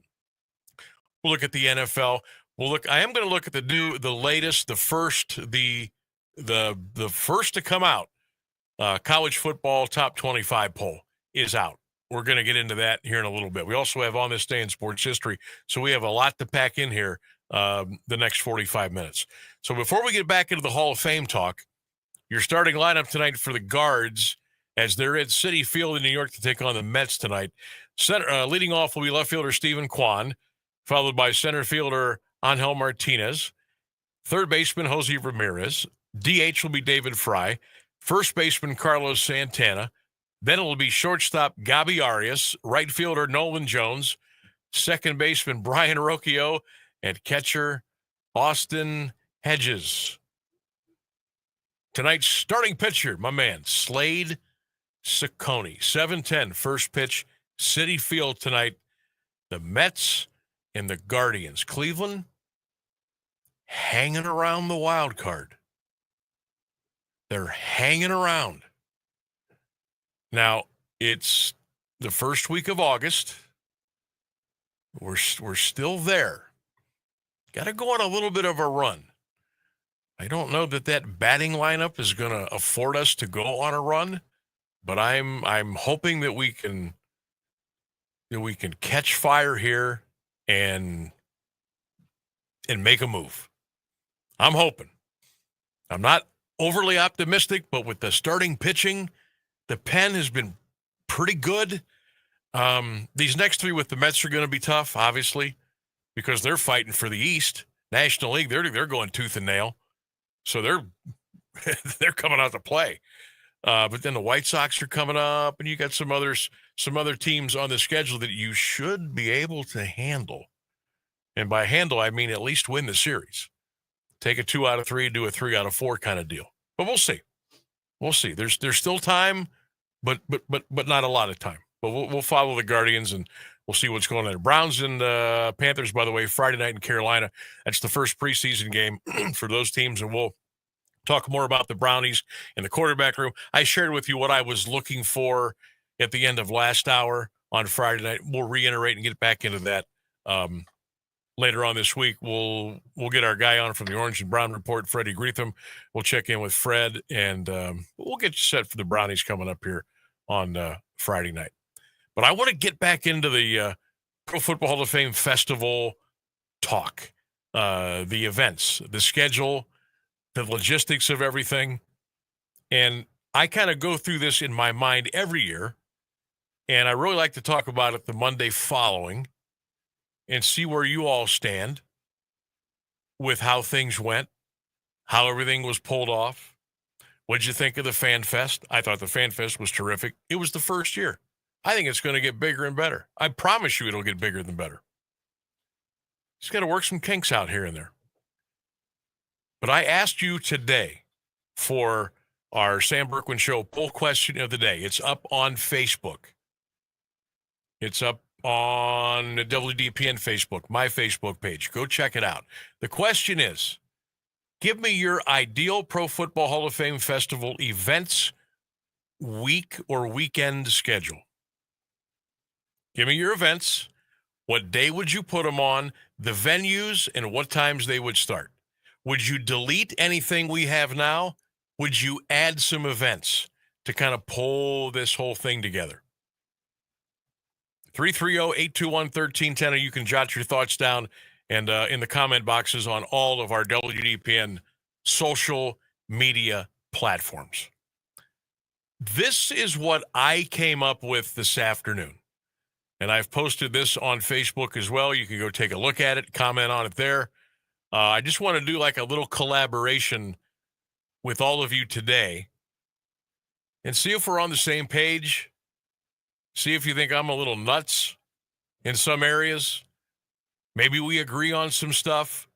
We'll look at the NFL. I am going to look at the latest, the first to come out. College football top 25 poll is out. We're going to get into that here in a little bit. We also have On This Day in Sports History. So we have a lot to pack in here the next 45 minutes. So before we get back into the Hall of Fame talk, your starting lineup tonight for the Guards as they're at Citi Field in New York to take on the Mets tonight. Leading off will be left fielder Stephen Kwan, followed by center fielder Angel Martinez, third baseman Jose Ramirez, DH will be David Fry, first baseman Carlos Santana, then it will be shortstop Gabi Arias, right fielder Nolan Jones, second baseman Brian Rocchio, and catcher Austin Hedges. Tonight's starting pitcher, my man, Slade Ciccone. 7:10 first pitch, Citi Field tonight. The Mets and the Guardians. Cleveland hanging around the wild card. They're hanging around. Now, it's the first week of August. We're still there. Got to go on a little bit of a run. I don't know that batting lineup is going to afford us to go on a run, but I'm hoping that we can that we can catch fire here and make a move. I'm hoping. I'm not overly optimistic, but with the starting pitching, the pen has been pretty good. These next three with the Mets are going to be tough, obviously, because they're fighting for the East. National League, they're going tooth and nail. So they're coming out to play. But then the White Sox are coming up, and you got some other teams on the schedule that you should be able to handle. And by handle, I mean at least win the series. Take a 2 out of 3, do a 3 out of 4 kind of deal. But we'll see. We'll see. There's still time, but not a lot of time. But we'll follow the Guardians, and we'll see what's going on there. Browns and Panthers, by the way, Friday night in Carolina. That's the first preseason game for those teams, and we'll talk more about the Brownies in the quarterback room. I shared with you what I was looking for at the end of last hour on Friday night. We'll reiterate and get back into that later on this week. We'll get our guy on from the Orange and Brown Report, Freddie Greetham. We'll check in with Fred, and we'll get you set for the Brownies coming up here on Friday night. But I want to get back into the Pro Football Hall of Fame Festival talk, the events, the schedule, the logistics of everything. And I kind of go through this in my mind every year, and I really like to talk about it the Monday following and see where you all stand with how things went, how everything was pulled off. What'd you think of the Fan Fest? I thought the Fan Fest was terrific. It was the first year. I think it's going to get bigger and better. I promise you it'll get bigger than better. Just got to work some kinks out here and there. But I asked you today for our Sam Bourquin Show poll question of the day. It's up on Facebook. It's up on the WDPN Facebook, my Facebook page. Go check it out. The question is, give me your ideal Pro Football Hall of Fame Festival events, week or weekend schedule. Give me your events. What day would you put them on? The venues and what times they would start. Would you delete anything we have now? Would you add some events to kind of pull this whole thing together? 330-821-1310, or you can jot your thoughts down and in the comment boxes on all of our WDPN social media platforms. This is what I came up with this afternoon. And I've posted this on Facebook as well. You can go take a look at it, comment on it there. I just want to do like a little collaboration with all of you today and see if we're on the same page. See if you think I'm a little nuts in some areas. Maybe we agree on some stuff.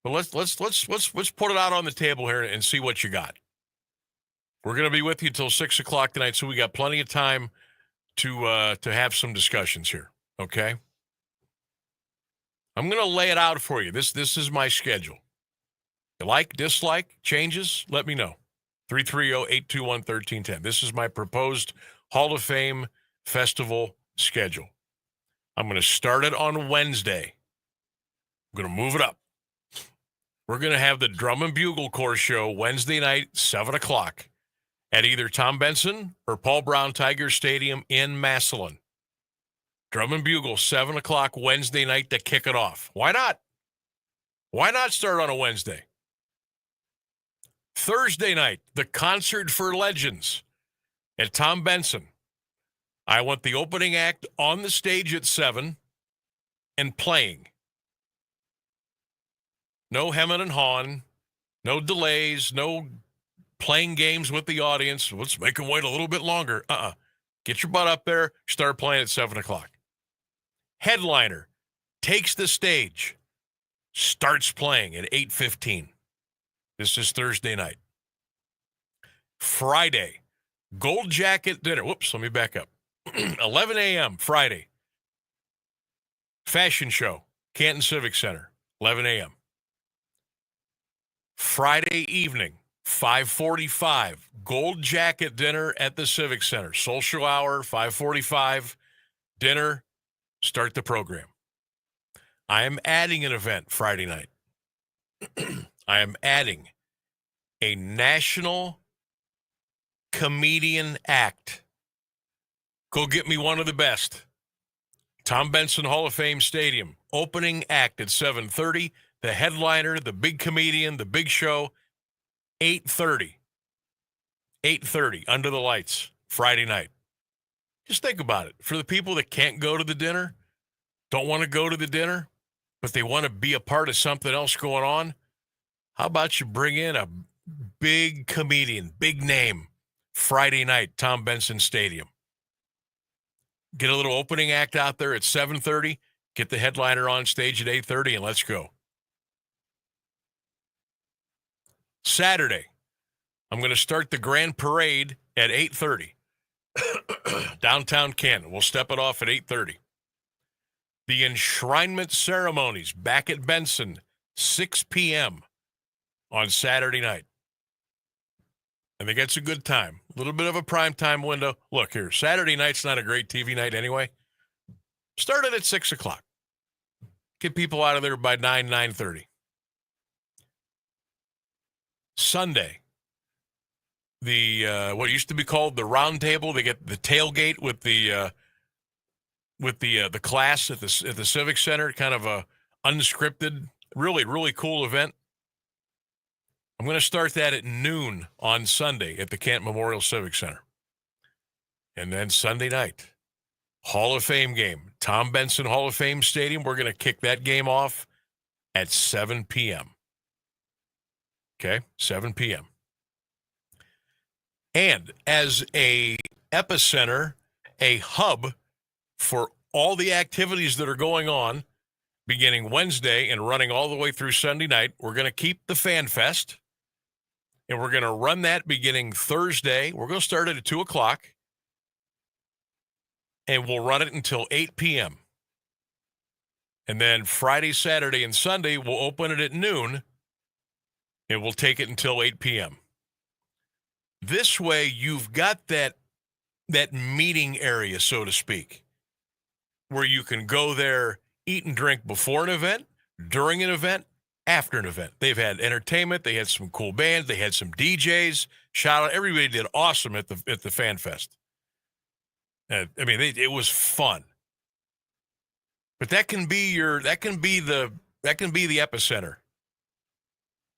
But let's put it out on the table here and see what you got. We're going to be with you till 6 o'clock tonight, so we got plenty of time to have some discussions here, okay? I'm going to lay it out for you. This is my schedule. You like, dislike, changes, let me know. 330-821-1310. This is my proposed Hall of Fame Festival schedule. I'm going to start it on Wednesday. I'm going to move it up. We're going to have the Drum and Bugle Corps show Wednesday night, 7 o'clock. At either Tom Benson or Paul Brown Tiger Stadium in Massillon. Drum and Bugle, 7 o'clock Wednesday night to kick it off. Why not? Why not start on a Wednesday? Thursday night, the Concert for Legends at Tom Benson. I want the opening act on the stage at 7 and playing. No hemming and hawing, no delays, no playing games with the audience. Let's make them wait a little bit longer. Get your butt up there. Start playing at 7 o'clock. Headliner takes the stage. Starts playing at 8:15. This is Thursday night. Friday, Gold Jacket dinner. Whoops, let me back up. 11 a.m. Friday. Fashion show, Canton Civic Center, 11 a.m. Friday evening, 5:45, Gold Jacket dinner at the Civic Center. Social hour, 5:45, dinner, start the program. I am adding an event Friday night. I am adding a national comedian act. Go get me one of the best. Tom Benson Hall of Fame Stadium, opening act at 7:30. The headliner, the big comedian, the big show, 8:30. 8:30, under the lights, Friday night. Just think about it. For the people that can't go to the dinner, don't want to go to the dinner, but they want to be a part of something else going on, how about you bring in a big comedian, big name, Friday night, Tom Benson Stadium. Get a little opening act out there at 7:30, get the headliner on stage at 8:30, and let's go. Saturday, I'm going to start the grand parade at 8:30. Downtown Canton. We'll step it off at 8:30. The enshrinement ceremonies back at Benson, 6 p.m. on Saturday night. I think it's a good time. A little bit of a prime time window. Look here, Saturday night's not a great TV night anyway. Start it at 6 o'clock. Get people out of there by 9:30. Sunday, the what used to be called the round table. They get the tailgate with the class at the Civic Center. Kind of a unscripted, really cool event. I'm going to start that at noon on Sunday at the Canton Memorial Civic Center. And then Sunday night, Hall of Fame game, Tom Benson Hall of Fame Stadium. We're going to kick that game off at 7 p.m. Okay, 7 p.m. And as a epicenter, a hub for all the activities that are going on, beginning Wednesday and running all the way through Sunday night, we're going to keep the Fan Fest. And we're going to run that beginning Thursday. We're going to start it at 2 o'clock. And we'll run it until 8 p.m. And then Friday, Saturday, and Sunday, we'll open it at noon. And we'll take it until 8 p.m. This way, you've got that meeting area, so to speak, where you can go there, eat and drink before an event, during an event, after an event. They've had entertainment. They had some cool bands. They had some DJs. Shout out. Everybody did awesome at the Fan Fest. It was fun. But that can be the epicenter.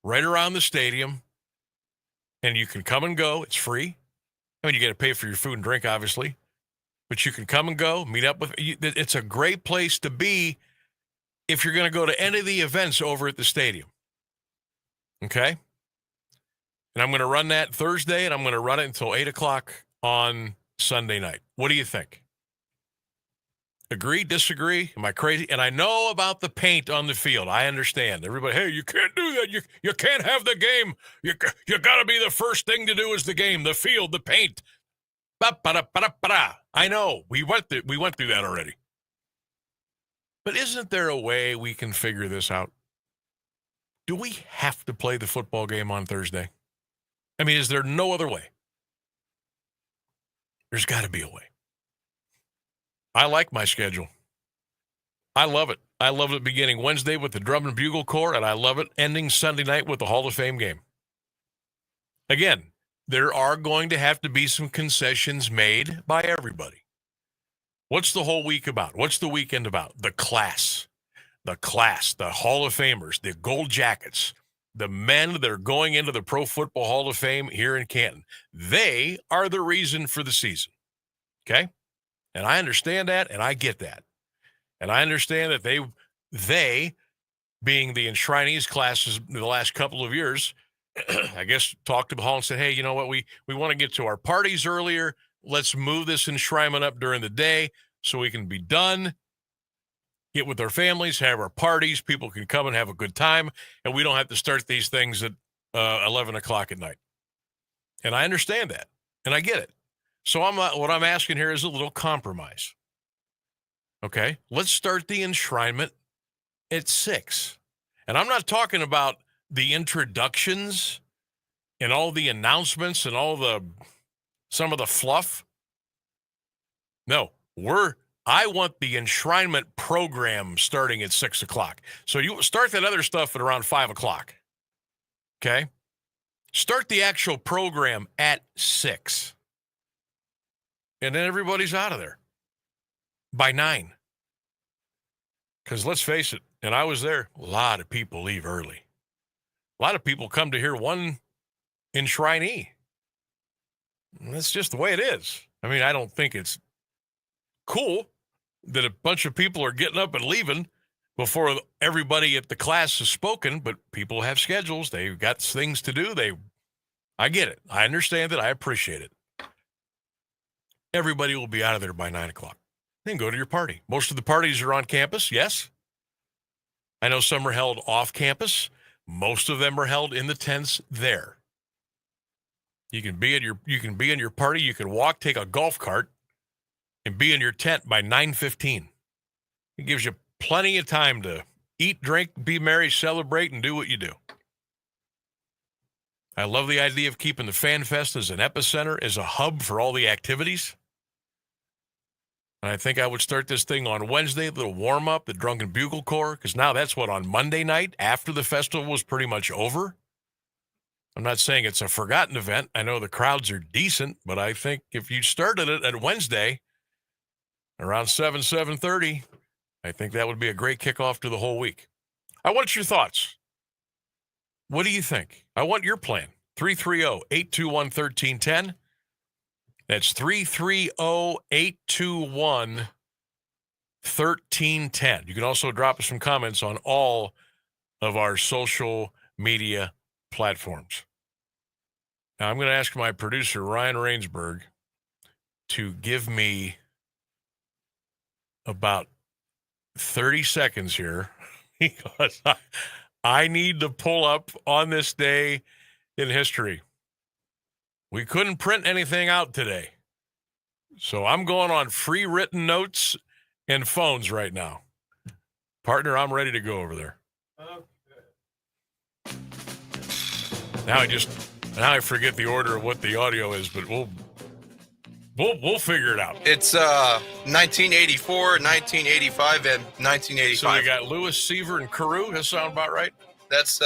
Right around the stadium. And you can come and go. It's free. You got to pay for your food and drink, obviously. But you can come and go, meet up with. It's a great place to be if you're going to go to any of the events over at the stadium. Okay? And I'm going to run that Thursday, and I'm going to run it until 8 o'clock on Sunday night. What do you think? Agree? Disagree? Am I crazy? And I know about the paint on the field. I understand. Everybody, hey, you can't do that. You can't have the game. You got to be the first thing to do is the game, the field, the paint. I know. We went through that already. But isn't there a way we can figure this out? Do we have to play the football game on Thursday? Is there no other way? There's got to be a way. I like my schedule. I love it. I love it beginning Wednesday with the Drum and Bugle Corps, and I love it ending Sunday night with the Hall of Fame game. Again, there are going to have to be some concessions made by everybody. What's the whole week about? What's the weekend about? The class, the Hall of Famers, the Gold Jackets, the men that are going into the Pro Football Hall of Fame here in Canton. They are the reason for the season. Okay? And I understand that, and I get that. And I understand that they being the enshrinees classes in the last couple of years, I guess talked to the hall and said, hey, you know what, we want to get to our parties earlier. Let's move this enshrinement up during the day so we can be done, get with our families, have our parties. People can come and have a good time, and we don't have to start these things at 11 o'clock at night. And I understand that, and I get it. So what I'm asking here is a little compromise. Okay, let's start the enshrinement at 6. And I'm not talking about the introductions and all the announcements and some of the fluff. No, I want the enshrinement program starting at 6 o'clock. So you start that other stuff at around 5 o'clock. Okay? Start the actual program at 6. And then everybody's out of there by 9. Because let's face it, and I was there, a lot of people leave early. A lot of people come to hear one enshrinee. And that's just the way it is. I mean, I don't think it's cool that a bunch of people are getting up and leaving before everybody at the class has spoken, but people have schedules. They've got things to do. I get it. I understand it. I appreciate it. Everybody will be out of there by 9 o'clock. Then go to your party. Most of the parties are on campus, yes. I know some are held off campus. Most of them are held in the tents there. You can be in your party. You can walk, take a golf cart, and be in your tent by 9:15. It gives you plenty of time to eat, drink, be merry, celebrate, and do what you do. I love the idea of keeping the Fan Fest as an epicenter, as a hub for all the activities. And I think I would start this thing on Wednesday, a little warm-up, the Drunken Bugle Corps, because now that's what, on Monday night, after the festival was pretty much over. I'm not saying it's a forgotten event. I know the crowds are decent, but I think if you started it at Wednesday around 7:30, I think that would be a great kickoff to the whole week. I want your thoughts. What do you think? I want your plan. 330-821-1310. That's 330-821-1310. You can also drop us some comments on all of our social media platforms. Now, I'm going to ask my producer, Ryan Rainsberg, to give me about 30 seconds here because I need to pull up on this day in history. We couldn't print anything out today, so I'm going on free written notes and phones right now. Partner, I'm ready to go over there. Okay. Now I forget the order of what the audio is, but we'll figure it out. It's 1984, 1985, and 1985. So we got Lewis, Seaver, and Carew. That sound about right? That's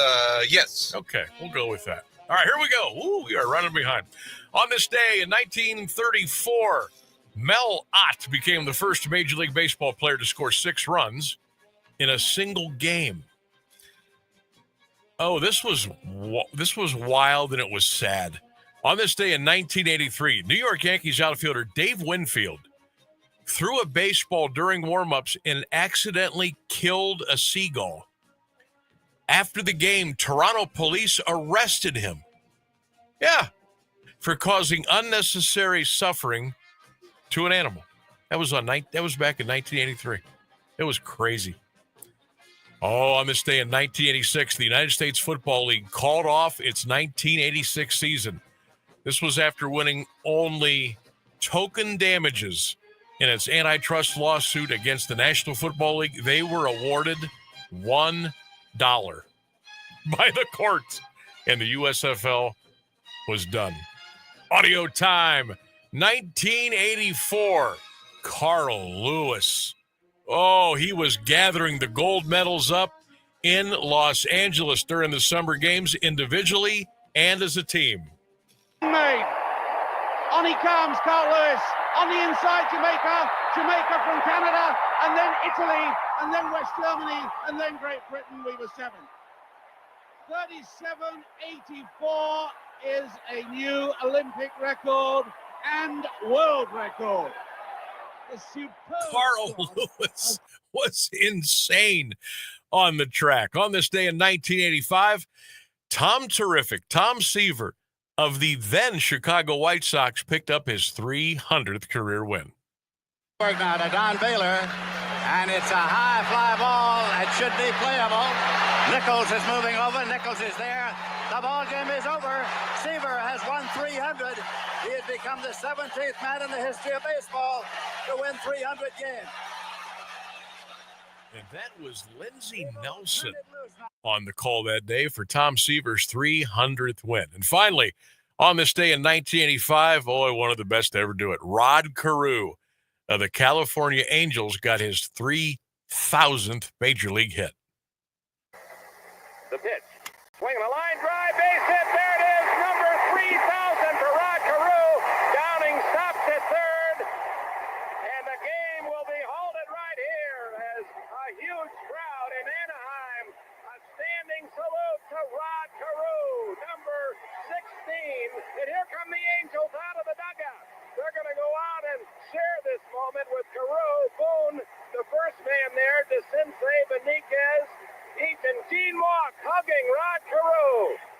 yes. Okay, we'll go with that. All right, here we go. Ooh, we are running behind. On this day in 1934, Mel Ott became the first Major League Baseball player to score 6 runs in a single game. Oh, this was wild and it was sad. On this day in 1983, New York Yankees outfielder Dave Winfield threw a baseball during warm-ups and accidentally killed a seagull. After the game, Toronto police arrested him. Yeah, for causing unnecessary suffering to an animal. That was back in 1983. It was crazy. Oh, on this day in 1986, the United States Football League called off its 1986 season. This was after winning only token damages in its antitrust lawsuit against the National Football League. They were awarded $1 by the courts, and the USFL was done. Audio time, 1984, Carl Lewis. Oh, he was gathering the gold medals up in Los Angeles during the summer games, individually and as a team. Made. On he comes, Carl Lewis. On the inside, Jamaica from Canada, and then Italy, and then West Germany, and then Great Britain. We were 7th. 37.84 is a new Olympic record and world record. Carl Lewis was insane on the track. On this day in 1985, Tom Seaver of the then Chicago White Sox picked up his 300th career win. Now to Don Baylor, and it's a high fly ball. It should be playable. Nichols is moving over. Nichols is there. The ball game is over. Seaver has won 300. He has become the 17th man in the history of baseball to win 300 games. And that was Lindsey Nelson on the call that day for Tom Seaver's 300th win. And finally, on this day in 1985, one of the best to ever do it, Rod Carew of the California Angels got his 3,000th Major League hit. The pitch. Swinging a line drive, base hit. There it is. Number 3,000 for Rod Carew. Downing stops at third. And the game will be halted right here as a huge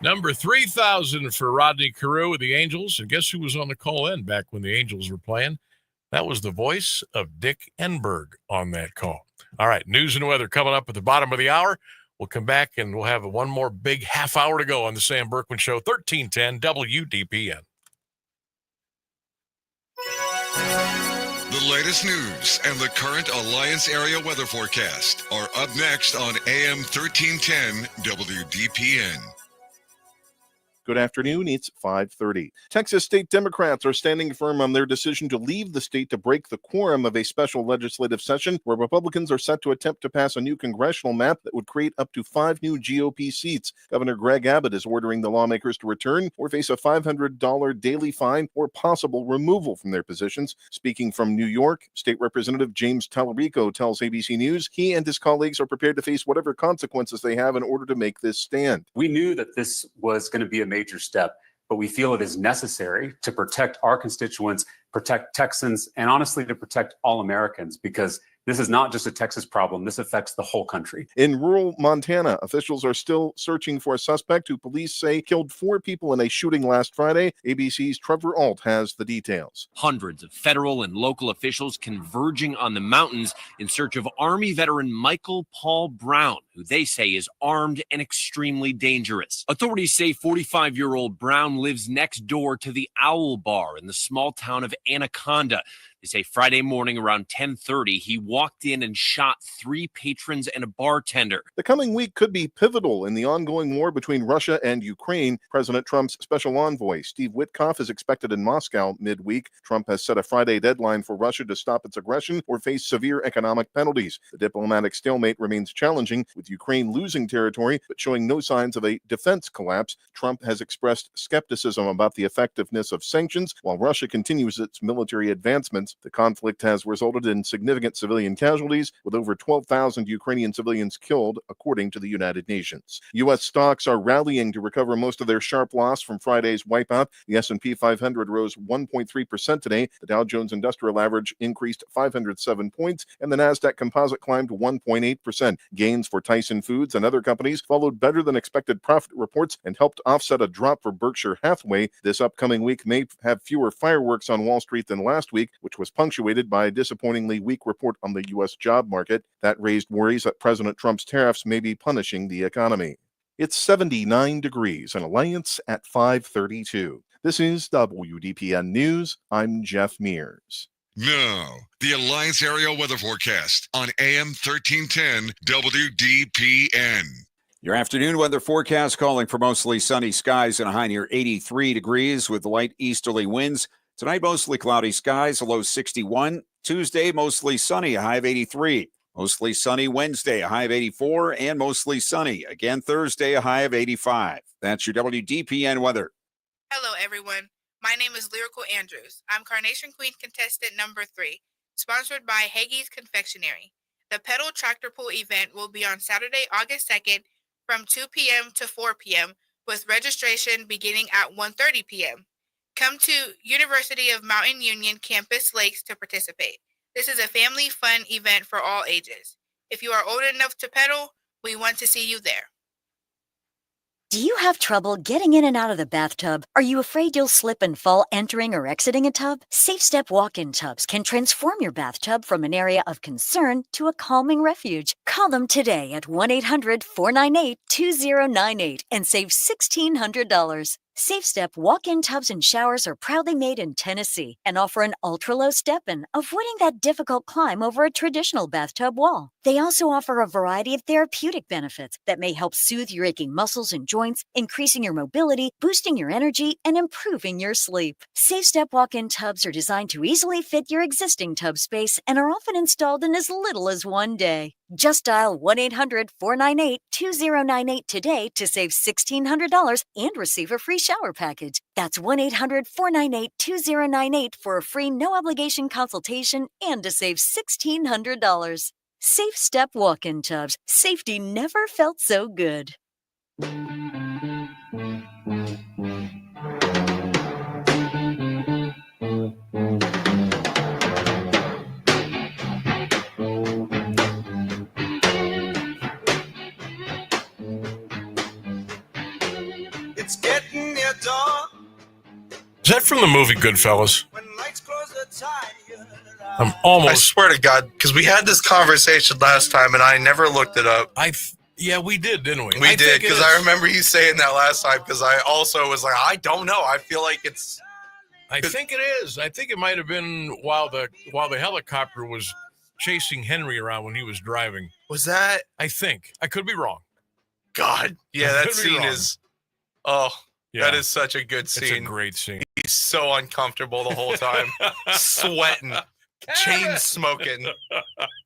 Number 3,000 for Rodney Carew with the Angels. And guess who was on the call-in back when the Angels were playing? That was the voice of Dick Enberg on that call. All right, news and weather coming up at the bottom of the hour. We'll come back and we'll have one more big half hour to go on the Sam Bourquin Show, 1310 WDPN. The latest news and the current Alliance area weather forecast are up next on AM 1310 WDPN. Good afternoon. It's 5:30. Texas state Democrats are standing firm on their decision to leave the state to break the quorum of a special legislative session where Republicans are set to attempt to pass a new congressional map that would create up to 5 new GOP seats. Governor Greg Abbott is ordering the lawmakers to return or face a $500 daily fine or possible removal from their positions. Speaking from New York, State Representative James Tallarico tells ABC News he and his colleagues are prepared to face whatever consequences they have in order to make this stand. We knew that this was going to be a major step, but we feel it is necessary to protect our constituents, protect Texans, and honestly, to protect all Americans, because this is not just a Texas problem. This affects the whole country. In rural Montana, officials are still searching for a suspect who police say killed 4 people in a shooting last Friday. ABC's Trevor Alt has the details. Hundreds of federal and local officials converging on the mountains in search of Army veteran Michael Paul Brown, who they say is armed and extremely dangerous. Authorities say 45-year-old Brown lives next door to the Owl Bar in the small town of Anaconda. They say Friday morning around 10:30, he walked in and shot 3 patrons and a bartender. The coming week could be pivotal in the ongoing war between Russia and Ukraine. President Trump's special envoy, Steve Witkoff, is expected in Moscow midweek. Trump has set a Friday deadline for Russia to stop its aggression or face severe economic penalties. The diplomatic stalemate remains challenging, with Ukraine losing territory but showing no signs of a defense collapse. Trump has expressed skepticism about the effectiveness of sanctions, while Russia continues its military advancements. The conflict has resulted in significant civilian casualties, with over 12,000 Ukrainian civilians killed, according to the United Nations. U.S. stocks are rallying to recover most of their sharp loss from Friday's wipeout. The S&P 500 rose 1.3% today. The Dow Jones Industrial Average increased 507 points, and the Nasdaq Composite climbed 1.8%. Gains for Tyson Foods and other companies followed better than expected profit reports and helped offset a drop for Berkshire Hathaway. This upcoming week may have fewer fireworks on Wall Street than last week, which was punctuated by a disappointingly weak report on the U.S. job market. That raised worries that President Trump's tariffs may be punishing the economy. It's 79 degrees in Alliance at 5:32. This is WDPN News. I'm Jeff Mears. Now, the Alliance area weather forecast on AM 1310 WDPN. Your afternoon weather forecast calling for mostly sunny skies and a high near 83 degrees with light easterly winds. Tonight, mostly cloudy skies, a low 61. Tuesday, mostly sunny, a high of 83. Mostly sunny Wednesday, a high of 84. And mostly sunny again Thursday, a high of 85. That's your WDPN weather. Hello, everyone. My name is Lyrical Andrews. I'm Carnation Queen contestant number 3, sponsored by Haggie's Confectionery. The Pedal Tractor Pull event will be on Saturday, August 2nd from 2 p.m. to 4 p.m. with registration beginning at 1:30 p.m. Come to University of Mountain Union Campus Lakes to participate. This is a family fun event for all ages. If you are old enough to pedal, we want to see you there. Do you have trouble getting in and out of the bathtub? Are you afraid you'll slip and fall entering or exiting a tub? Safe Step walk-in tubs can transform your bathtub from an area of concern to a calming refuge. Call them today at 1-800-498-2098 and save $1,600. Safe Step walk-in tubs and showers are proudly made in Tennessee and offer an ultra-low step-in, avoiding that difficult climb over a traditional bathtub wall. They also offer a variety of therapeutic benefits that may help soothe your aching muscles and joints, increasing your mobility, boosting your energy, and improving your sleep. Safe Step walk-in tubs are designed to easily fit your existing tub space and are often installed in as little as 1 day. Just dial 1-800-498-2098 today to save $1,600 and receive a free shower package. That's 1-800-498-2098 for a free no-obligation consultation and to save $1,600. Safe Step walk-in tubs. Safety never felt so good. It's getting near dawn. Is that from the movie Goodfellas? When lights close the tire. I'm almost. I swear to God, because we had this conversation last time and I never looked it up. Yeah, we did, didn't we? We did, because I remember you saying that last time, because I also was like, I don't know. I feel like it's... I think it is. I think it might have been while the helicopter was chasing Henry around when he was driving. Was that? I think. I could be wrong. God. Yeah, that scene is... Oh, yeah. That is such a good scene. It's a great scene. He's so uncomfortable the whole time. Sweating. Chain smoking.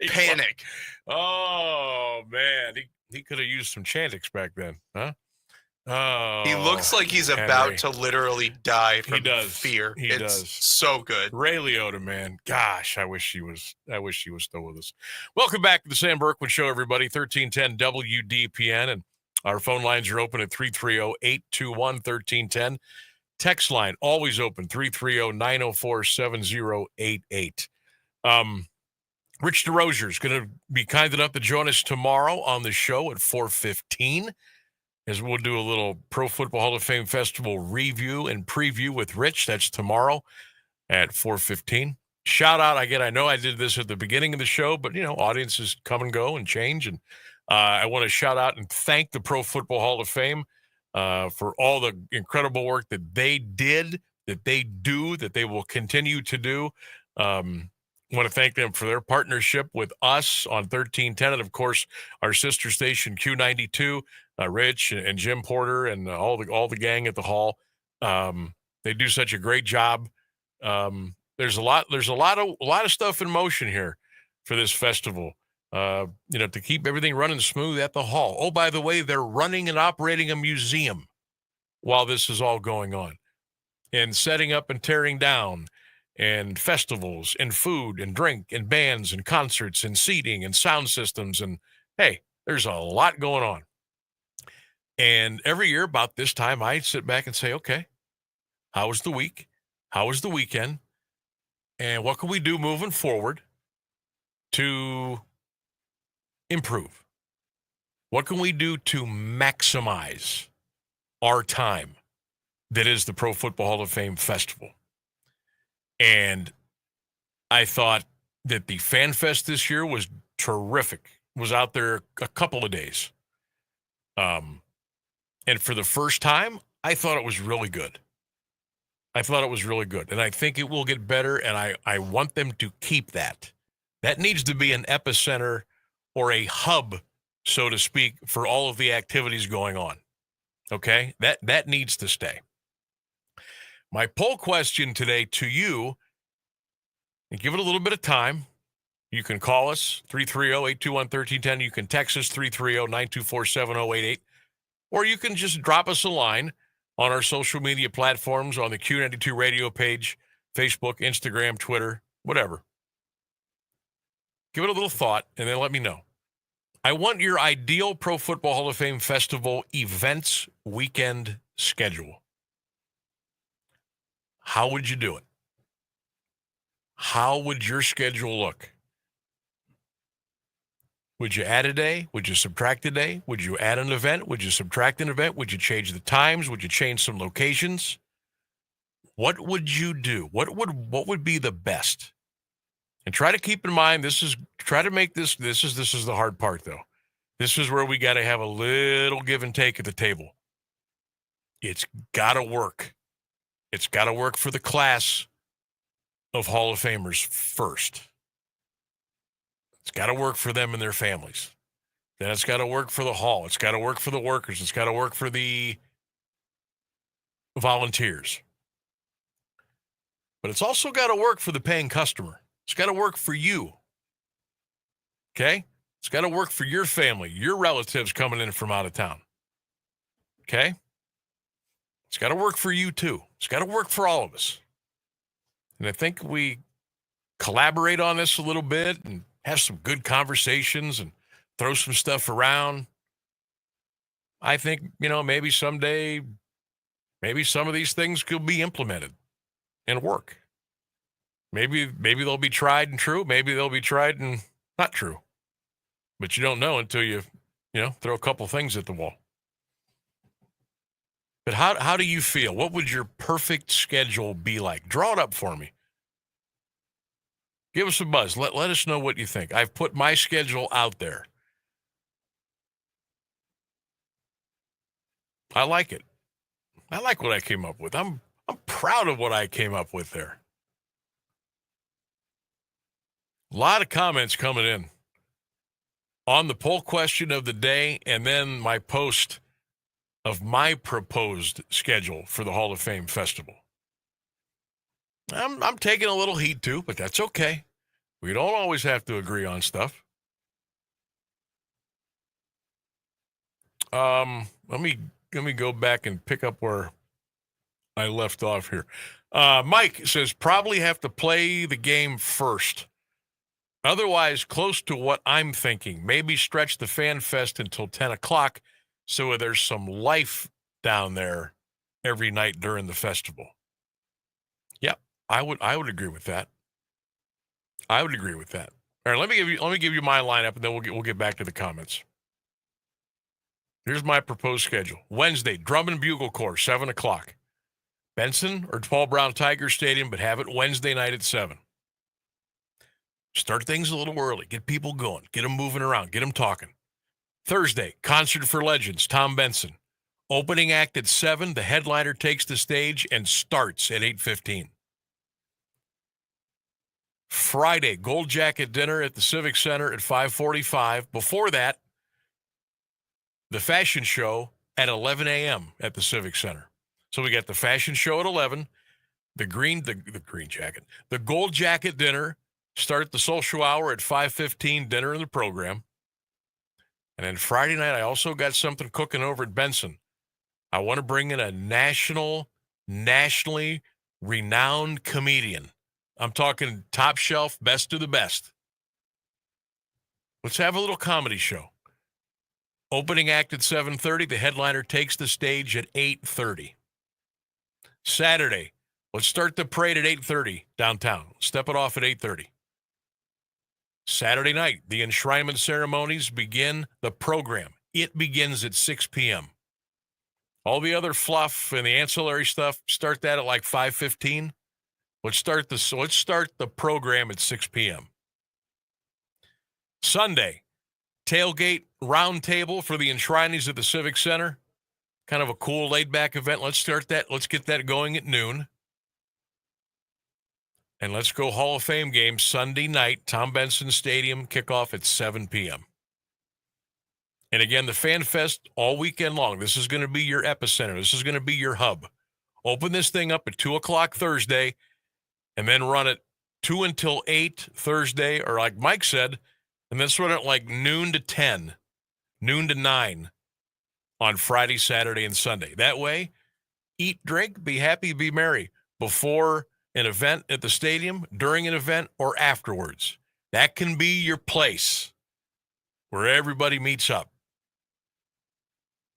Panic. Oh, man. He could have used some Chantix back then, huh? Oh, he looks like he's about to literally die from fear. He does. So good. Ray Liotta, man. Gosh, I wish he was still with us. Welcome back to the Sam Bourquin Show, everybody. 1310 WDPN, and our phone lines are open at 330-821-1310. Text line always open 330-904-7088. Rich DeRozier is going to be kind enough to join us tomorrow on the show at 4:15, as we'll do a little Pro Football Hall of Fame Festival review and preview with Rich. That's tomorrow at 4:15. Shout out, I know I did this at the beginning of the show, but, audiences come and go and change. And I want to shout out and thank the Pro Football Hall of Fame for all the incredible work that they did, that they do, that they will continue to do. I want to thank them for their partnership with us on 1310, and of course our sister station Q92, Rich and Jim Porter and all the gang at the Hall. They do such a great job. There's a lot of stuff in motion here for this festival. To keep everything running smooth at the Hall. Oh, by the way, they're running and operating a museum while this is all going on, and setting up and tearing down, and festivals and food and drink and bands and concerts and seating and sound systems. And hey, there's a lot going on. And every year about this time, I sit back and say, okay, how was the week? How was the weekend? And what can we do moving forward to improve? What can we do to maximize our time that is the Pro Football Hall of Fame Festival? And I thought that the Fan Fest this year was terrific. Was out there a couple of days. And for the first time, I thought it was really good. And I think it will get better, and I want them to keep that. That needs to be an epicenter or a hub, so to speak, for all of the activities going on. Okay? That needs to stay. My poll question today to you, and give it a little bit of time. You can call us, 330-821-1310. You can text us, 330-924-7088. Or you can just drop us a line on our social media platforms, on the Q92 radio page, Facebook, Instagram, Twitter, whatever. Give it a little thought, and then let me know. I want your ideal Pro Football Hall of Fame Festival events weekend schedule. How would you do it? How would your schedule look? Would you add a day? Would you subtract a day? Would you add an event? Would you subtract an event? Would you change the times? Would you change some locations? What would you do? What would be the best? And try to keep in mind, try to make this is the hard part, though. This is where we got to have a little give and take at the table. It's got to work. It's got to work for the class of Hall of Famers first. It's got to work for them and their families. Then it's got to work for the Hall. It's got to work for the workers. It's got to work for the volunteers. But it's also got to work for the paying customer. It's got to work for you. Okay? It's got to work for your family, your relatives coming in from out of town. Okay? It's got to work for you too. It's got to work for all of us. And I think we collaborate on this a little bit and have some good conversations and throw some stuff around. I think, maybe someday, maybe some of these things could be implemented and work. Maybe they'll be tried and true. Maybe they'll be tried and not true. But you don't know until you throw a couple things at the wall. But how do you feel? What would your perfect schedule be like? Draw it up for me. Give us a buzz. Let us know what you think. I've put my schedule out there. I like it. I like what I came up with. I'm proud of what I came up with there. A lot of comments coming in on the poll question of the day, and then my post of my proposed schedule for the Hall of Fame Festival. I'm taking a little heat too, but that's okay. We don't always have to agree on stuff. Let me go back and pick up where I left off here. Mike says probably have to play the game first. Otherwise, close to what I'm thinking. Maybe stretch the Fan Fest until 10 o'clock so there's some life down there every night during the festival. Yep, I would agree with that. I would agree with that. All right, let me give you my lineup, and then we'll get back to the comments. Here's my proposed schedule. Wednesday, Drum and Bugle Corps, 7 o'clock. Benson or Paul Brown Tiger Stadium, but have it Wednesday night at 7. Start things a little early. Get people going. Get them moving around. Get them talking. Thursday, Concert for Legends, Tom Benson. Opening act at 7. The headliner takes the stage and starts at 8:15. Friday, Gold Jacket dinner at the Civic Center at 5:45. Before that, the fashion show at 11 a.m. at the Civic Center. So we got the fashion show at 11, the green jacket, the Gold Jacket dinner, start the social hour at 5:15, dinner in the program. And then Friday night, I also got something cooking over at Benson. I want to bring in a nationally renowned comedian. I'm talking top shelf, best of the best. Let's have a little comedy show. Opening act at 7:30. The headliner takes the stage at 8:30. Saturday, let's start the parade at 8:30 downtown. Step it off at 8:30. Saturday night, the enshrinement ceremonies begin the program. It begins at 6 p.m. All the other fluff and the ancillary stuff, start that at like 5:15. Let's start the program at 6 p.m. Sunday, tailgate roundtable for the enshrinees at the Civic Center. Kind of a cool laid-back event. Let's start that. Let's get that going at noon. And let's go Hall of Fame game Sunday night, Tom Benson Stadium, kickoff at 7 p.m. And again, the Fan Fest all weekend long. This is going to be your epicenter. This is going to be your hub. Open this thing up at 2 o'clock Thursday, and then run it 2 until 8 Thursday, or like Mike said, and then run it like noon to 10, noon to 9 on Friday, Saturday, and Sunday. That way, eat, drink, be happy, be merry before an event at the stadium, during an event, or afterwards. That can be your place where everybody meets up.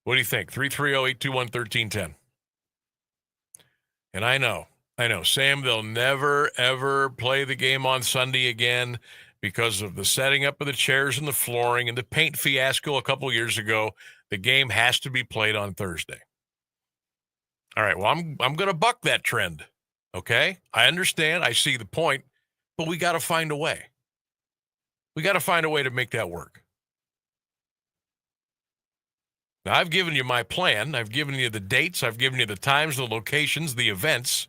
What do you think? 330-821-1310. And I know, Sam, they'll never, ever play the game on Sunday again because of the setting up of the chairs and the flooring and the paint fiasco a couple years ago. The game has to be played on Thursday. All right, well, I'm going to buck that trend, okay? I understand. I see the point, but we got to find a way. We got to find a way to make that work. Now, I've given you my plan. I've given you the dates. I've given you the times, the locations, the events.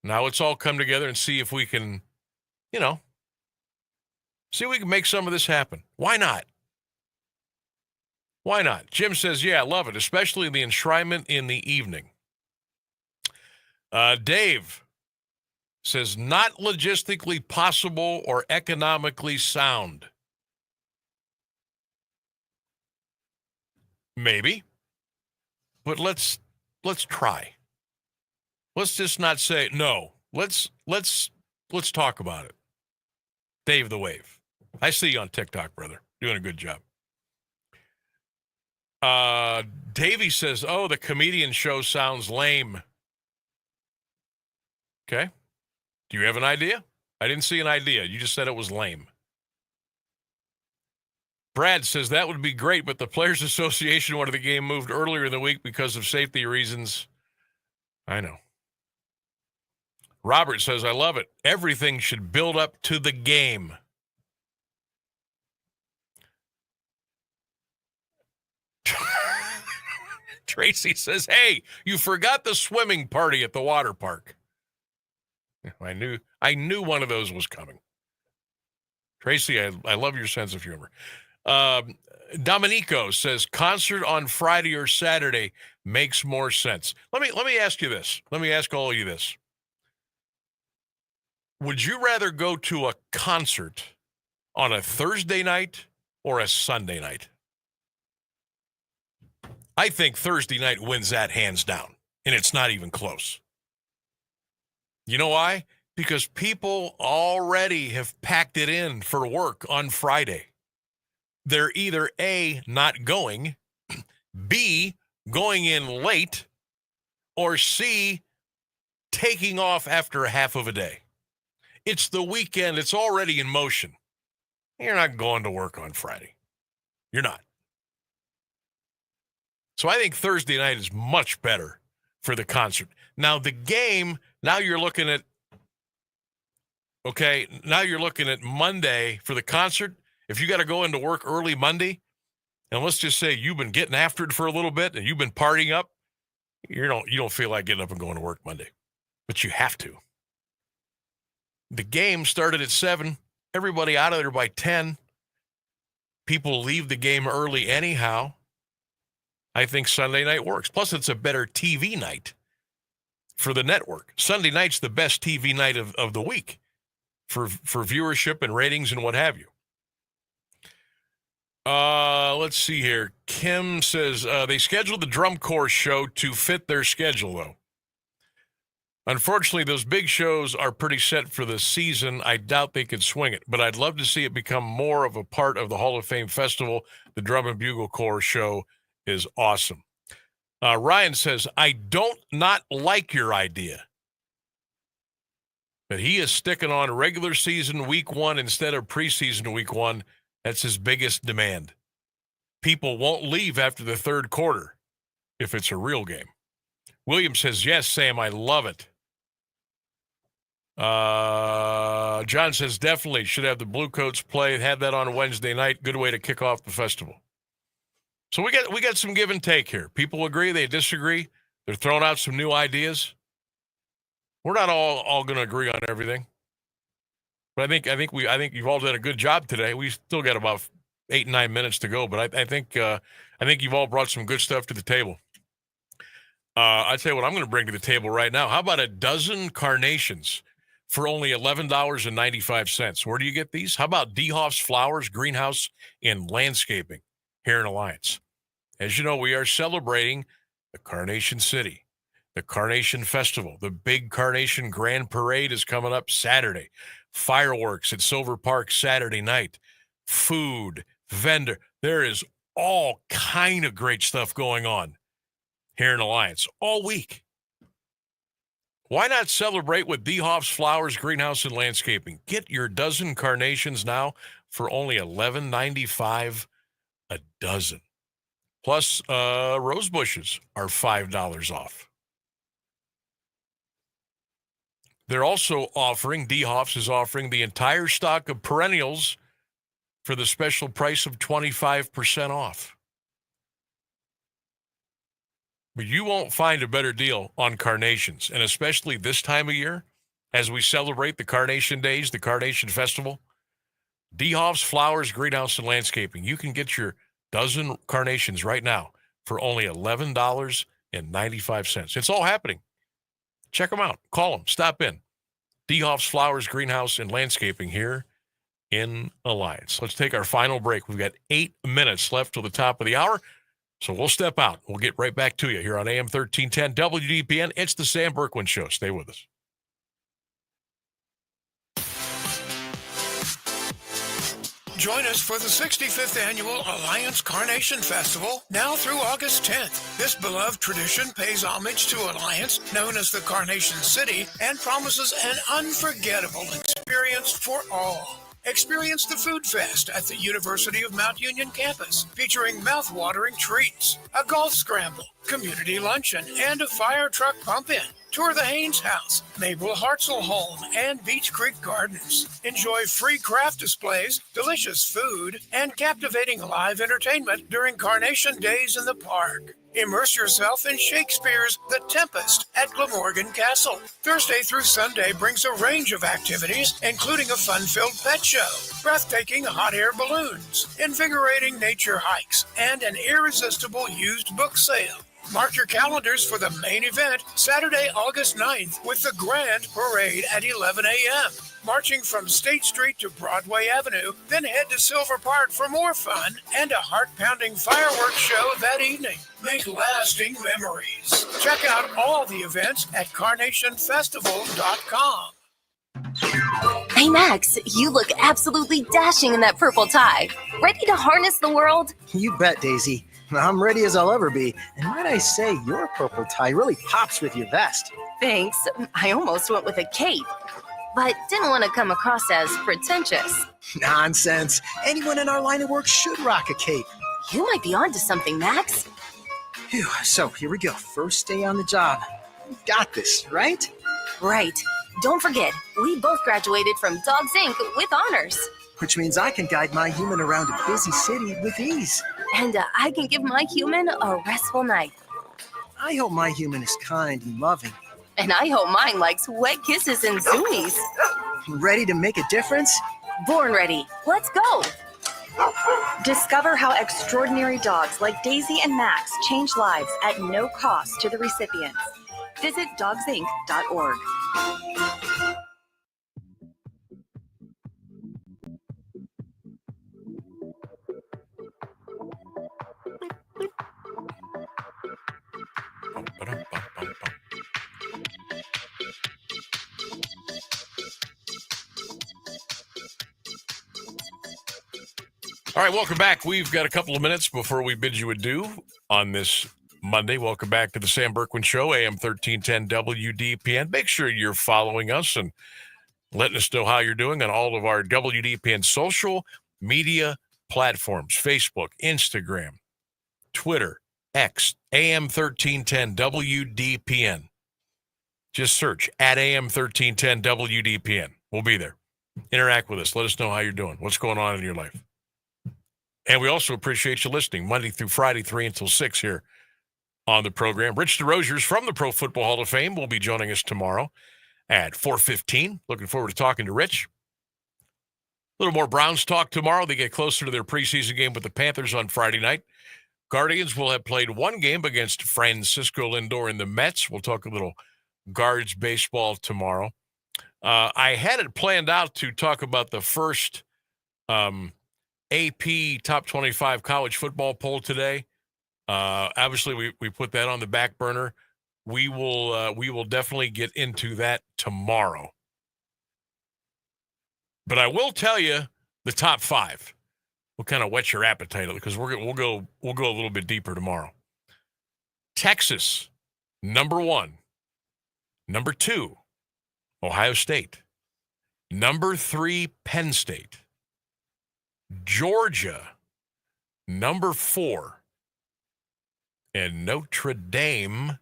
Now let's all come together and see if we can, see if we can make some of this happen. Why not? Why not? Jim says, yeah, I love it, especially the enshrinement in the evening. Dave says, not logistically possible or economically sound. Maybe, but let's try. Let's just not say no. Let's talk about it. Dave the Wave. I see you on TikTok, brother. Doing a good job. Davey says, oh, the comedian show sounds lame. Okay. Do you have an idea? I didn't see an idea. You just said it was lame. Brad says that would be great, but the Players Association wanted the game moved earlier in the week because of safety reasons. I know. Robert says, I love it. Everything should build up to the game. Tracy says, hey, you forgot the swimming party at the water park. I knew one of those was coming. Tracy, I love your sense of humor. Dominico says, concert on Friday or Saturday makes more sense. Let me ask you this. Let me ask all of you this. Would you rather go to a concert on a Thursday night or a Sunday night? I think Thursday night wins that hands down, and it's not even close. You know why? Because people already have packed it in for work on Friday. They're either A, not going, B, going in late, or C, taking off after a half of a day. It's the weekend. It's already in motion. You're not going to work on Friday. You're not. So I think Thursday night is much better for the concert. Now, the game, now you're looking at Monday for the concert. If you got to go into work early Monday, and let's just say you've been getting after it for a little bit and you've been partying up, you don't feel like getting up and going to work Monday, but you have to. The game started at 7. Everybody out of there by 10. People leave the game early anyhow. I think Sunday night works. Plus, it's a better TV night for the network. Sunday night's the best TV night of the week for viewership and ratings and what have you. Let's see here. Kim says they scheduled the drum corps show to fit their schedule, though. Unfortunately, those big shows are pretty set for the season. I doubt they could swing it, but I'd love to see it become more of a part of the Hall of Fame festival. The Drum and Bugle Corps show is awesome. Ryan says, I don't not like your idea, but he is sticking on regular season week 1 instead of preseason week 1. That's his biggest demand. People won't leave after the third quarter if it's a real game. William says, yes, Sam, I love it. John says, definitely should have the Blue Coats play. Had that on Wednesday night. Good way to kick off the festival. So we got some give and take here. People agree, they disagree. They're throwing out some new ideas. We're not all going to agree on everything. But I think you've all done a good job today. We still got about 8-9 minutes to go, but I think you've all brought some good stuff to the table. I tell you what I'm going to bring to the table right now. How about a dozen carnations for only $11.95? Where do you get these? How about DeHoff's Flowers, Greenhouse, and Landscaping here in Alliance? As you know, we are celebrating the Carnation City, the Carnation Festival. The big Carnation Grand Parade is coming up Saturday. Fireworks at Silver Park Saturday night. Food, vendor. There is all kind of great stuff going on here in Alliance all week. Why not celebrate with DeHoff's Flowers, Greenhouse, and Landscaping? Get your dozen carnations now for only $11.95 a dozen. Plus, rose bushes are $5 off. They're also offering, DeHoff's is offering the entire stock of perennials for the special price of 25% off. But you won't find a better deal on carnations, and especially this time of year, as we celebrate the Carnation Days, the Carnation Festival. DeHoff's Flowers, Greenhouse, and Landscaping. You can get your dozen carnations right now for only $11.95. It's all happening. Check them out. Call them. Stop in. DeHoff's Flowers, Greenhouse, and Landscaping here in Alliance. Let's take our final break. We've got 8 minutes left till the top of the hour. So we'll step out. We'll get right back to you here on AM 1310 WDPN. It's the Sam Bourquin Show. Stay with us. Join us for the 65th Annual Alliance Carnation Festival, now through August 10th. This beloved tradition pays homage to Alliance, known as the Carnation City, and promises an unforgettable experience for all. Experience the Food Fest at the University of Mount Union campus, featuring mouth-watering treats, a golf scramble, community luncheon, and a fire truck pump-in. Tour the Haynes House, Mabel Hartzell Home, and Beach Creek Gardens. Enjoy free craft displays, delicious food, and captivating live entertainment during Carnation Days in the park. Immerse yourself in Shakespeare's The Tempest at Glamorgan Castle. Thursday through Sunday brings a range of activities, including a fun-filled pet show, breathtaking hot air balloons, invigorating nature hikes, and an irresistible used book sale. Mark your calendars for the main event, Saturday, August 9th, with the Grand Parade at 11 a.m. Marching from State Street to Broadway Avenue, then head to Silver Park for more fun and a heart-pounding fireworks show that evening. Make lasting memories. Check out all the events at carnationfestival.com. Hey Max, you look absolutely dashing in that purple tie. Ready to harness the world? You bet, Daisy. I'm ready as I'll ever be. And might I say, your purple tie really pops with your vest. Thanks. I almost went with a cape, but didn't want to come across as pretentious. Nonsense. Anyone in our line of work should rock a cape. You might be onto something, Max. Phew. So here we go. First day on the job. We've got this, right? Right. Don't forget, we both graduated from Dogs Inc. with honors. Which means I can guide my human around a busy city with ease. And I can give my human a restful night. I hope my human is kind and loving. And I hope mine likes wet kisses and zoomies. Ready to make a difference? Born ready. Let's go. Discover how extraordinary dogs like Daisy and Max change lives at no cost to the recipients. Visit dogsinc.org. All right, welcome back. We've got a couple of minutes before we bid you adieu on this Monday. Welcome back to the Sam Bourquin Show, AM 1310 WDPN. Make sure you're following us and letting us know how you're doing on all of our WDPN social media platforms, Facebook, Instagram, Twitter, X, AM 1310 WDPN. Just search at AM 1310 WDPN. We'll be there. Interact with us. Let us know how you're doing, what's going on in your life. And we also appreciate you listening Monday through Friday, 3 until 6 here on the program. Rich DeRosiers from the Pro Football Hall of Fame will be joining us tomorrow at 4:15. Looking forward to talking to Rich. A little more Browns talk tomorrow. They get closer to their preseason game with the Panthers on Friday night. Guardians will have played one game against Francisco Lindor and the Mets. We'll talk a little Guards baseball tomorrow. I had it planned out to talk about the first AP Top 25 college football poll today. Obviously, we put that on the back burner. We will definitely get into that tomorrow. But I will tell you the top 5. We'll kind of whet your appetite because we'll go a little bit deeper tomorrow. Texas, number 1. Number 2, Ohio State. Number 3, Penn State. Georgia, number 4. And Notre Dame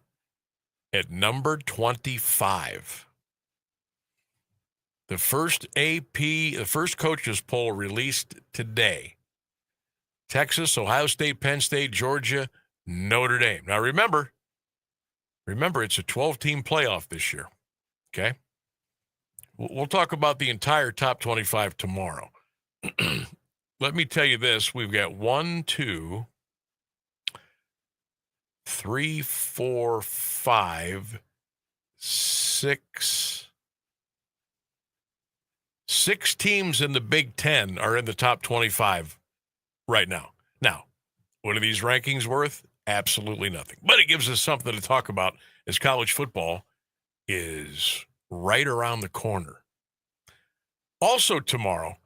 at number 25. The first coaches poll released today. Texas, Ohio State, Penn State, Georgia, Notre Dame. Now remember, it's a 12-team playoff this year, okay? We'll talk about the entire top 25 tomorrow. Let me tell you this. We've got 1, 2, 3, 4, 5, 6. 6 teams in the Big Ten are in the top 25 right now. Now, what are these rankings worth? Absolutely nothing. But it gives us something to talk about as college football is right around the corner. Also tomorrow,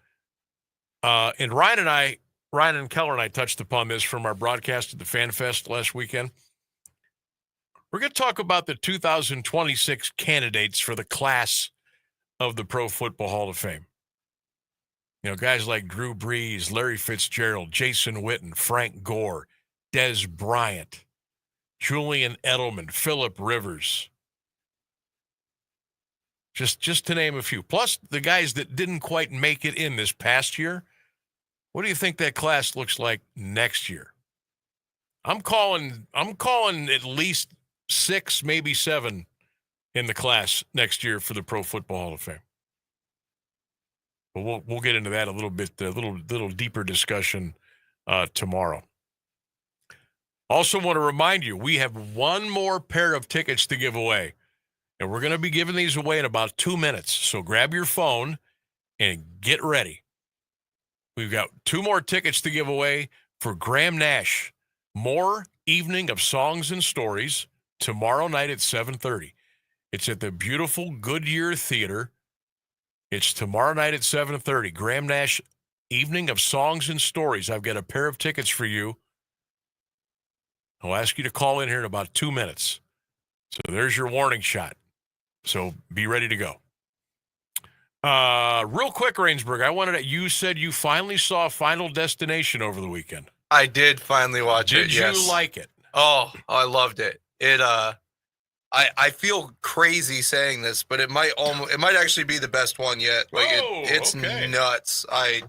and Ryan and Keller and I touched upon this from our broadcast at the Fan Fest last weekend. We're going to talk about the 2026 candidates for the class of the Pro Football Hall of Fame. Guys like Drew Brees, Larry Fitzgerald, Jason Witten, Frank Gore, Des Bryant, Julian Edelman, Phillip Rivers. Just to name a few. Plus the guys that didn't quite make it in this past year. What do you think that class looks like next year? I'm calling at least 6, maybe 7 in the class next year for the Pro Football Hall of Fame. But we'll get into that a little bit, a little deeper discussion tomorrow. Also want to remind you, we have one more pair of tickets to give away. And we're going to be giving these away in about 2 minutes. So grab your phone and get ready. We've got 2 more tickets to give away for Graham Nash. More Evening of Songs and Stories tomorrow night at 7:30. It's at the beautiful Goodyear Theater. It's tomorrow night at 7:30. Graham Nash Evening of Songs and Stories. I've got a pair of tickets for you. I'll ask you to call in here in about 2 minutes. So there's your warning shot. So be ready to go. Real quick, Rainsburg, you said you finally saw Final Destination over the weekend. I did finally watch it. Did yes. you like it? Oh, I loved it. I feel crazy saying this, but it might actually be the best one yet. Like it's okay. Nuts. I'm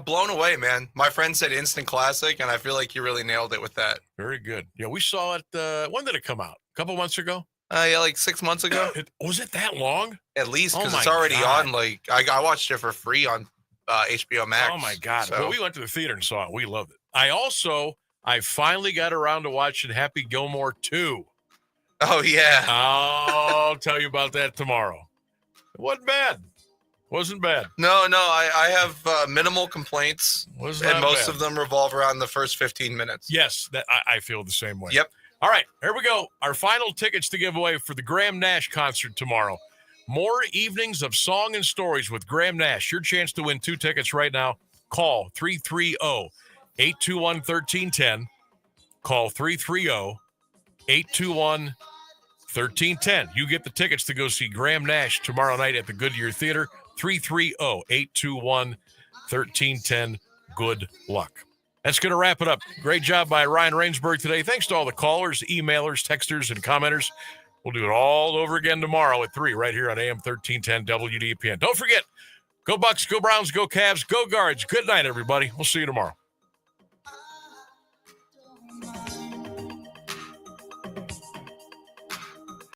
blown away, man. My friend said instant classic, and I feel like you really nailed it with that. Very good. Yeah, we saw it. When did it come out? A couple months ago? Like 6 months ago. Was it that long? At least, because it's already on. Like I watched it for free on HBO Max. Oh my God! So. Well, we went to the theater and saw it. We loved it. I finally got around to watching Happy Gilmore 2. Oh yeah. I'll tell you about that tomorrow. It wasn't bad. Wasn't bad. No, I have minimal complaints, and most bad. of them revolve around the first 15 minutes. Yes, I feel the same way. Yep. All right, here we go. Our final tickets to give away for the Graham Nash concert tomorrow. More Evenings of Song and Stories with Graham Nash. Your chance to win 2 tickets right now. Call 330-821-1310. Call 330-821-1310. You get the tickets to go see Graham Nash tomorrow night at the Goodyear Theater. 330-821-1310. Good luck. That's going to wrap it up. Great job by Ryan Rainsburg today. Thanks to all the callers, emailers, texters, and commenters. We'll do it all over again tomorrow at 3 right here on AM 1310 WDPN. Don't forget, go Bucks, go Browns, go Cavs, go Guards. Good night, everybody. We'll see you tomorrow.